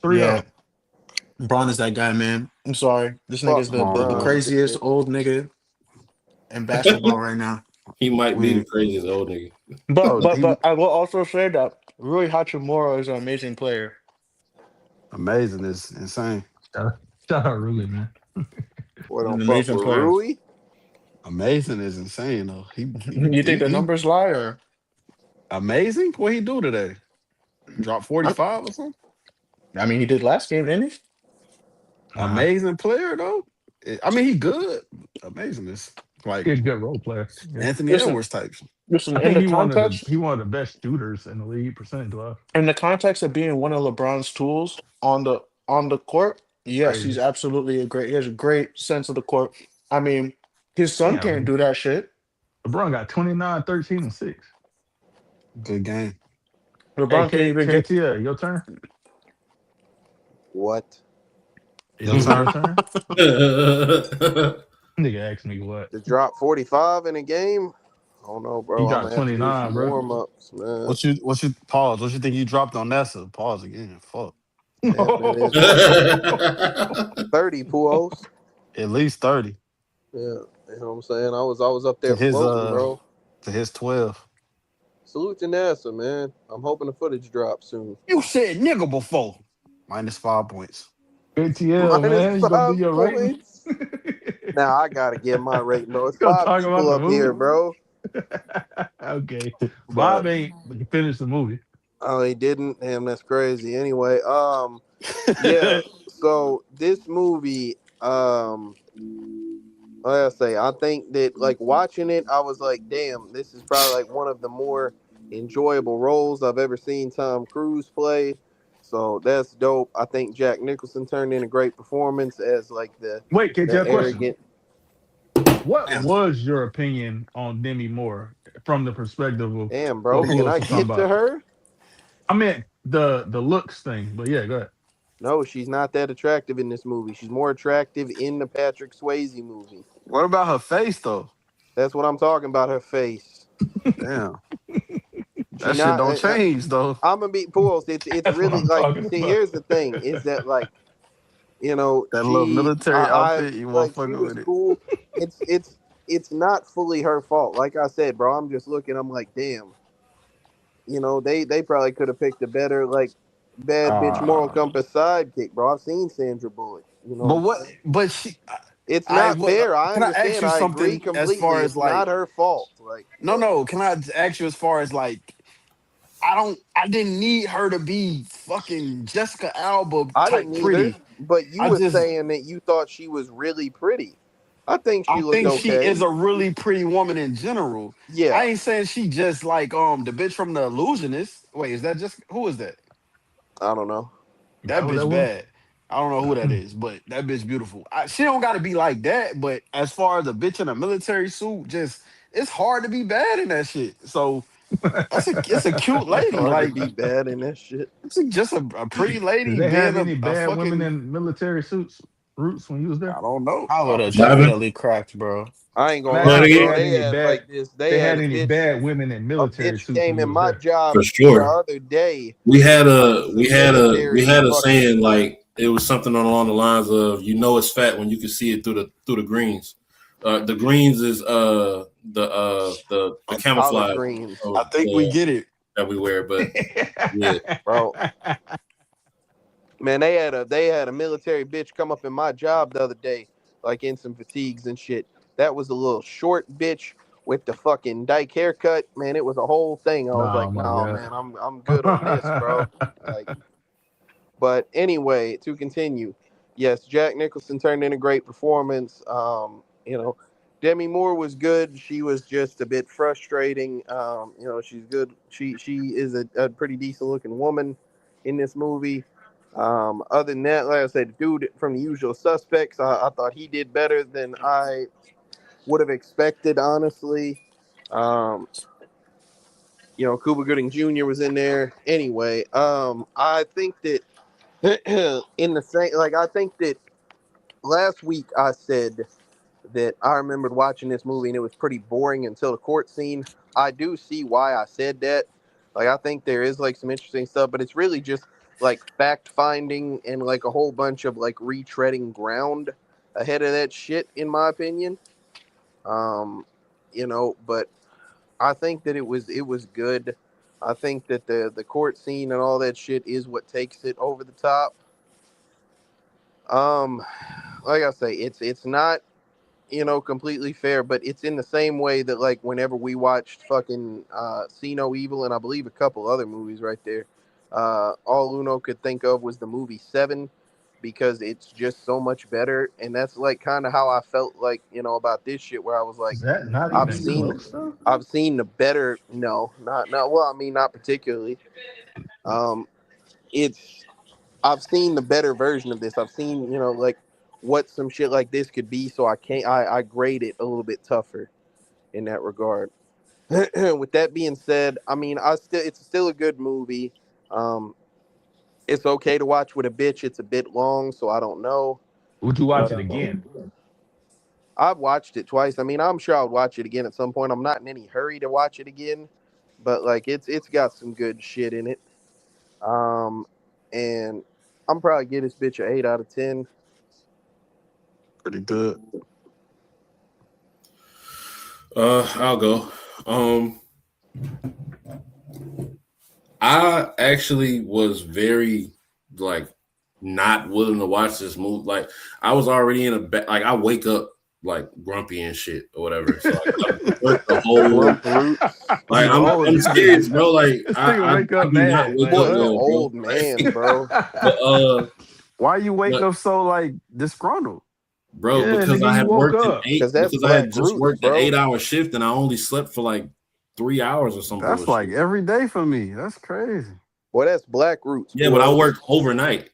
3-0. Yeah. Braun is that guy, man. I'm sorry. This nigga's the craziest old nigga in basketball right now. He might be the craziest old nigga. But I will also say that Rui Hachimura is an amazing player. Amazing is insane. Shout out Rui, man. What an amazing player. Rui? Amazing is insane though. You think the numbers lie or amazing? What he do today? Drop 45 or something? I mean, he did last game, didn't he? Amazing player though. I mean, he good. Amazing is like he's a good role player. Yeah. Anthony Edwards type. Listen, I think he one of the best shooters in the league, percentage-wise. In the context of being one of LeBron's tools on the court, yes, he's absolutely he has a great sense of the court. I mean, his son can't do that shit. LeBron got 29, 13, and 6. Good game. LeBron can't even get your turn. What? Your turn? Nigga asked me what. To drop 45 in a game? I don't know, bro. You got 29, bro. Warm-ups, man. What you pause? What you think you dropped on Nessa? Pause again. Fuck. Yeah, 30 Puos. At least 30. Yeah, you know what I'm saying? I was up there floating, bro. To his 12. Salute to NASA, man. I'm hoping the footage drops soon. You said nigga before. -5 points. ATL, man. You gonna do your rating? Now I gotta get my rating, bro. It's 5 people up here, bro. Okay. Bob ain't finished the movie. Oh, he didn't? Damn, that's crazy. Anyway, yeah. So this movie, Like I say, I think that like watching it, I was like, damn, this is probably like one of the more enjoyable roles I've ever seen Tom Cruise play. So that's dope. I think Jack Nicholson turned in a great performance as like Wait, KJ, the a question. arrogant. What Damn. was your opinion on Demi Moore from the perspective of Damn, bro, what can Lewis I was talking get to about? her? I meant the looks thing, but yeah, go ahead. No, she's not that attractive in this movie. She's more attractive in the Patrick Swayze movie. What about her face though? That's what I'm talking about. Her face. Damn, She that shit not. don't change though. I'm gonna be pools. It's That's what really I'm like. talking See, about. here's the thing: is that like That little military I outfit, you like she motherfucker was with it. cool. It's not fully her fault. Like I said, bro, I'm just looking. I'm like, damn. They probably could have picked a better like bad bitch moral Uh, compass sidekick, bro. I've seen Sandra Bullock. You know what but I'm what? saying? But she, It's I not what? fair. I Can I ask understand. you I agree something as far completely. as It's not like? her fault. Like, No, but no. Can I ask you as far as like? I don't. I didn't need her to be fucking Jessica Alba I type didn't either. pretty. But you I were just. saying that you thought she was really pretty. I think she I looked think she okay. is a really pretty woman in general. Yeah, I ain't saying she just like the bitch from The Illusionist. Wait, is that just who is that? I don't know. That That bitch was. bad. I don't know who that is, but that bitch beautiful. She don't got to be like that, but as far as a bitch in a military suit, just it's hard to be bad in that shit. So it's a cute It's lady, hard to like be bad in that shit. just a pretty Did lady they have being any a bad women fucking in military suits roots when you was there? I don't know. I would have Vibing. definitely cracked, bro. I ain't I'm gonna asking lie, if they bro. had They any had bad. like this. They They had had a any bitch. bad women in A military bitch suits when came you in was my there. job For the sure. other day We had in like a we some had a we military had a saying fucking. like it was something along the lines of it's fat when you can see it through the greens. The greens is the Collard camouflage greens, I think we get it. that we wear, but yeah. bro. Man, they had a military bitch come up in my job the other day, like in some fatigues and shit. That was a little short bitch with the fucking dyke haircut. Man, it was a whole thing. I was Oh like, my nah, god. man, I'm good on this, bro. Like, but anyway, to continue, yes, Jack Nicholson turned in a great performance. Demi Moore was good. She was just a bit frustrating. She's good. She is a pretty decent looking woman in this movie. Other than that, like I said, the dude from The Usual Suspects, I thought he did better than I would have expected, honestly. Um, Cuba Gooding Jr. was in there. Anyway, I think that in the same, like, I think that last week I said that I remembered watching this movie and it was pretty boring until the court scene. I do see why I said that. Like, I think there is like some interesting stuff, but it's really just like fact finding and like a whole bunch of like retreading ground ahead of that shit, in my opinion. Um, but I think that it was good. I think that the court scene and all that shit is what takes it over the top. Um, like I say, it's not completely fair, but it's in the same way that like whenever we watched fucking See No Evil and I believe a couple other movies right there, all Uno could think of was the movie Seven because it's just so much better, and that's like kind of how I felt like about this shit where I was like, Is that not I've even seen close though? I've seen the better. No, not well. I mean, not particularly. Um, it's I've seen the better version of this. I've seen, like what some shit like this could be. So I can't. I grade it a little bit tougher in that regard. With that being said, I mean, it's still a good movie. Um, it's okay to watch with a bitch. It's a bit long, so I don't know. Would you watch But it again? I've watched it twice. I mean, I'm sure I'll watch it again at some point. I'm not in any hurry to watch it again, but like it's got some good shit in it. Um, and I'm probably give this bitch an 8 out of 10. Pretty good. I'll go. I actually was very like not willing to watch this movie. Like I was already in like I wake up like grumpy and shit or whatever. So like, the whole Plump roots. like Oh, I'm serious, bro. Like This nigga wake I up do not mad. wake Like up Boy's an what? well, bro. old man, bro. But why you wake but up so like disgruntled? bro, Yeah, because nigga, I you had woke worked up. That's because I Black had just Roots, worked an bro. 8 hour shift and I only slept for like 3 hours or some That's like bullshit. every day for me. That's crazy. Boy, that's Black Roots, Yeah, but I boy. work overnight,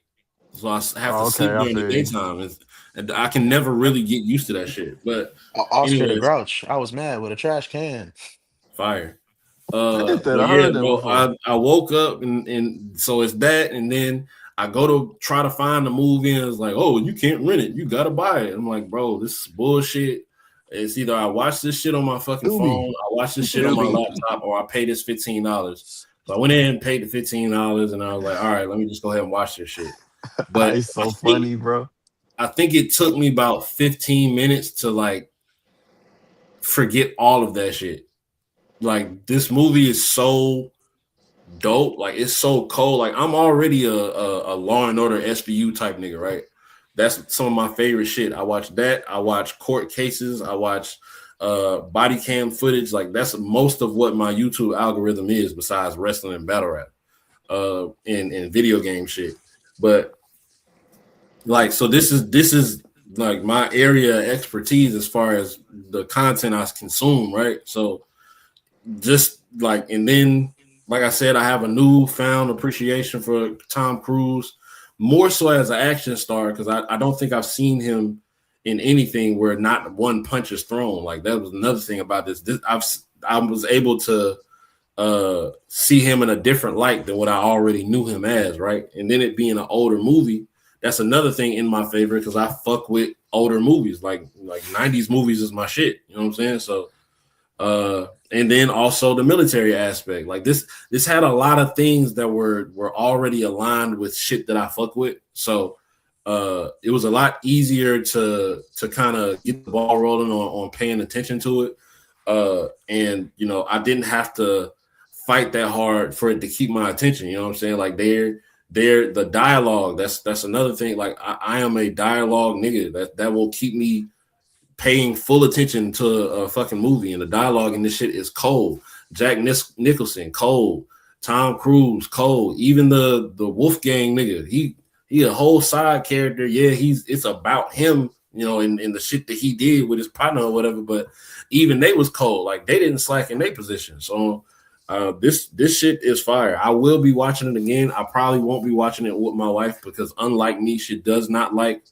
so have to Oh, okay, sleep I during the feel you. daytime, and I can never really get used to that shit. But Oscar the anyways, Grouch. I was mad with a trash can. fire. I hit that. But I yeah, heard that bro, before. I woke up and so it's that, and then I go to try to find the movie, and it's like, oh, you can't rent it, you gotta buy it. I'm like, bro, this is bullshit. It's either I watch this shit on my fucking phone, Doobie. I watch this shit on my Doobie. laptop, or I pay this $15. So I went in and paid the $15, and I was like, all right, let me just go ahead and watch this shit. But It's so funny, bro. I think it took me about 15 minutes to like forget all of that shit. Like this movie is so dope. Like it's so cold. Like I'm already a Law and Order SVU type nigga, right? That's some of my favorite shit. I watch that. I watch court cases. I watch body cam footage. Like that's most of what my YouTube algorithm is, besides wrestling and battle rap, and video game shit. But like, so this is like my area of expertise as far as the content I consume, right? So just like, and then like I said, I have a newfound appreciation for Tom Cruise, more so as an action star, because I don't think I've seen him in anything where not one punch is thrown. Like that was another thing about this I was able to see him in a different light than what I already knew him as, right? And then it being an older movie, that's another thing in my favor, because I fuck with older movies, like 90s movies is my shit. You know what I'm saying? So and then also the military aspect. Like this had a lot of things that were already aligned with shit that I fuck with. So it was a lot easier to kind of get the ball rolling on paying attention to it. And I didn't have to fight that hard for it to keep my attention. You know what I'm saying? Like they're the dialogue. That's another thing. Like I am a dialogue nigga that will keep me paying full attention to a fucking movie, and the dialogue in this shit is cold. Jack Nicholson, cold. Tom Cruise, cold. Even the Wolfgang nigga, he a whole side character. Yeah, it's about him, in the shit that he did with his partner or whatever. But even they was cold. Like they didn't slack in their position. So this shit is fire. I will be watching it again. I probably won't be watching it with my wife, because unlike me, she does not like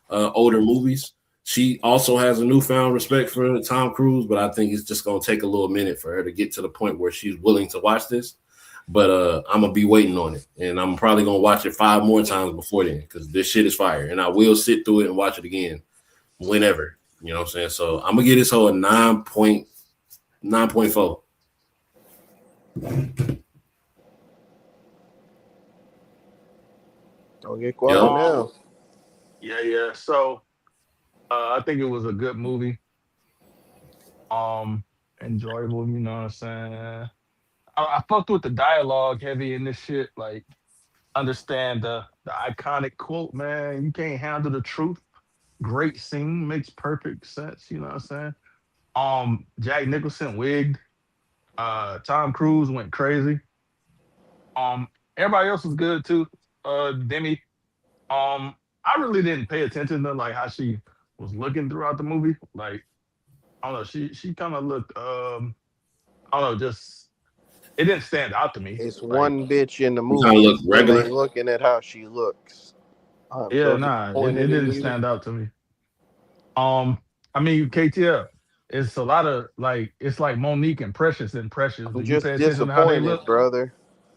older movies. She also has a newfound respect for Tom Cruise, but I think it's just gonna take a little minute for her to get to the point where she's willing to watch this. But I'm gonna be waiting on it, and I'm probably gonna watch it 5 more times before then, because this shit is fire, and I will sit through it and watch it again whenever. You know what I'm saying? So I'm gonna get this whole 9.4. Don't get quiet Yep. now. Yeah. So I think it was a good movie. Um, Enjoyable. You know what I'm saying? I fucked with the dialogue heavy in this shit. Like, understand the iconic quote, man. You can't handle the truth. Great scene, makes perfect sense. You know what I'm saying? Jack Nicholson wigged. Tom Cruise went crazy. Everybody else was good too. Demi. I really didn't pay attention to like how she was looking throughout the movie. Like, I don't know, she kind of looked I don't know, just it didn't stand out to me. It's Like, one bitch in the You kind of movie, look and still regular. ain't looking at how she looks. I'm yeah, so nah, it disappointed in didn't you. stand out to me. Um, I mean, KTL, it's a lot of like it's like Monique and Precious and Precious. I'm Do you pay just attention to how they disappointed, look? brother.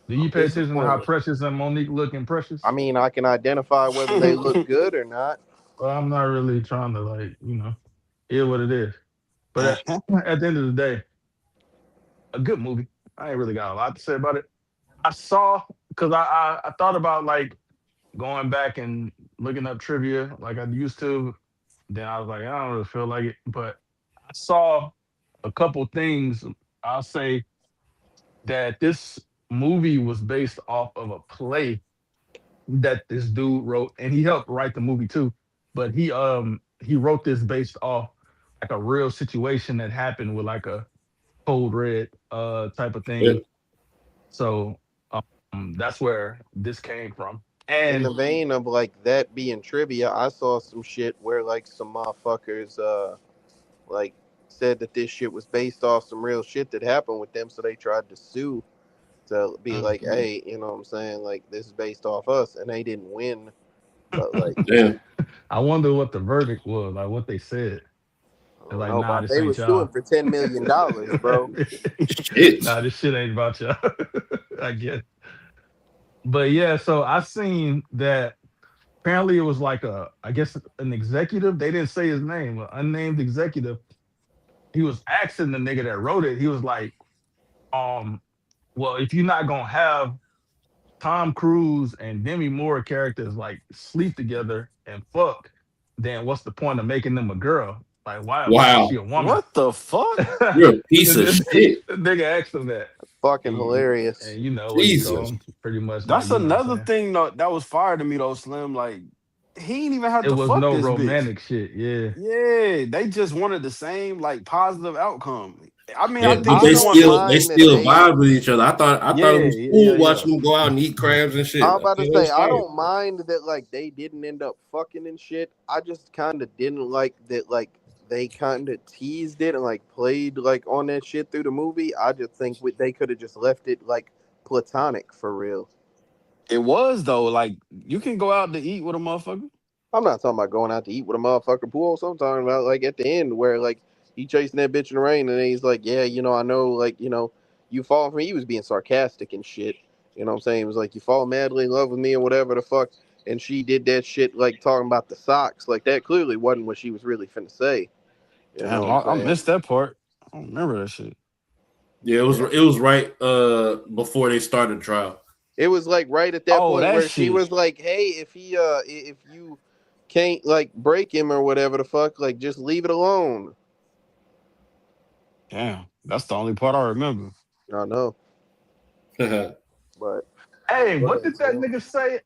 Do you I'm pay attention to how disappointed. Precious and Monique look in I Precious? mean, I can identify whether they look good or not. Well, I'm not really trying to like, hear what it is. But at the end of the day, a good movie. I ain't really got a lot to say about it. I saw because I thought about like going back and looking up trivia like I used to. Then I was like, I don't really feel like it. But I saw a couple things. I'll say that this movie was based off of a play that this dude wrote, and he helped write the movie too. But he wrote this based off like a real situation that happened with like a code red type of Yeah. thing. So that's where this came from. In And the vein of like that being trivia, I saw some shit where like some motherfuckers like said that this shit was based off some real shit that happened with them, so they tried to sue to be like, hey, you know what I'm saying? Like this is based off us, and they didn't win. But like, Damn. I wonder what the verdict was, like what they said. I They're don't like, know nah, about this they ain't was suing y'all. for $10 million, bro. Shit. Nah, this shit ain't about y'all. I guess. But yeah, so I seen that apparently it was like I guess an executive. They didn't say his name, an unnamed executive. He was asking the nigga that wrote it. He was like, um, well, if you're not gonna have Tom Cruise and Demi Moore characters like sleep together and fuck, then what's the point of making them a girl? Like, why is she Wow. a woman? What the fuck? You're a piece of The shit. nigga asked him that. Fucking And, hilarious. and you know what he told Jesus. him? Pretty much like, That's you know what I'm another saying? thing though, that was fire to me though, Slim. Like, he ain't even have It to was fuck no this bitch. romantic shit. Yeah. Yeah, they just wanted the same like positive outcome. I mean, I Yeah, but think I he don't wanted. they mind that still they. vibe with each other. I thought it Yeah, was yeah, cool yeah, watching them go out and eat crabs and shit. I'm I about to thought it say was I fire. don't mind that like they didn't end up fucking and shit. I just kind of didn't like that like they kind of teased it and like played like on that shit through the movie. I just think they could have just left it like platonic for real. it was though. Like, you can go out to eat with a motherfucker. I'm not talking about going out to eat with a motherfucker pool. So I'm talking about like at the end where like he chasing that bitch in the rain and then he's like, yeah, you know, I know, like, you know, you fall for me. He was being sarcastic and shit. You know what I'm saying? It was like you fall madly in love with me or whatever the fuck. And she did that shit like talking about the socks. Like that clearly wasn't what she was really finna say. You know Damn, what I I'm saying? missed that part. I don't remember that shit. Yeah, it was right before they started the trial. It was like right at that Oh, point that where she shit. was like, hey, if you can't like break him or whatever the fuck, like just leave it alone. Damn, that's the only part I remember. I know, but Hey, go what ahead, did that Slim. nigga say?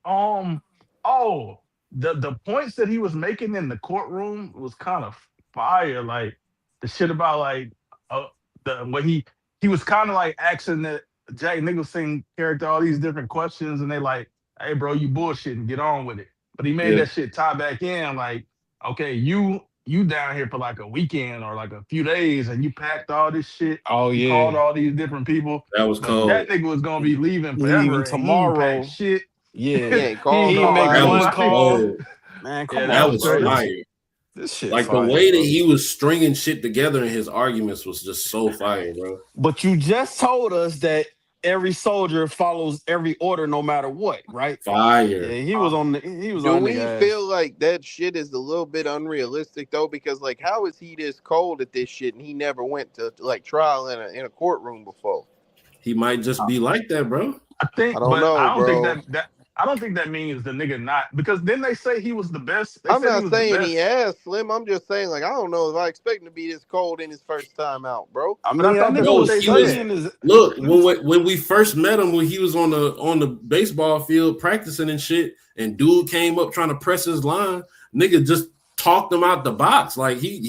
Oh, the points that he was making in the courtroom was kind of fire. Like the shit about like uh, the when he was kind of like asking that Jack Nicholson character all these different questions, and they like, hey, bro, you bullshitting, get on with it. But he made Yeah, that shit tie back in, like, okay, you down here for like a weekend or like a few days, and you packed all this shit. Oh You called yeah, all these different people, that was but that cold. nigga was gonna be leaving leaving forever, and he ain't packed tomorrow. shit. He Yeah, ain't He called ain't he ain't called make That nobody. was one nobody. call. cold. Man, Yeah, come that That was on, was bro. crazy. fire. This shit Like the fire, way that bro. he was stringing shit together in his arguments was just so fire, bro. But you just told us that every soldier follows every order no matter what, right? Yeah, Fire. he was Do on we nigga feel ass. like that shit is a little bit unrealistic though? Because like, how is he this cold at this shit and he never went to like trial in a courtroom before? He might just be like that, bro. I I think, don't but know, I don't think bro. that I don't think that means the nigga not because then they say he was the best. They I'm said he not was the saying he best, has Slim. I'm just saying like I don't know if I expect him to be this cold in his first time out, bro. I but I mean, that thought that's nigga what No, was they he was. said. studying his. Look, when we first met him, when he was on the baseball field practicing and shit, and dude came up trying to press his line, nigga just talked him out the box. Like he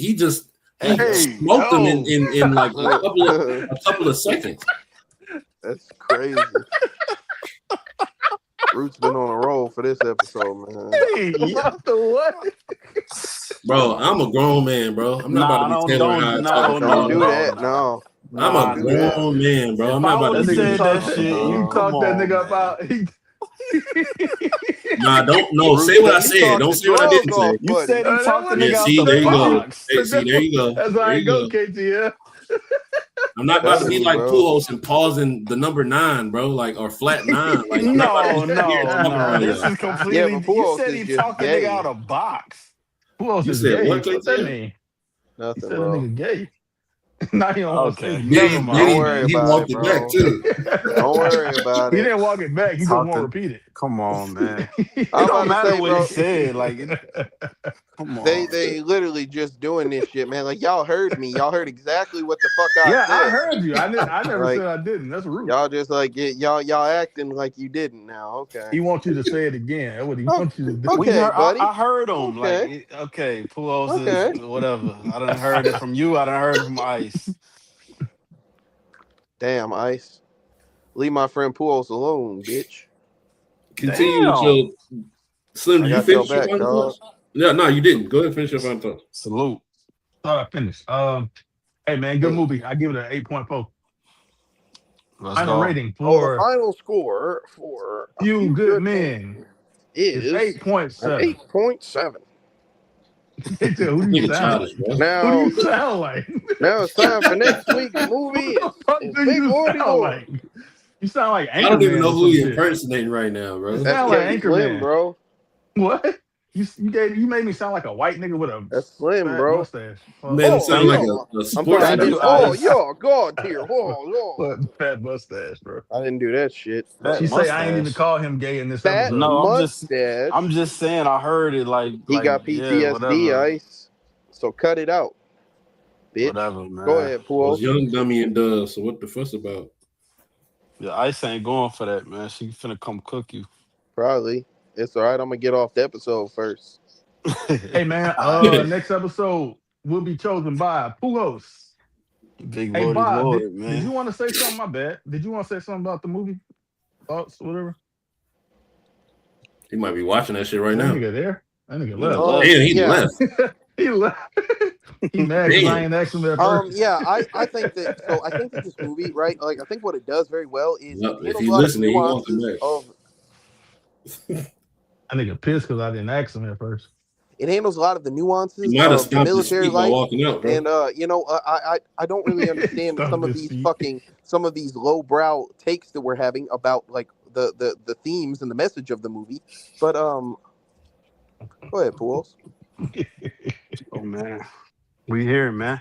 Hey, smoked him yo. in like a couple of seconds. That's crazy. Root's been on a roll for this episode, man. Hey, yo. About the what? Bro, I'm a grown man, bro. I'm not about to Nah, be don't, telling don't, how I talk no, to Don't no, you, do bro. no, that. no. No, I'm a don't Nah, do that. grown man, bro. If I'm not I about would to have be seen you telling Said you that talk how that, I shit. talk. you Uh-huh. Come talk that on, nigga up man. out. Nah, don't no. Root Say what I said you said. talked Don't the say what I didn't drug say. off, You buddy. said he That talked the what he nigga Yeah, out see, the there you go. said. box. Hey, see, there you go. That's how There I you go, go. KTF. I'm not about to be Telling you, like bro. Pujols and pausing the number 9, bro, like or flat 9. Like I'm not about to be No, sitting here no, talking no. around This y'all. is Yeah, completely. but You Pujols said is he just talked the nigga gay. out of box. Who else You is said gay? what, What that KTM? mean? He Nothing, said a bro. nigga gay. Now you don't want to say it Okay, again. never Did Don't he mind, did worry he, man. he about it, walked it back bro. too? Don't worry about He it. didn't walk it back. He just won't Talking. repeat it. Come on, man. It I'm don't about to matter say, what he bro. said. Like, come on. They literally just doing this shit, man. Like y'all heard me. Y'all heard exactly what the fuck I Yeah, I said. heard you. I never Like said I didn't. That's rude. y'all just like y'all acting like you didn't now. Okay. He wants you to say it again. That's what he Okay, wants you to do. We okay, heard. buddy. I heard him. Like, Okay. okay, Pujols is Okay. whatever. I done heard it from you. I done heard it from Ice. Damn, Ice. Leave my friend Pujols alone, bitch. Continue with your Slim. I Did you got your finish your back, final dog. thoughts? No, you didn't. Go ahead and finish your final thoughts. Salute. Thought I finished. Hey man, good movie. I give it an 8.4. Let's Final go. rating Oh, the for final score for A Few Few Good Good Men Men is is an 8.7. 8.7. Who do you Nigga sound childish, like? bro. Who do Now, you sound like? now it's time for next week's movie. Who the fuck It's do Big you Lordy sound Lord. like? You sound like I don't even Anchorman know or who some he shit. impersonating right now, bro. You That's sound like Slim, Anchorman, bro. What? You made me sound like a white nigga with a That's Slim, fat bro. mustache. Made him Oh, sound like Thank you. yeah. a I'm sports sorry, I Thank didn't. you, Oh, personality. Ice. yeah, God tier. Oh, What fat mustache, bro? I didn't do that shit. Fat She say I ain't even mustache. call him gay in this Fat episode. No, mustache. I'm just saying I heard it He got yeah, PTSD, whatever. Ice. So cut it out, bitch. Whatever, Go man. ahead, It was Pools. young, dummy, and Dove. So what the fuss about? Yeah, Ice ain't going for that, man. She finna come cook you. Probably. It's all right. I'm gonna get off the episode first. Hey man, Alright. next episode will be chosen by Pulos. Big Hey Lordy Bob, Lord, did you man. want to say something? My bad. Did you want to say something about the movie? Thoughts, whatever. He might be watching that shit right That now. nigga there. That nigga Nigga left. left. Damn, he Yeah. left. He left. He mad because I Damn. ain't asked him at first. Yeah, I think that this movie, right? Like I think what it does very well is Well, it if handles he a lot of the listening, he gonna come nuances back. of That nigga pissed because I didn't ask him at first. it handles a lot of the He nuances might have of the stopped his military speak while life. walking out, bro. And I don't really understand Stumped some of his these feet. some of these lowbrow takes that we're having about like the themes and the message of the movie. But go ahead, Pools. Oh man. We here, man.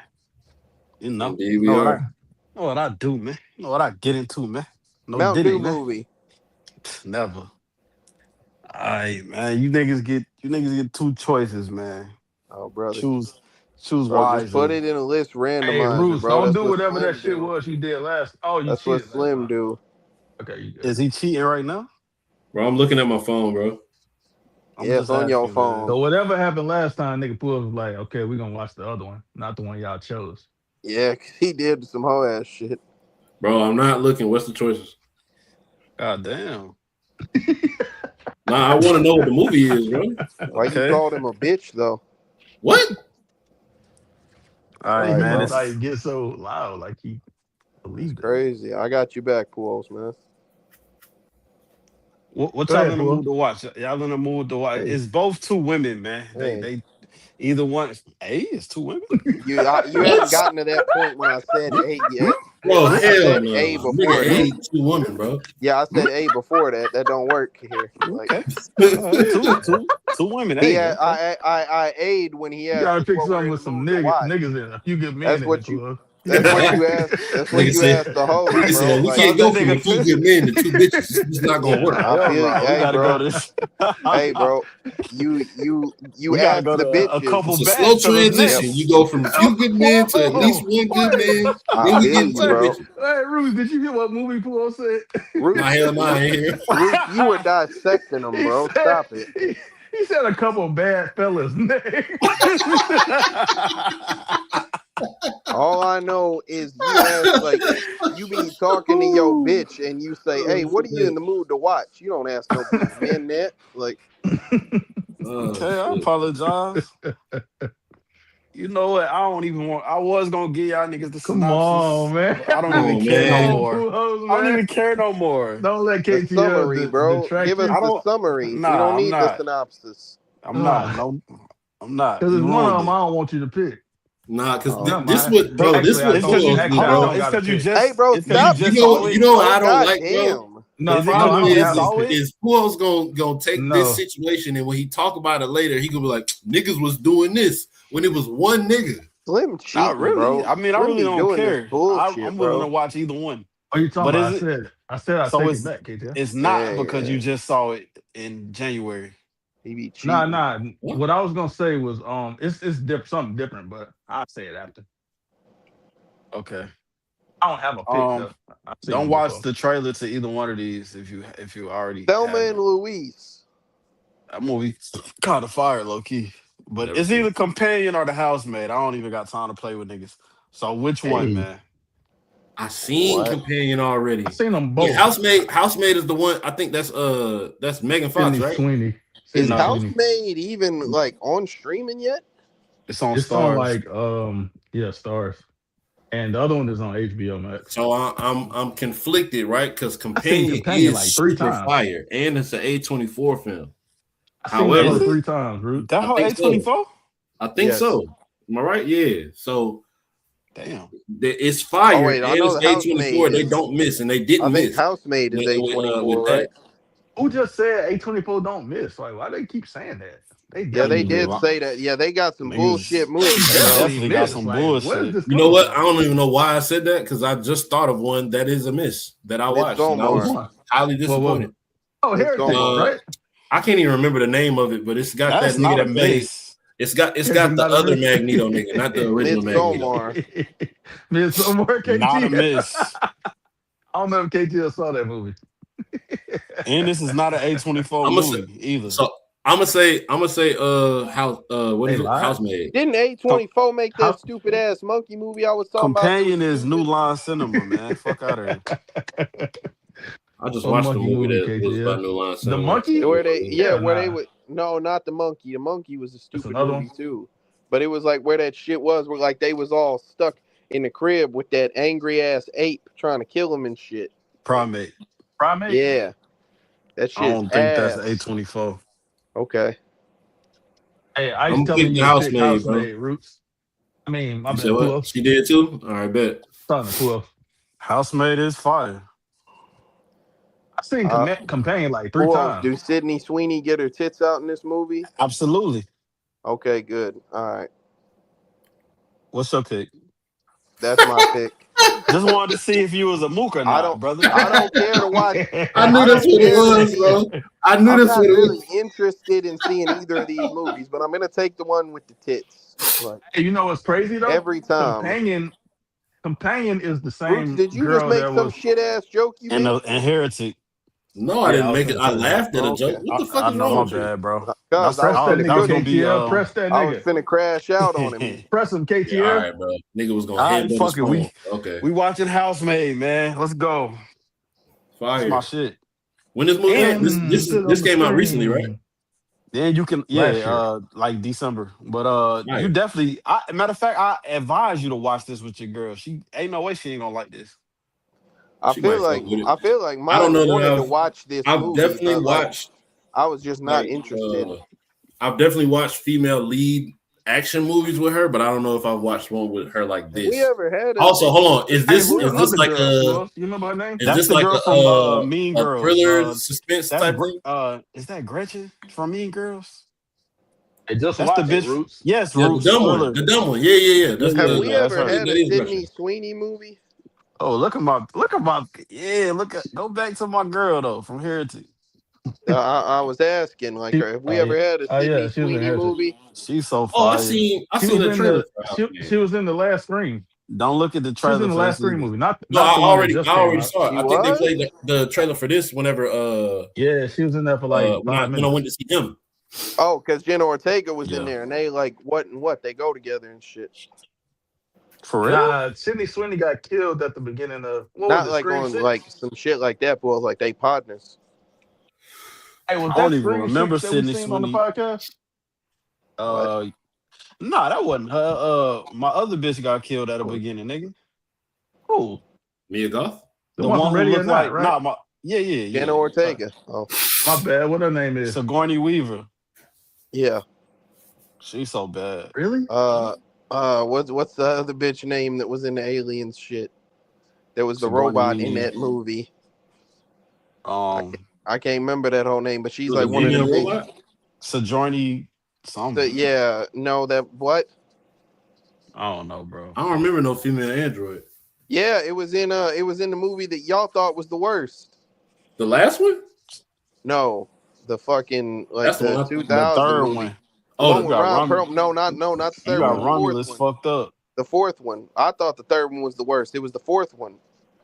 You Indeed, we know what are. know what I do, man. You know what I get into, man. No Mountain Dew Diddy, man. movie. Never. Alright, man. You niggas get two choices, man. Oh, brother. Choose Bro, just put wisely. it in a list Hey, randomizer, Roos, bro. don't That's do what whatever that Slim shit do. was you did last. Oh, you That's what cheated last Slim time. do. Okay, you good. Is he cheating right now? Bro, I'm looking at my phone, bro. I'm Yeah, it's just on your asking, phone. So man. whatever happened last time, nigga Pull was like, okay, we're gonna watch the other one, not the one y'all chose. Yeah, 'cause he did some hoe ass shit. Bro, I'm not looking. What's the choices? God damn. Nah, I want to know what the movie is, bro. Why you Okay. called him a bitch though? What? All All right, right, man. bro. That's how he It's gets so loud, like he It's believed it. crazy. I got you back, Pools, man. what Go y'all ahead, in the Pull. mood to watch? Y'all in the mood to watch? Hey, It's both two women, man. Hey, They either one. Hey, it's two women. you hadn't What? gotten to that point when I said A yet. Bro, I hell said no. A Nigga before that. ate two women, bro. Yeah, I said A before that. That don't work here. Like Okay. All right, two women. he Hey, had, okay. I A'd when he you asked gotta us pick what we're something in with the some mood to watch. niggas in it. A few good men That's in it, what you. Pull. That's what you asked. That's what Nigga you said, asked the host, nigga bro. said, we Like So can't this go from a nigga. few good men to two bitches. It's just not gonna work. I Hell feel you. no. We Hey, gotta go bro. to. Hey, bro. You We gotta asked go the to a bitches. couple It's a slow bachelors Yep. transition. next. You go from a few good men to at least Whoa, one good wait, man. I Then we feel get you, two wait. bro. bitches. Hey, Ruth, did you hear what movie Pull said? Root, Nah, hell nah, I ain't here. Root, you were dissecting them, he bro. said Stop it. he said a couple of bad fellas' names. All I know is you ask like you be talking to your Ooh. bitch and you say, Oh, "Hey, what are you in shit. the mood to watch?" You don't ask no big men that. Like, Oh, Okay, I shit. apologize. You know what? I don't even want. I was gonna give y'all niggas the Come synopsis, on, man. but I don't Come even on, care Come no man. on, more. Pujols, I don't man. even care no more. Don't let the KTL summary, bro. detract Give us you. I the don't. summary. We don't Nah, I'm need the not. synopsis. I'm not. Because No, I'm not. there's You one of ruined them I it. don't want you to pick. Nah, because Oh, Never this mind. what, bro, this Actually, I what It's don't. because you Pujols do, Actually, hold I on. don't bro. It's got to because you pick. hey, just. bro, It's because you stop You just know, saw you it. know what bro. I don't like, bro? Goddamn. No, The It's no, because I problem you don't just have to is saw pick. it. Pujols gonna take this No. situation, and when he talk about it later, he gonna be like, niggas was doing this when it was one nigga. Slim Not cheating, really. bro. I mean, I Slim really be don't doing this care. bullshit, I'm willing to bro. watch either one. What are you talking But about? is it? I said I So take it back, KTL. it's not because Yeah, you just saw it in January. he be Nah, cheating. nah. What? What I was gonna say was it's something different, but I'll say it after. Okay. I don't have a pick though. I've seen Don't them watch before. the trailer to either one of these if you already Thelma and haven't. Louise. That movie kind of fire, low key. But Never it's seen. either companion or the housemaid. I don't even got time to play with niggas. So which one, Hey, man? I seen What? Companion already. I seen them Yeah, both. Housemaid is the one. I think that's Megan Fox, Sydney right? Sweeney. Is Sydney No, Sweeney. Housemaid even like on streaming yet? it's on It's on Stars. like Stars, and the other one is on HBO Max. So I'm conflicted, right? Because I seen Companion Companion is like 3 super times. fire, and it's an A24 film. I seen that Is whole However, it 3 times, Root. that I whole think so. A24? I think Yes. so. Am I right? Yeah. So Damn. it's fire, Oh wait, I and know it's the Housemaid A24. They is. don't miss, and they I didn't think miss Housemaid is A24, with right? that. Who just said A24 don't miss? Like, why they keep saying that? They Yeah, they definitely Yeah, did miss. well, say that. Yeah, they got some bullshit niggas, movies, They they bro. definitely definitely got miss. some Like, where is bullshit. this You know coming what? I from? don't even know why I said that because I just thought of one that is a miss that I watched, and I Which Midsommar. was one? highly What was it? disappointed. Oh, Heretic, Midsommar. right? I can't even remember the name of it, but it's got that That's nigga not a that played. miss. It's got Heretic the not a other miss. Magneto nigga, not the original Magneto. Midsommar. Midsommar, Not a KT. miss. I don't know if KT saw that movie. And this is not an A24 I'm gonna say movie either. so. I'm gonna say house what They is it? lied. Housemaid. Didn't Com- A24 make How? that stupid ass monkey movie I was talking about that was Companion is New stupid? Line Cinema, man. Fuck out of here. I just What watched the monkey movie movie, that was by KT? New Line The Cinema. monkey? Where they Yeah, where they nah. would no, not the monkey. The monkey was a That's stupid another movie one. too. But it was like where that shit was, where like they was all stuck in the crib with that angry ass ape trying to kill him and shit. Primate. Primate? Yeah. That I shit's don't think that's ass. A24. Okay. Hey, Ice I'm gonna telling pick you the to pick Housemaid, bro. Housemaid, Roots. I mean, my You said bad. Who what? else? She did too. All right, bet. Son, who else? Housemaid is fire. I seen Uh, Companion like 3 who else? times. Do Sydney Sweeney get her tits out in this movie? Absolutely. Okay, good. All right. What's your pick? That's my pick. Just wanted to see if you was a mook or I not, brother. don't care to watch. I knew I that's don't what it care to was, see bro. it. I knew I'm that's not what it really was. interested in seeing either of these movies, but I'm gonna take the one with the tits. Like Hey, you know what's crazy though? every time. Companion is the Roots, same did you just girl make that some was. shit ass joke you And made? Heretic. No, I Yeah, I didn't was make it. finna I say that. laughed at a joke. Okay. What the fuck I is know, wrong my with you? bad, bro. Cause Press that That nigga was gonna be KTL. Press that I was nigga. finna crash out on him. Press him Yeah, all KTL. right, bro. Nigga was gonna all right, headbutt his fuck it. phone. Okay, We watching Housemaid, man. Let's go. It's my fire. shit. When this movie at? Sit on This the came out recently, right? screen. Then you can, Last year. like December. But you Fire. definitely. Matter of fact, I advise you to watch this with your girl. She ain't no way she ain't gonna like this. She might fuck with it. I feel like I don't mine know wanted to that watch this I've movie, definitely but like watched I was just not like interested. I've definitely watched female lead action movies with her, but I don't know if I've watched one with her like Have this. we ever had a Also, hold on. Is Hey, this who the other like girl? Who a else? You remember her name? is That's this the like girl from Mean a Girls. thriller suspense That's type thing? is that Gretchen from Mean Girls? Hey, just That's the watch it, bitch. Roots. Yes, Yeah, Roots Thriller. the dumb one. Yeah. That's Have the we Yeah, that's ever her. had that a is Sydney Russian. Sweeney movie? Oh, look at my go back to my girl though from Heritage. I was asking, like, have we ever had a Yeah, Sydney she was in Sweeney Heritage. movie? She's so Oh, I fire. seen She was a in trailer the for she, Housemaid. she was in the last Scream. Don't look at the She was in trailer the for last this Scream either. movie, not No, the one that just I came already out. saw it. She I think they was? played the trailer for this whenever Yeah, she was in there for like when I 5 minutes. went to see him. Oh, because Jenna Ortega was in Yeah. there, and they like what they go together and shit. For real? Nah, Sydney Sweeney got killed at the beginning of what Not was it, like Scream on 6? like some shit like that, but like they partners. Hey, was I that don't even Scream remember 6 that we Sydney seen on the Sweeney. podcast? Uh, nah, that wasn't her. My other bitch got killed at the beginning, nigga. Oh, Mia Goth? the The one one from who Ready or looked Not, like right? Jenna Ortega. Oh, My bad. What her name is? Sigourney Weaver. yeah. She's so bad. Really? What's the other bitch name that was in the Aliens shit? There was the Sigourney robot in Weaver. that movie. Um, I can't remember that whole name, but she's Was like it one of the female big. robot? Sojourner something. Yeah, no, that what? I don't know, bro. I don't remember no female android. Yeah, it was in the movie that y'all thought was the worst. The last one? No, the fucking like That's the the one. The 2000 third movie. one. The Oh, one You with got Ron Romulus. Perlman. No, not the You third got one. The fourth Romulus one. fucked up. The fourth one. I thought the third one was the worst. It was the fourth one.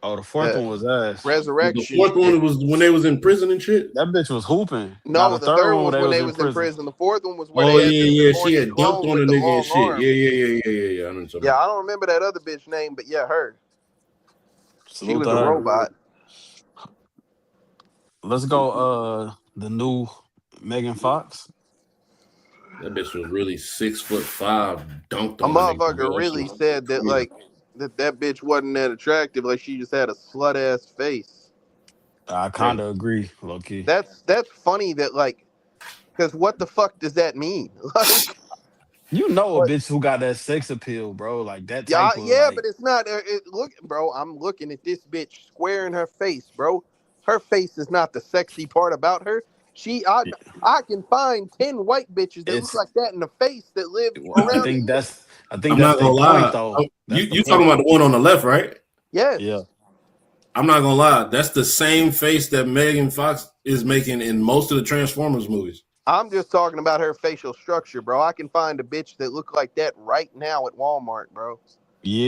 Oh, the fourth one was ass. the Resurrection. fourth one was when they was in prison and shit. That bitch was hooping. No, Now the third one was when they in was in prison. The fourth one was where Oh they had the yeah. She Sigourney had dunked clone on a with the nigga long and shit. arms. Yeah. I know what you're talking Yeah, about. I don't remember that other bitch name, but yeah, her. She Salute was to a her. robot. Let's go. The new Megan Fox. That bitch was really 6'5", dunked A on a nigga. motherfucker That shit really was said that crazy. like that bitch wasn't that attractive. Like she just had a slut ass face. I kind of agree, low key. That's funny that like, because what the fuck does that mean? Like, You know a what? bitch who got that sex appeal, bro. Like that Yeah, type of yeah, like. but it's not. Look, bro, I'm looking at this bitch square in her face, bro. Her face is not the sexy part about her. I can find 10 white bitches that look It's. like that in the face that live I around think here. that's. I think I'm that's not their gonna point, lie. though. That's the You talking point. about the one on the left, right? Yes. Yeah. I'm not gonna lie. That's the same face that Megan Fox is making in most of the Transformers movies. I'm just talking about her facial structure, bro. I can find a bitch that look like that right now at Walmart, bro.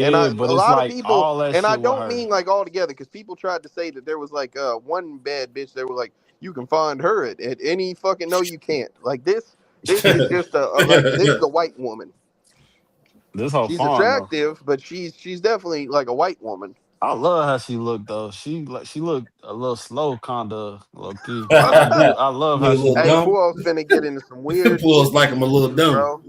And Yeah, but a it's lot of like people, all that and I shit with don't her. mean like all together, because people tried to say that there was like one bad bitch. They were like, you can find her at any fucking. No, you can't. Like this is just like this is a white woman. This whole She's fun though. attractive, but she's definitely like a white woman. I love how she looked though. She looked a little slow, kinda low key. But I do. I love Look how a she little Hey, looked. dumb. Puel's finna get into some weird Pools shit like this him a little evening, dumb. bro.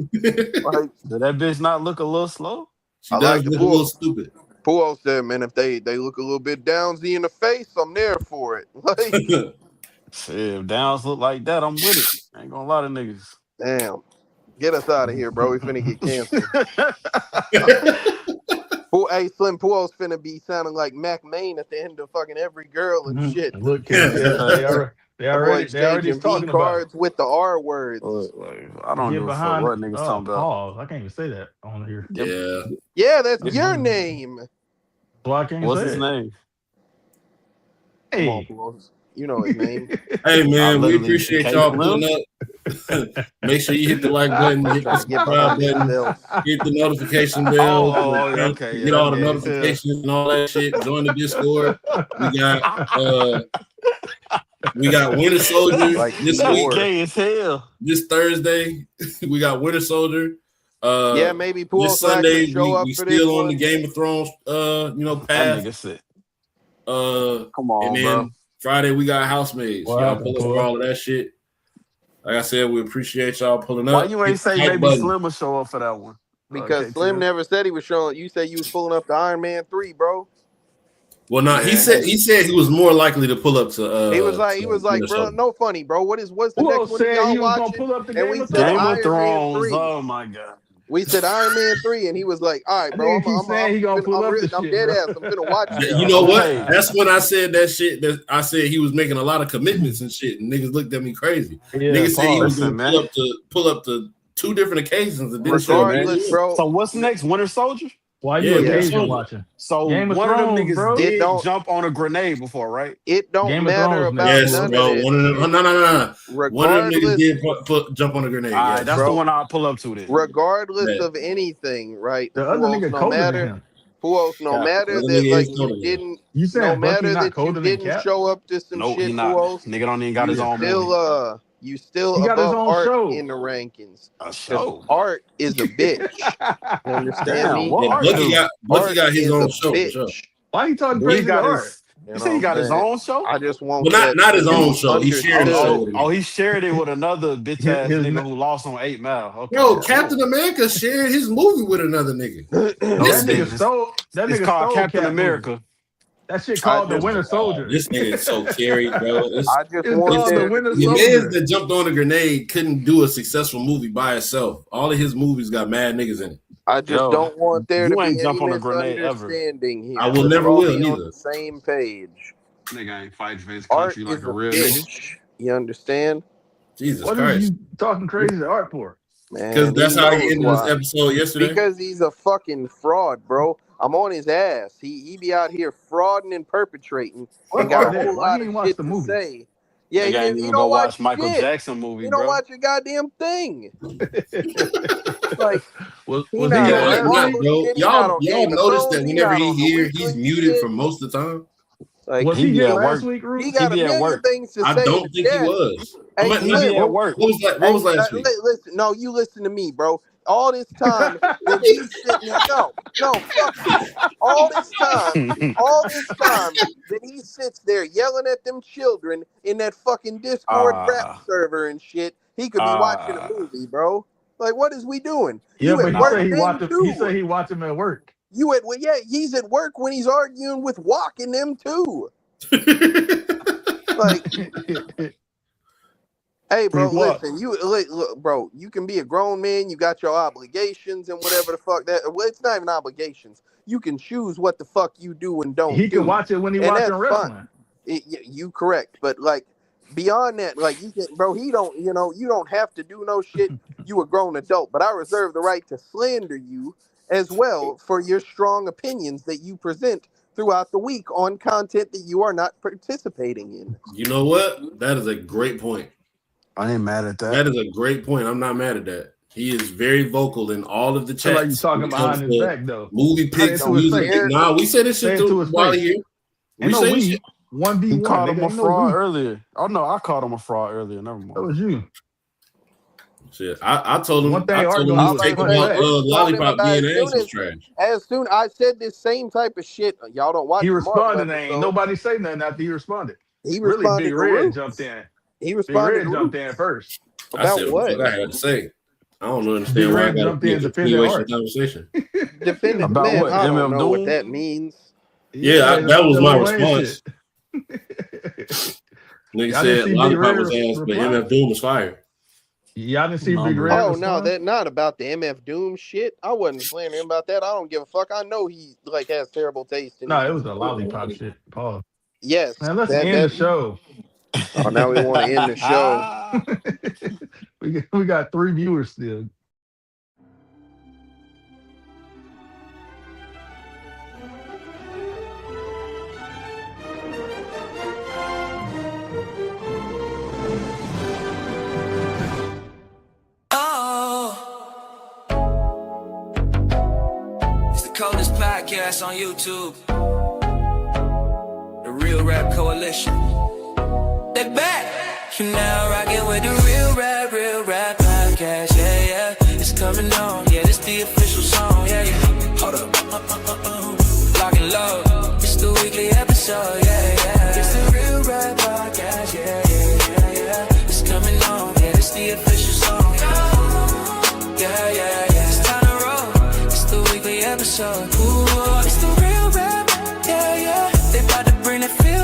Like, Did that bitch not look a little slow? She I does like the look a little Puel. stupid. Puel said, man, if they look a little bit downsy in the face, I'm there for it. Like, Shit, if Downs look like that, I'm with it. I ain't gonna lie to niggas. damn. Get us out of here, bro. We finna get canceled. Hey, Slim Puel's finna be sounding like Mac Main at the end of fucking Every Girl and shit. Look, Kevin, That boy they already exchanging V talking about cards with the R words. Like, I it. don't Get give a fuck behind. what niggas talking about. Pause. I can't even say that on here. Yep. Yeah. Yeah, that's Get your behind. name. So I can't What's say his it. name? Come on, Hey. Puel. You know his name. Hey I man, we literally appreciate K y'all Slim. pulling up. Make sure you hit the like button, hit the Trying to get subscribe behind button, himself. hit the notification Oh, bell okay. to Yeah, get that's all the gay as hell. notifications and all that shit. Join the Discord. We got Winter Soldier Like this That's week. gay as hell. This Thursday, we got Winter Soldier. Yeah, maybe Puel This will actually Sunday, show up we for this still on the one. Game of Thrones That path. nigga sick. Come on, And then bro. Friday we got Housemaids. What Y'all happened, pull up for Puel? all of that shit. Like I said, we appreciate y'all pulling Why up. you Hit ain't the say like maybe button. Slim will show up for that one? Because Slim KTM. never said he was showing. You said you was pulling up the Iron Man 3, bro. Well, no, he Man, said he was more likely to pull up to He was like, Winter bro, Soldier. no funny, bro. What's the Who next else one that said y'all he was gonna watching? pull up the And Game we of said Game Thrones? of Iron Man Thrones. 3. Oh my god. We said Iron Man 3, and he was like, all right, That bro, nigga keep saying he gonna pull up the I'm shit, dead bro. ass. I'm finna watch that. You know what? Okay. That's when I said that shit. That I said he was making a lot of commitments and shit, and niggas looked at me crazy. Yeah, Niggas said he was Listen, gonna man. pull up to 2 different occasions and didn't Listen, show up. man. Regardless, bro. So what's next? Winter Soldier? Why you Yeah, Winter Yeah. occasion Soldier. watching? So Game of one of them Thrones, niggas bro. It did don't jump on a grenade before, right? Don't Game of matter Thrones about next, Yes, none Puel. of bro. that One of them. shit. No. One of them niggas Regardless, did jump on a grenade. All right, Yes, that's the bro. one I'll pull up to then. Regardless yeah. of anything, right? The other nigga No colder than matter. him. No Cap. matter The other that, nigga like is you colder than him. didn't. You No saying Bucky matter not that you colder than didn't Cap? show up to some No, he shit, not. Puos. Nigga don't even got his own movie. You still He got his above own Art show. in the rankings. A Because show. Art is a bitch. You understand Damn, me? what Yeah, art do? Bucky Art got his is a own show for sure. bitch. Why you talking Do he crazy to got Art? You You know say he what got I'm his saying? own show? I just want Well, that not his to own be show. He shared a show understood. with him. Oh, he shared it with another bitch ass His nigga who lost on 8 Mile. Okay. Yo, Captain America shared his movie with another nigga. No, that he nigga didn't. stole. That It's nigga called stole Captain Cap movie. America. That shit I called the just, Winter Soldier. This nigga is so carried, bro. I just It's want called the there to Winter be. The Soldier. man that jumped on a grenade couldn't do a successful movie by itself. All of his movies got mad niggas in it. I just Yo, don't want there to you ain't be any jump on a grenade ever. misunderstanding here. I will Let's never all will be on neither. the same page. Nigga ain't fighting for his Art country like is a a real nigga. bitch. You understand? Jesus What Christ. is you talking crazy to Art for? Because Man, that's he how he knows ended this why. episode yesterday. Because he's a fucking fraud, bro. I'm on his ass. He be out here frauding and perpetrating What and got a Art whole did? Why lot he of ain't watch shit the to movie? say. Yeah, Nigga ain't he even go don't watch watch Michael shit. Jackson movie, He don't bro. watch a goddamn thing. Like was he he not here on Yeah, last not, week? Marvel bro. shit. He not on Y'all Game of notice that Thrones. He whenever not he on the here, he's weekly muted shit. for most of the time. Like Was He he be here at last work. week, Root? he He got a be at million work. things to I say in don't the think he chat. was. Hey, Let He me be Slim. see. at What work. was that? What was last week? Listen. No, you listen to me, bro. all this time that he's sitting there, no, fuck you. All this time that he sits there yelling at them children in that fucking Discord rap server and shit, he could be watching a movie, bro. Like, what is we doing? Yeah, You but at he work said he then watch him. too. He said he watch him at work. He's at work when he's arguing with Walk and them too. Like, hey, bro, listen, look, bro, you can be a grown man. You got your obligations and whatever the fuck that. Well, it's not even obligations. You can choose what the fuck you do and don't do. He can watch it when he watching wrestling. You correct, but like beyond that, like you can, bro. You don't have to do no shit. You a grown adult, but I reserve the right to slander you as well for your strong opinions that you present throughout the week on content that you are not participating in. You know what? That is a great point. I ain't mad at that. That is a great point. I'm not mad at that. He is very vocal in all of the chats. Like you talking behind his back though. Movie picks, music. Nah, we said this shit to while here. We say this shit. 1v1. He called him a fraud earlier. Oh no, I called him a fraud earlier. Never mind. That was you. Shit, I told him. One thing I told him he was taking lollipop being ass was trash. As soon I said this same type of shit, y'all don't watch. He responded. Ain't nobody say nothing after he responded. He responded. Big Red jumped in. He responded. Big Red jumped in first. About I said what? I had to say. I don't understand why I got to be a continuation conversation. Defending about man, what? I don't know Doom? what that means. Yeah, that was my response. Nigga said lollipop was ass, but MF Doom was fire. Y'all didn't see Big Red. Oh no, that not about the MF Doom shit. I wasn't slandering him about that. I don't give a fuck. I know he like has terrible taste. No, it was a lollipop shit. Pause. Yes, man. Let's end the show. Oh, now we want to end the show. we got 3 viewers still. Coldest podcast on YouTube. The Real Rap Coalition. They back. You now rocking with the Real Rap podcast. Yeah, yeah. It's coming on. Yeah, this the official song. Yeah, yeah. Hold up. Lock and load. It's the weekly episode. Yeah, yeah. It's the Real Rap podcast. Yeah, yeah, yeah, yeah. It's coming on. Yeah, this the official song. Yeah, yeah, yeah. It's time to roll. It's the weekly episode. Ooh, it's the Real Rap. Yeah, yeah. They about to bring the feel.